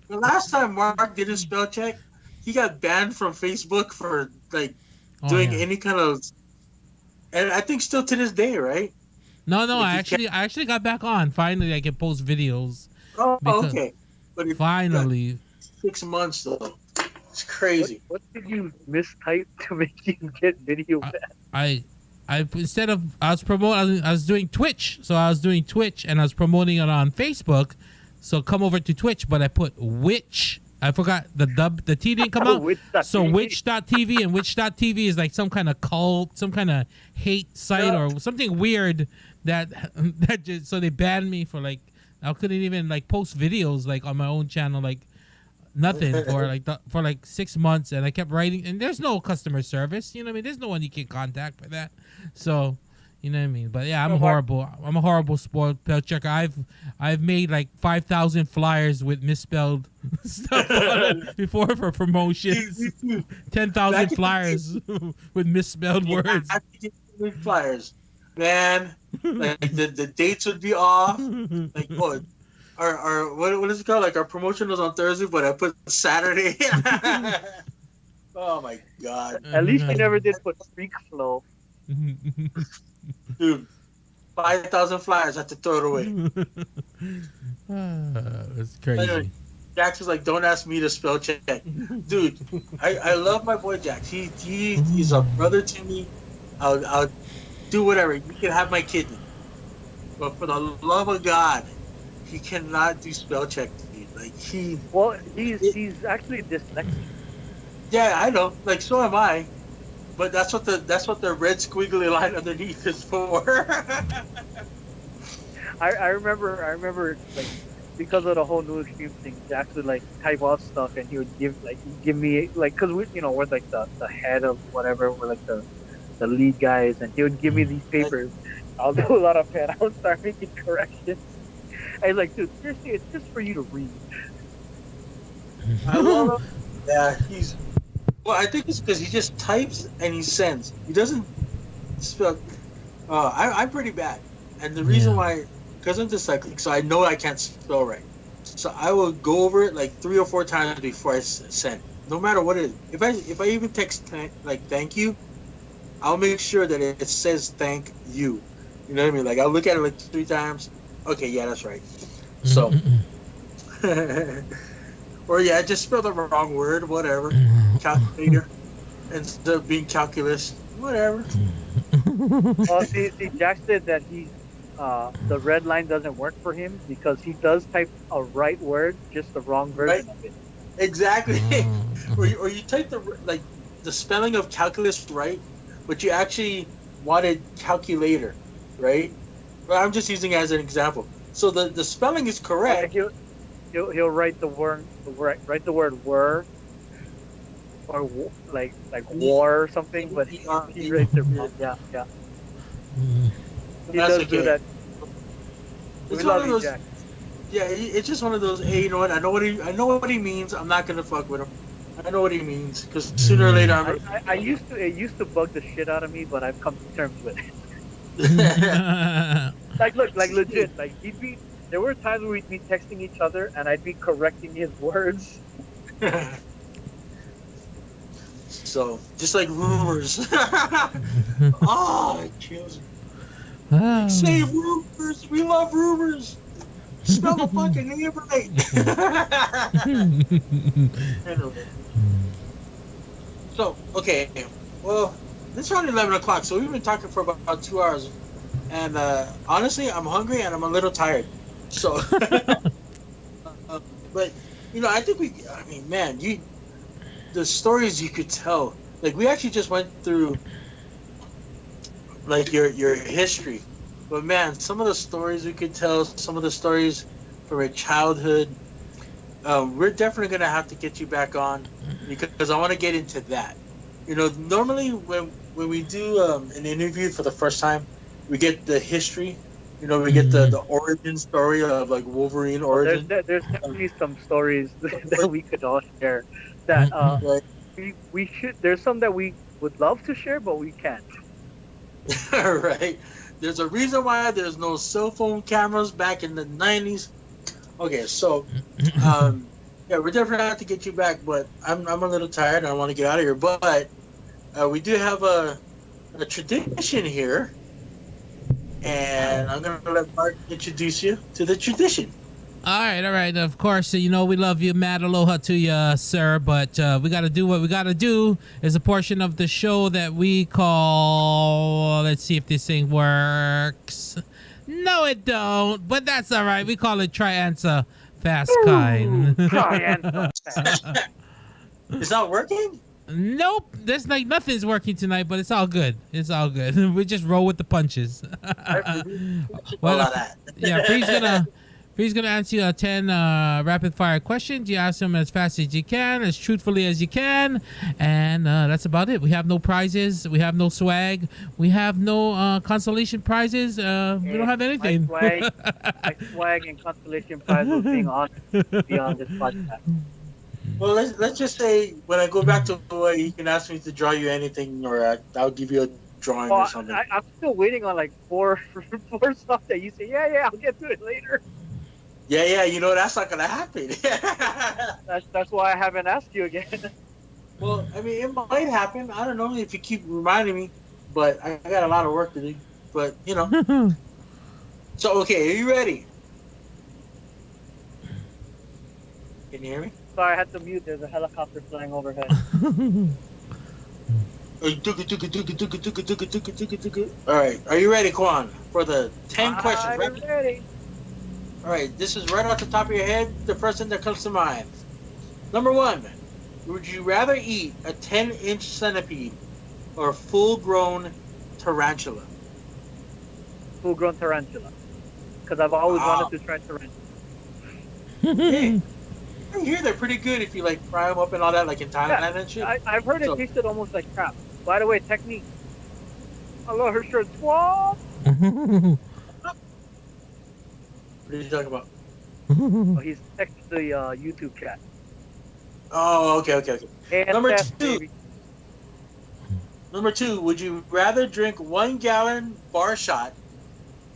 the last time Mark did his spell check, he got banned from Facebook for like Oh, doing yeah. any kind of, and I think still to this day, right? No, Like, you I actually got back on. Finally, I can post videos. Oh, Because- okay. But it Finally. got 6 months though. It's crazy. What did you mistype to make you get video back? I instead of I was doing Twitch. So I was doing Twitch and I was promoting it on Facebook. So come over to Twitch, but I put witch. I forgot the T didn't come out. Witch.tv. So witch.tv, and witch.tv is like some kind of cult, some kind of hate site or something weird that just, so they banned me for like I couldn't even like post videos like on my own channel like nothing for like 6 months, and I kept writing, and there's no customer service, you know what I mean, there's no one you can contact for that, so you know what I mean. But yeah, I'm a horrible spell checker. I've made like 5,000 flyers with misspelled stuff on it before for promotions. 10,000 flyers with misspelled words. I have to get new flyers, man. Like the dates would be off. Like what? Our what is it called? Like our promotion was on Thursday, but I put Saturday. Oh my god, At least you never did put freak flow. dude! 5,000 flyers. I had to throw it away. It's crazy. Anyway, Jax was like, "Don't ask me to spell check, dude." I love my boy Jax. He's a brother to me. I'll do whatever. You can have my kidney, but for the love of God, he cannot do spell check, dude. Like Well, he's actually dyslexic. yeah, I know. Like so am I. But that's what the red squiggly line underneath is for. I remember like because of the whole new extreme thing, he actually like type out stuff and he would give me like because we're like the head of whatever, we're like the lead guys, and he would give me these papers. I'll do a lot of pen. I'll start making corrections. And he's like, dude, seriously, it's just for you to read. I love him. Yeah, well, I think it's because he just types and he sends. He doesn't spell. I'm pretty bad, and the reason why, because I'm dyslexic, so I know I can't spell right. So I will go over it like 3 or 4 times before I send. No matter what it is. If I even text like thank you, I'll make sure that it says thank you. You know what I mean? Like I'll look at it like 3 times. Okay, yeah, that's right. So. Or yeah, just spell the wrong word, whatever. Calculator instead of being calculus, whatever. Well, see, Jack said that the red line doesn't work for him because he does type a right word, just the wrong version of it. Exactly. or you type the spelling of calculus right, but you actually wanted calculator, right? Well, I'm just using it as an example. So the spelling is correct. He'll write the word were or like war or something, but he writes it wrong. Yeah. He That's does do okay. that. It's We one love of you, those. Jack. Yeah, it's just one of those. Hey, you know what? I know what he means. I'm not gonna fuck with him. I know what he means because sooner or later I'm. It used to bug the shit out of me, but I've come to terms with it. Like legit, like there were times where we'd be texting each other and I'd be correcting his words. So just like rumors. Oh, it kills me. Say rumors. We love rumors. Spell the fucking name right. Anyway. So okay, well, it's around 11 o'clock, so we've been talking for about 2 hours, and honestly, I'm hungry and I'm a little tired. So, but I think man, the stories you could tell, like we actually just went through, like your history, but man, some of the stories we could tell, some of the stories from your childhood, we're definitely gonna have to get you back on because I want to get into that. Normally when we do an interview for the first time, we get the history. We get the origin story of like Wolverine origin. There's definitely some stories that we could all share. That we should. There's some that we would love to share, but we can't. Right. There's a reason why there's no cell phone cameras back in the 90s. Okay, so yeah, we're definitely have to get you back, but I'm a little tired and I want to get out of here. But we do have a tradition here, and I'm gonna let Mark introduce you to the tradition. All right. Of course, you know we love you. Mad aloha to you, sir. But we got to do what we got to do. Is a portion of the show that we call. Let's see if this thing works. No, it don't. But that's all right. We call it try answer fast kind. Try and It's not working? Nope. There's like nothing's working tonight, but it's all good. It's all good. We just roll with the punches. All of that. Yeah, He's gonna answer you 10 rapid fire questions. You ask them as fast as you can, as truthfully as you can, and that's about it. We have no prizes. We have no swag. We have no consolation prizes. We don't have anything. My swag and consolation prize was being honored to be on this podcast. Well, let's just say when I go back to Hawaii, you can ask me to draw you anything, or I'll give you a drawing or something. I'm still waiting on like four stuff that you say. Yeah, I'll get to it later. Yeah, you know that's not gonna happen. That's why I haven't asked you again. Well, I mean, it might happen. I don't know if you keep reminding me, but I got a lot of work to do. But you know. So okay, are you ready? Can you hear me? Sorry, I had to mute. There's a helicopter flying overhead. All right, are you ready, Kwan, for the 10 questions? I'm Right? ready. All right, this is right off the top of your head, the first thing that comes to mind. Number 1, would you rather eat a 10-inch centipede or a full-grown tarantula? Full-grown tarantula. Because I've always wanted to try tarantula. Hey, I hear they're pretty good if you like fry them up and all that, like in Thailand and shit. I've heard it tasted almost like crap. By the way, technique. Aloha shirt swap. What are you talking about? Oh, he's texting the YouTube chat. Oh, okay. Number ASF, 2. baby. Number 2, would you rather drink 1 gallon bar shot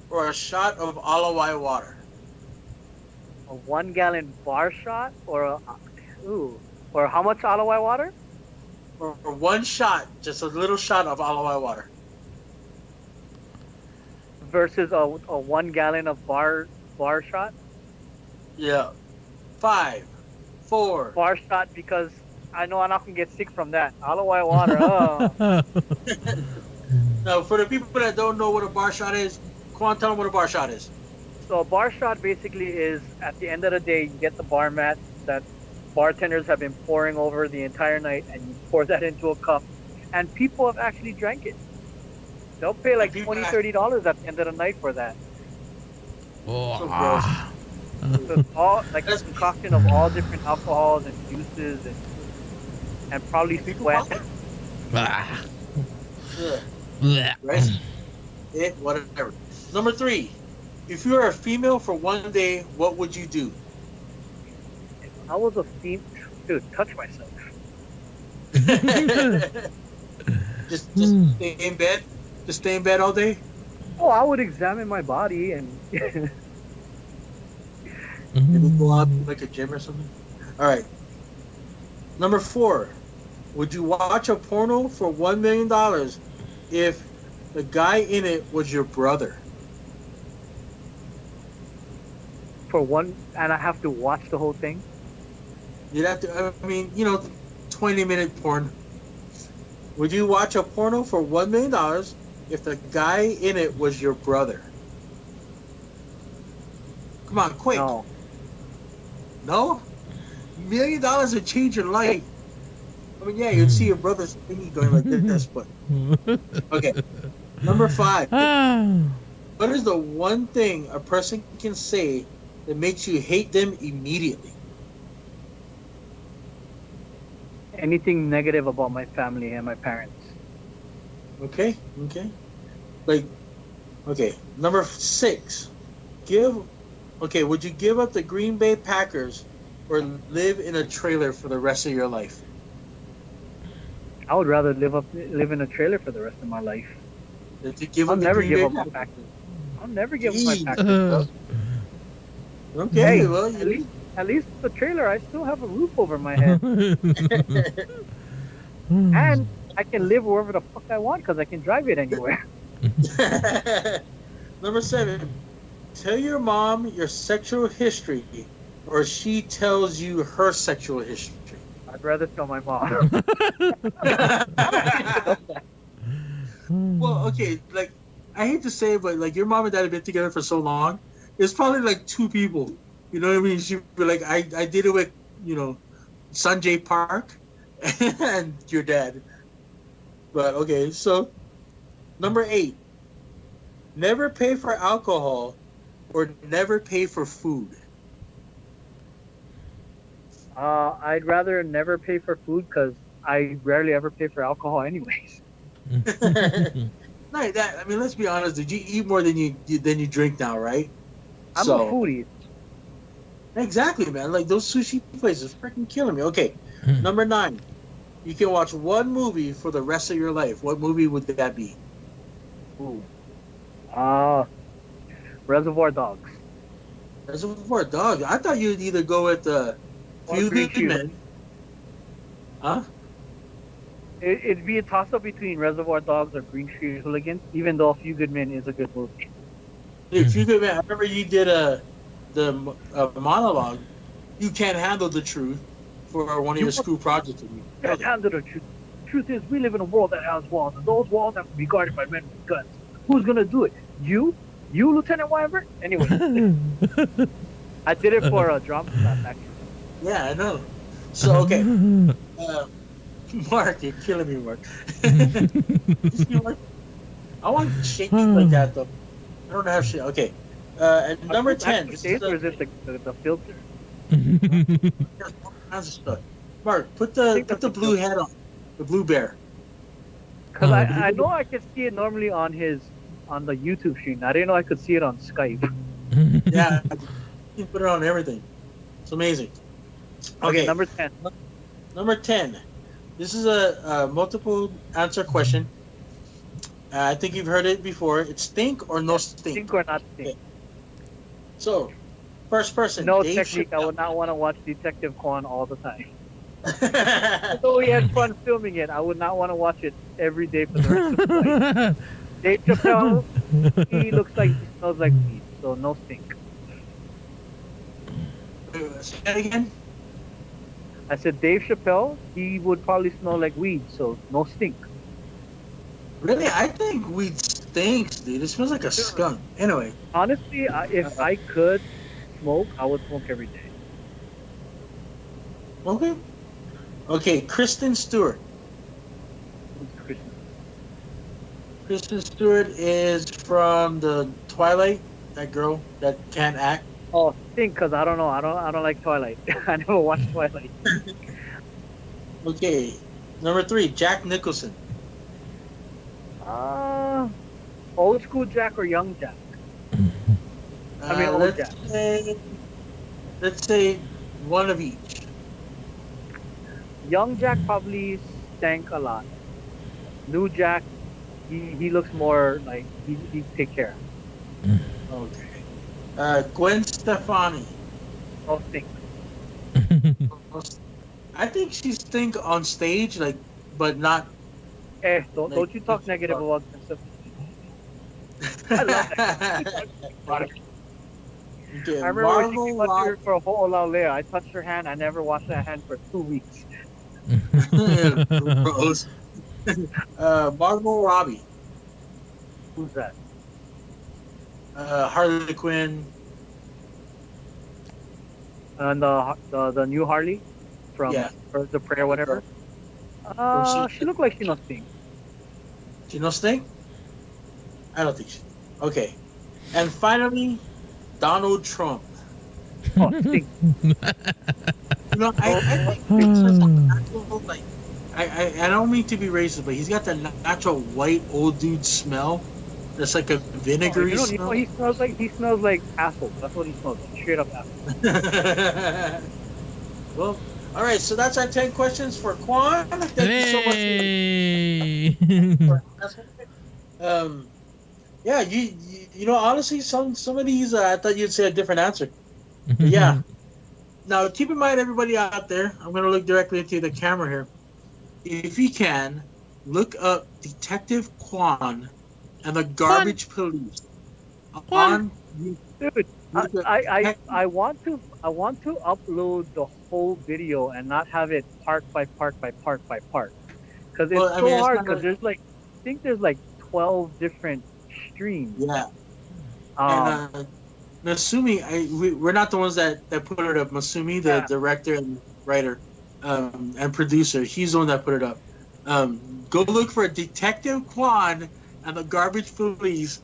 or a shot of Aloha water? A 1 gallon bar shot or or how much Aloha water? Or 1 shot, just a little shot of Aloha water. Versus a 1 gallon of bar shot? Yeah. 5, 4. Bar shot because I know I'm not gonna get sick from that. Aloha water. Oh. Now, for the people that don't know what a bar shot is, Quan, tell them what a bar shot is. So a bar shot basically is at the end of the day, you get the bar mat that bartenders have been pouring over the entire night, and you pour that into a cup, and people have actually drank it. They'll pay like $20, $30 at the end of the night for that. So gross. So it's all like a concoction of all different alcohols and juices and probably sweat. Yeah. Right? Whatever. Number 3, if you were a female for 1 day, what would you do? If I was a female, dude, touch myself. just stay in bed? Just stay in bed all day? Oh, I would examine my body and Maybe go out to like a gym or something? Alright. Number 4, would you watch a porno for $1 million if the guy in it was your brother? for one, and I have to watch the whole thing. You'd have to, 20-minute porn. Would you watch a porno for $1 million if the guy in it was your brother? Come on, quick. No. No? $1 million would change your life. I mean, yeah, you'd see your brother's thingy going like this, but... Okay. Number 5. What is the one thing a person can say that makes you hate them immediately? Anything negative about my family and my parents. Okay. Number 6. Would you give up the Green Bay Packers or live in a trailer for the rest of your life? I would rather live in a trailer for the rest of my life. Did you give I'll him the never Green give Bay up my Packers? package. I'll never give up my Jeez. package. Okay, Hey, well, at least the trailer, I still have a roof over my head, and I can live wherever the fuck I want because I can drive it anywhere. Number 7. Tell your mom your sexual history, or she tells you her sexual history. I'd rather tell my mom. Well, okay, like I hate to say it, but like your mom and dad have been together for so long. It's probably like 2 people. You know what I mean? She'd be like, I did it with, Sanjay Park and your dad. But okay, so number 8. Never pay for alcohol or never pay for food. I'd rather never pay for food because I rarely ever pay for alcohol anyways. Like that. I mean, let's be honest. Did you eat more than you drink now, right? I'm a foodie. Exactly, man. Like those sushi places, freaking killing me. Okay, number 9. You can watch one movie for the rest of your life. What movie would that be? Ooh. Reservoir Dogs. Reservoir Dogs. I thought you'd either go with the Few Green Good Shield. Men. Huh? It'd be a toss-up between Reservoir Dogs or Green Street Hooligans, even though A Few Good Men is a good movie. Dude, Few Good Men. I remember you did a monologue. You can't handle the truth for one of your school projects with me. Can't handle the truth. Truth is, we live in a world that has walls, and those walls have to be guarded by men with guns. Who's gonna do it? You, Lieutenant Wyvern? Anyway, I did it for a drama class, actually. Yeah, I know. So okay, Mark, you're killing me, Mark. I want shaky like that though. I don't have shit. Okay, and number 10. This is Or is it the filter? there's all kinds of stuff. Mark, put the blue hat on, the blue bear. Because I know I could see it normally on the YouTube stream. I didn't know I could see it on Skype. Yeah, you can put it on everything. It's amazing. Okay, Number 10. Number 10. This is a multiple answer question. I think you've heard it before. It's stink or no stink. Think or not think. So, first person. No Dave technique. I Chappelle. would not want to watch Detective Kwan all the time. Although we had fun filming it, I would not want to watch it every day for the rest of my life. Dave Chappelle, he looks like he smells like weed, so no stink. Say that again? I said Dave Chappelle, he would probably smell like weed, so no stink. Really? I think weed stinks, dude. It smells like a skunk. Anyway. Honestly, if I could smoke, I would smoke every day. Okay. Okay, Kristen Stewart. Who's Christian? Kristen Stewart is from the Twilight. That girl that can't act. Oh, stink, because I don't know. I don't like Twilight. I never watched Twilight. Okay. Number 3, Jack Nicholson. Old school Jack or young Jack? I mean, old Jack. Let's say one of each. Young Jack probably stank a lot. New Jack, he looks more like he take care. Okay. Gwen Stefani. Oh, stink. I think she stink on stage, like, but not. Don't you talk negative about Gwen Stefani. I love that. Okay, I remember when she Margot came up Robbie. here for a Ho'olauea. I touched her hand. I never washed that hand for 2 weeks. Gross. Margot Robbie. Who's that? Harley Quinn. And the new Harley from Birds of Prey or whatever. She looked like she not stink. She no stink? I don't think she. Okay. And finally, Donald Trump. Oh, stink. You know, I think it's just a natural, like, I don't mean to be racist, but he's got the natural white old dude smell. That's like a vinegary You know smell. what he smells like? He smells like asshole. That's what he smells like. Straight up asshole. Well, All right, so that's our 10 questions for Quan. Thank you so much Hey. for asking. Um, yeah, you know, honestly, some of these I thought you'd say a different answer. But yeah. Now keep in mind, everybody out there, I'm gonna look directly into the camera here. If you can, look up Detective Quan and the Quan. Garbage Police Quan. on YouTube. Dude, I, Look up I, I, Detective- I want to upload the whole video and not have it part by part by part by part, because it's Well, I so mean, it's hard. not Because gonna, there's like, I think there's like 12 different streams. yeah. Um, And Masumi, we're not the ones that put it up. Masumi, the Yeah. director and writer, and producer, he's the one that put it up. Go look for Detective Quan and the Garbage Police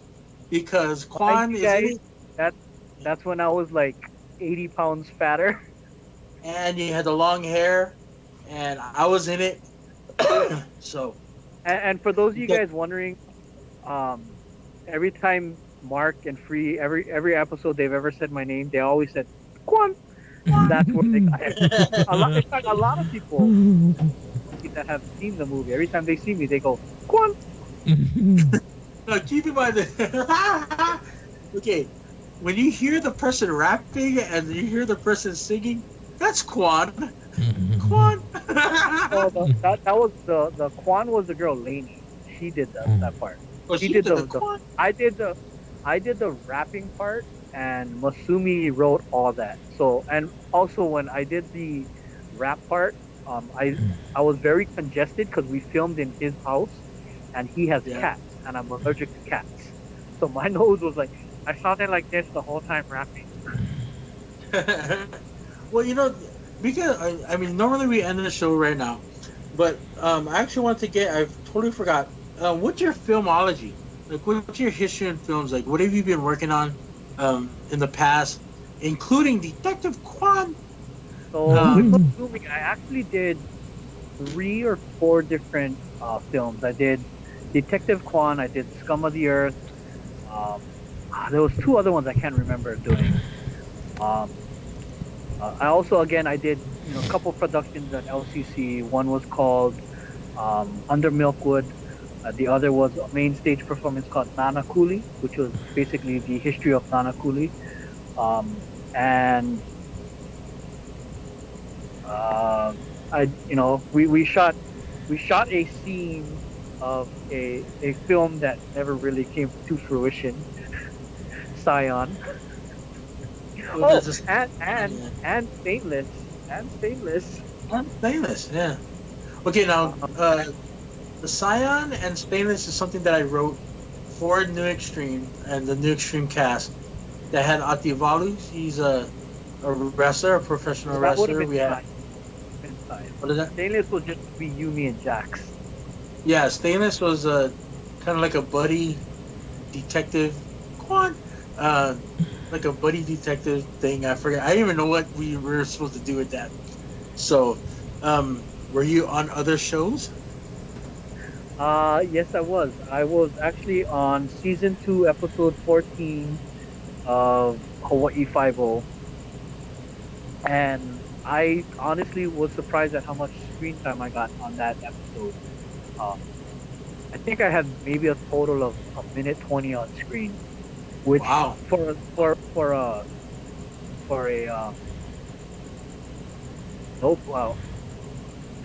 because Quan you is guys, in it, that's when I was like 80 pounds fatter. and he had the long hair, and I was in it. So And for those of you Yeah. guys wondering, every time Mark and Free, every episode they've ever said my name, they always said Quan. That's where they got it. In fact, a lot of people that have seen the movie, every time they see me, they go Quan. now keep in mind that okay, when you hear the person rapping and you hear the person singing, that's Quan. Quan. Oh, that was the Quan was the girl Lainey. She did that part. Well, She she did did the Quan. I did the rapping part, and Masumi wrote all that. So, and also when I did the rap part, I was very congested because we filmed in his house, and he has Yeah. cats, and I'm allergic to cats. So my nose was like, I sounded like this the whole time rapping. Well, you know, because I mean, normally we end the show right now, but I actually want to get. I've totally forgot. What's your filmology? Like, what's your history in films? Like, what have you been working on in the past, including Detective Quan? So with Masumi, I actually did 3 or 4 different films. I did Detective Quan. I did Scum of the Earth. There was 2 other ones I can't remember doing. I also I did a couple productions at LCC. One was called Under Milkwood. The other was a main stage performance called Nana Cooley, which was basically the history of Nana Cooley. And we shot a scene of a film that never really came to fruition. Scion. Well, And Stainless. Stainless, yeah. Okay, now the Scion and Stainless is something that I wrote for New Extreme and the New Extreme cast. That had Ativalu. He's a wrestler, a professional That would have wrestler. been We had Scion. what is that? Stainless would just be Yumi and Jax. Yeah, Stainless was kind of like a buddy detective. Quan, like a buddy detective thing. I forget. I didn't even know what we were supposed to do with that. So, were you on other shows? Yes, I was. I was actually on season 2, episode 14 of Hawaii 5-0, and I honestly was surprised at how much screen time I got on that episode. I think I had maybe a total of a minute 20 on screen, which Wow. for a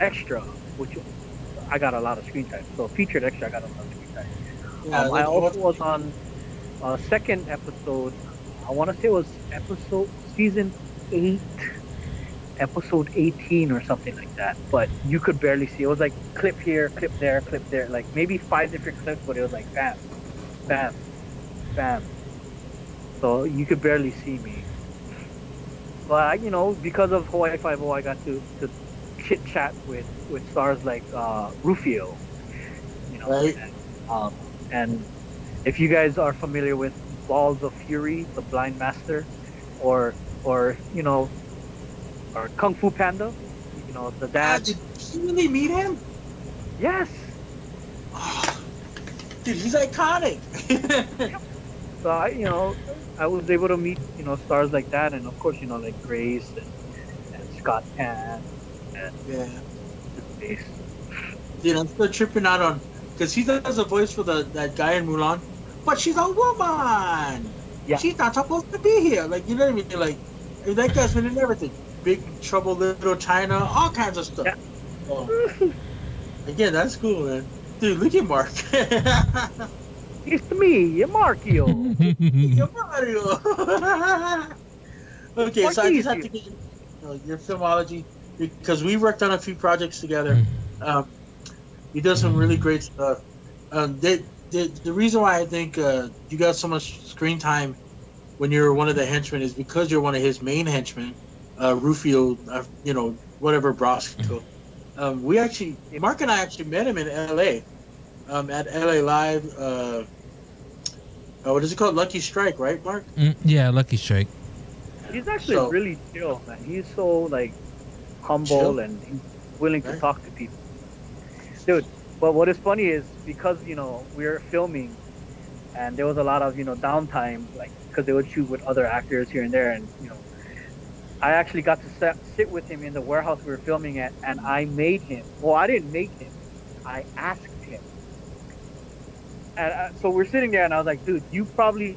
extra, which I got a lot of screen time. So featured extra, I got a lot of screen time. Yeah, I also was on a second episode. I want to say it was season 8, episode 18 or something like that. But you could barely see. It was like clip here, clip there, like maybe 5 different clips, but it was like bam, bam, bam. So you could barely see me. But because of Hawaii 5-0, I got to chit chat with stars like Rufio. Right. And if you guys are familiar with Balls of Fury, the Blind Master, or Kung Fu Panda, the dad. Did you really meet him? Yes. Oh, dude, he's iconic. So I was able to meet stars like that, and of course like Grace and Scott Pan, And Yeah. face. Dude, I'm still tripping out on because he does a voice for that guy in Mulan, but she's a woman. Yeah. She's not supposed to be here. Like you know what I mean? Like that guy's been in everything. Big Trouble, Little China, all kinds of stuff. Yeah. So, again, that's cool, man. Dude, look at Mark. It's me, Markio. You're Mario. Okay, so I just have to get your filmology because we worked on a few projects together. He does some really great stuff. The reason why I think you got so much screen time when you're one of the henchmen is because you're one of his main henchmen, Rufio, whatever Brosco. Mark and I actually met him in L.A. At L.A. Live. What is it called? Lucky Strike, right, Mark? Yeah, Lucky Strike. He's actually really chill, man. He's so like humble and he's willing to talk to people. Dude, but what is funny is because we were filming and there was a lot of downtime, like because they would shoot with other actors here and there, and I actually got to sit with him in the warehouse we were filming at, and I made him. Well, I didn't make him. I asked him. And so we're sitting there, and I was like, "Dude, you probably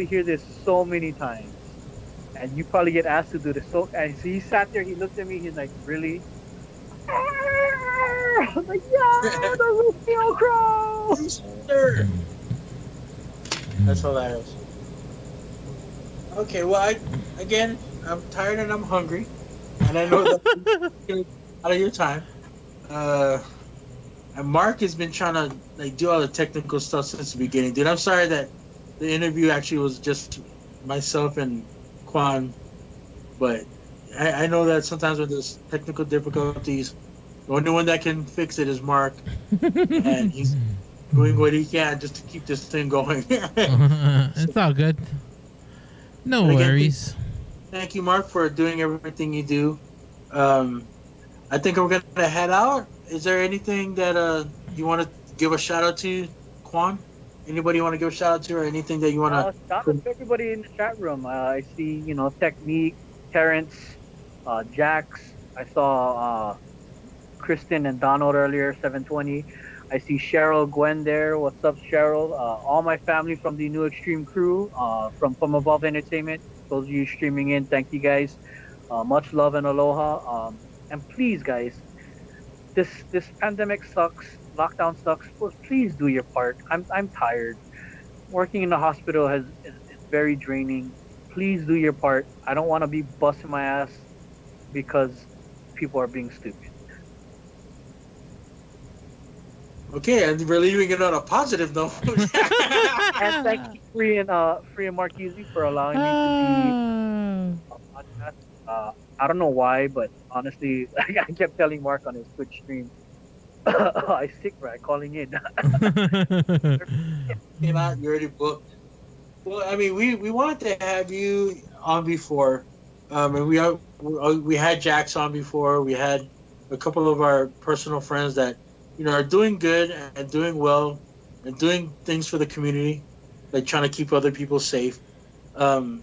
hear this so many times, and you probably get asked to do this." So, and so he sat there. He looked at me. He's like, "Really?" I was like, "Yeah, the Rufio Crow." That's hilarious. Okay, well, I'm tired and I'm hungry, and I know that's out of your time. And Mark has been trying to do all the technical stuff since the beginning, dude. I'm sorry that the interview actually was just myself and Quan, but I know that sometimes with there's technical difficulties, the only one that can fix it is Mark, and he's doing what he can just to keep this thing going. It's all good. No worries. Thank you, Mark, for doing everything you do. I think we're gonna head out. Is there anything that you want to give a shout out to, Quan? Anybody you want to give a shout out to, or anything that you want to? Shout out to everybody in the chat room. I see, Technique, Terrence, Jax. I saw Kristen and Donald earlier, 720. I see Cheryl, Gwen there. What's up, Cheryl? All my family from the New Extreme crew, from Above Entertainment. Those of you streaming in, thank you guys. Much love and aloha. And please, guys, this pandemic sucks. Lockdown sucks. Please do your part. I'm tired. Working in the hospital is very draining. Please do your part. I don't want to be busting my ass because people are being stupid. Okay, and we're leaving it on a positive note. And thank you, Free and Marquise, for allowing me to be on podcast. I don't know why, but honestly, I kept telling Mark on his Twitch stream, I sick, right? Calling in. Came out, you already booked. Well, I mean, we wanted to have you on before, and we had Jax on before. We had a couple of our personal friends that are doing good and doing well and doing things for the community, like trying to keep other people safe. And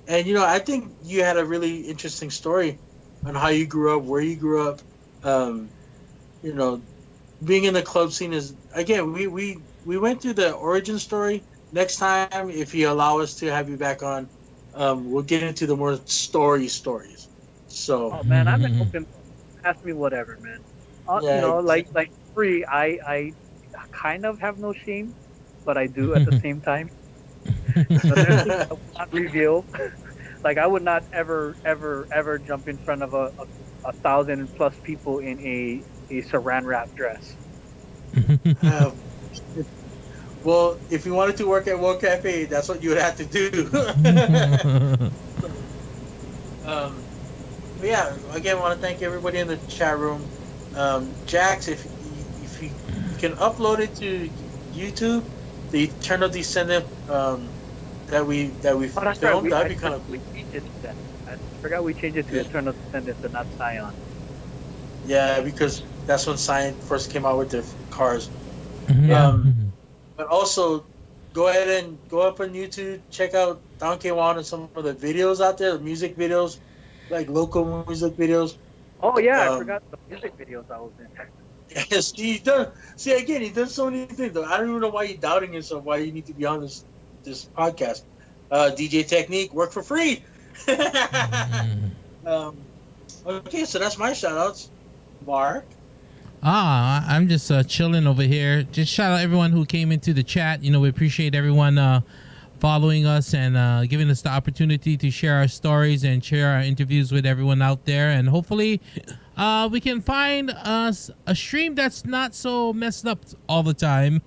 I think you had a really interesting story on how you grew up, where you grew up. Being in the club scene is, again, we went through the origin story. Next time, if you allow us to have you back on, we'll get into the more stories. So. Oh man, I've been open. Ask me whatever, man. Like Free, I kind of have no shame, but I do at the same time. So there's I will not reveal. Like I would not ever jump in front of a 1,000+ people in a saran wrap dress. Well, if you wanted to work at World Cafe, that's what you would have to do. But yeah, again, I want to thank everybody in the chat room. Jax, if you can upload it to YouTube, the Eternal Descendant that we filmed, that'd be kind of cool. I forgot we changed it to Eternal Descendants and not Scion. Yeah, because that's when Scion first came out with their cars. But also, go ahead and go up on YouTube, check out Donkey Wan and some of the videos out there, music videos, like local music videos. Oh yeah, I Um, forgot the music videos I was in. yes, he done. See again, he does so many things. Though I don't even know why you're doubting yourself. Why you need to be on this podcast? DJ Technique, work for free. um, okay, so that's my shout outs. Mark. I'm just chilling over here. Just shout out everyone who came into the chat. You know, we appreciate everyone following us and giving us the opportunity to share our stories and share our interviews with everyone out there. And hopefully, we can find us a stream that's not so messed up all the time.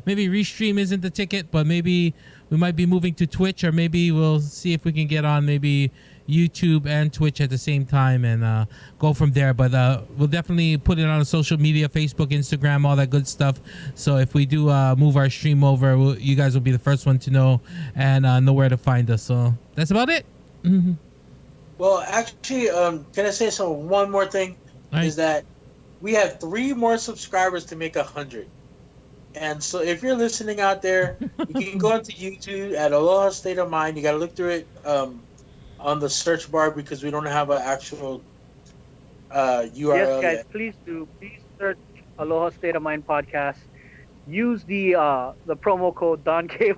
Maybe Restream isn't the ticket, but maybe we might be moving to Twitch, or maybe we'll see if we can get on maybe YouTube and Twitch at the same time and go from there. But we'll definitely put it on social media, Facebook, Instagram, all that good stuff. So if we do move our stream over, you guys will be the first one to know and know where to find us. So that's about it. Mm-hmm. Well, actually, can I say one more thing? Right. Is that we have 3 more subscribers to make 100. And so if you're listening out there, you can go into YouTube at Aloha State of Mind. You got to look through it on the search bar because we don't have an actual URL Yes, guys, yet. please do. Please search Aloha State of Mind podcast. Use the promo code Don K.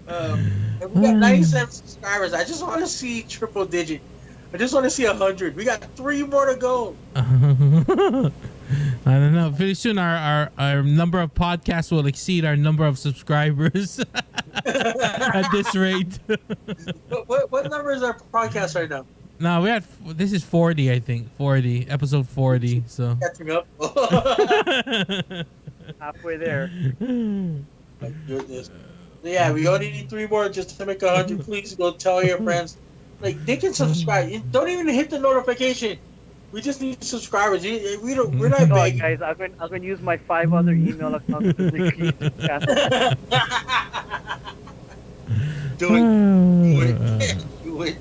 And we got 97 subscribers. I just want to see triple digit. I just want to see 100. We got 3 more to go. I don't know. Pretty soon our number of podcasts will exceed our number of subscribers at this rate. What number is our podcast right now? No, this is 40, I think. 40. Episode 40. So Catching up. Halfway there. My goodness. Yeah, we only need 3 more just to make 100. Please go tell your friends. Like, they can subscribe. You don't even hit the notification. We just need subscribers. We're not No, begging. guys, I'm going to use my 5 other email accounts to repeat this channel. Do it. Do it.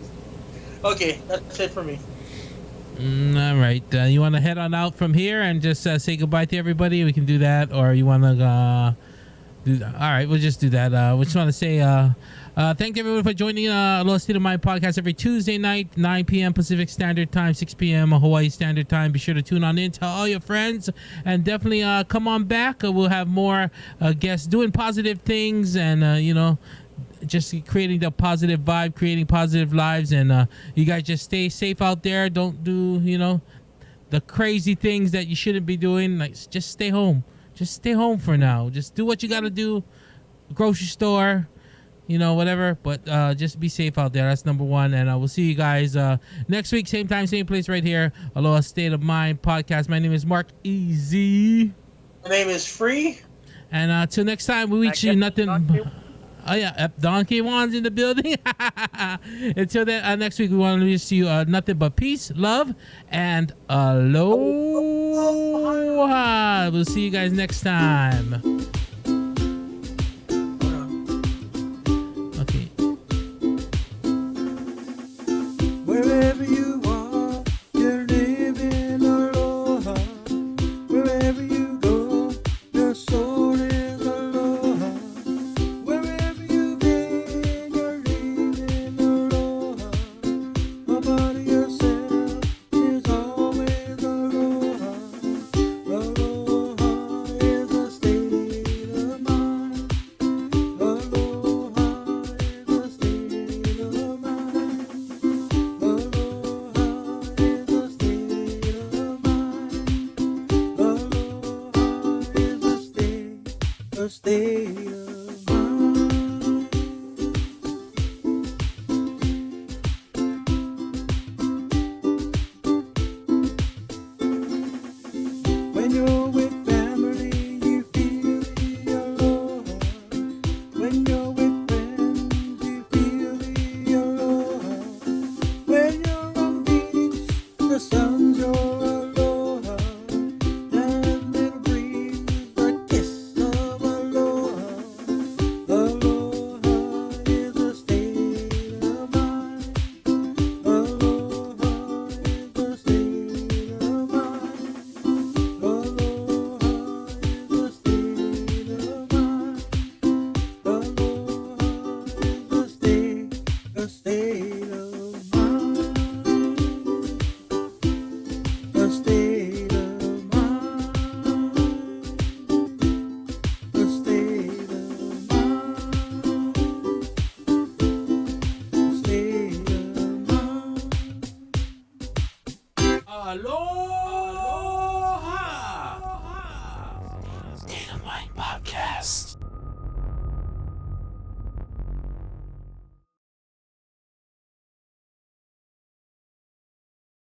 Okay, that's it for me. All right. You want to head on out from here and just say goodbye to everybody? We can do that. Or you want to do that? All right, we'll just do that. We just want to say thank everyone for joining Aloha State of Mind podcast every Tuesday night, 9 p.m. Pacific Standard Time, 6 p.m. Hawaii Standard Time. Be sure to tune on in, tell all your friends, and definitely come on back. We'll have more guests doing positive things and, just creating the positive vibe, creating positive lives. And you guys just stay safe out there. Don't do, the crazy things that you shouldn't be doing. Like, just stay home. Just stay home for now. Just do what you got to do. Grocery store, whatever. But just be safe out there. That's number one. And we'll see you guys next week. Same time, same place right here. Aloha State of Mind podcast. My name is Mark Easy. My name is Free. And till next time, we wish you nothing. Oh, yeah. Don K1's in the building. Until then, next week, we want to wish you nothing but peace, love, and aloha. We'll see you guys next time. Okay. Wherever you are, you're living aloha. Wherever you go, your soul is aloha. Wherever you've been, you're living aloha. A part of yourself is always aloha. Aloha is a state of mind. Aloha is a state of mind. Aloha is a state of mind. Aloha is a state of mind. When you're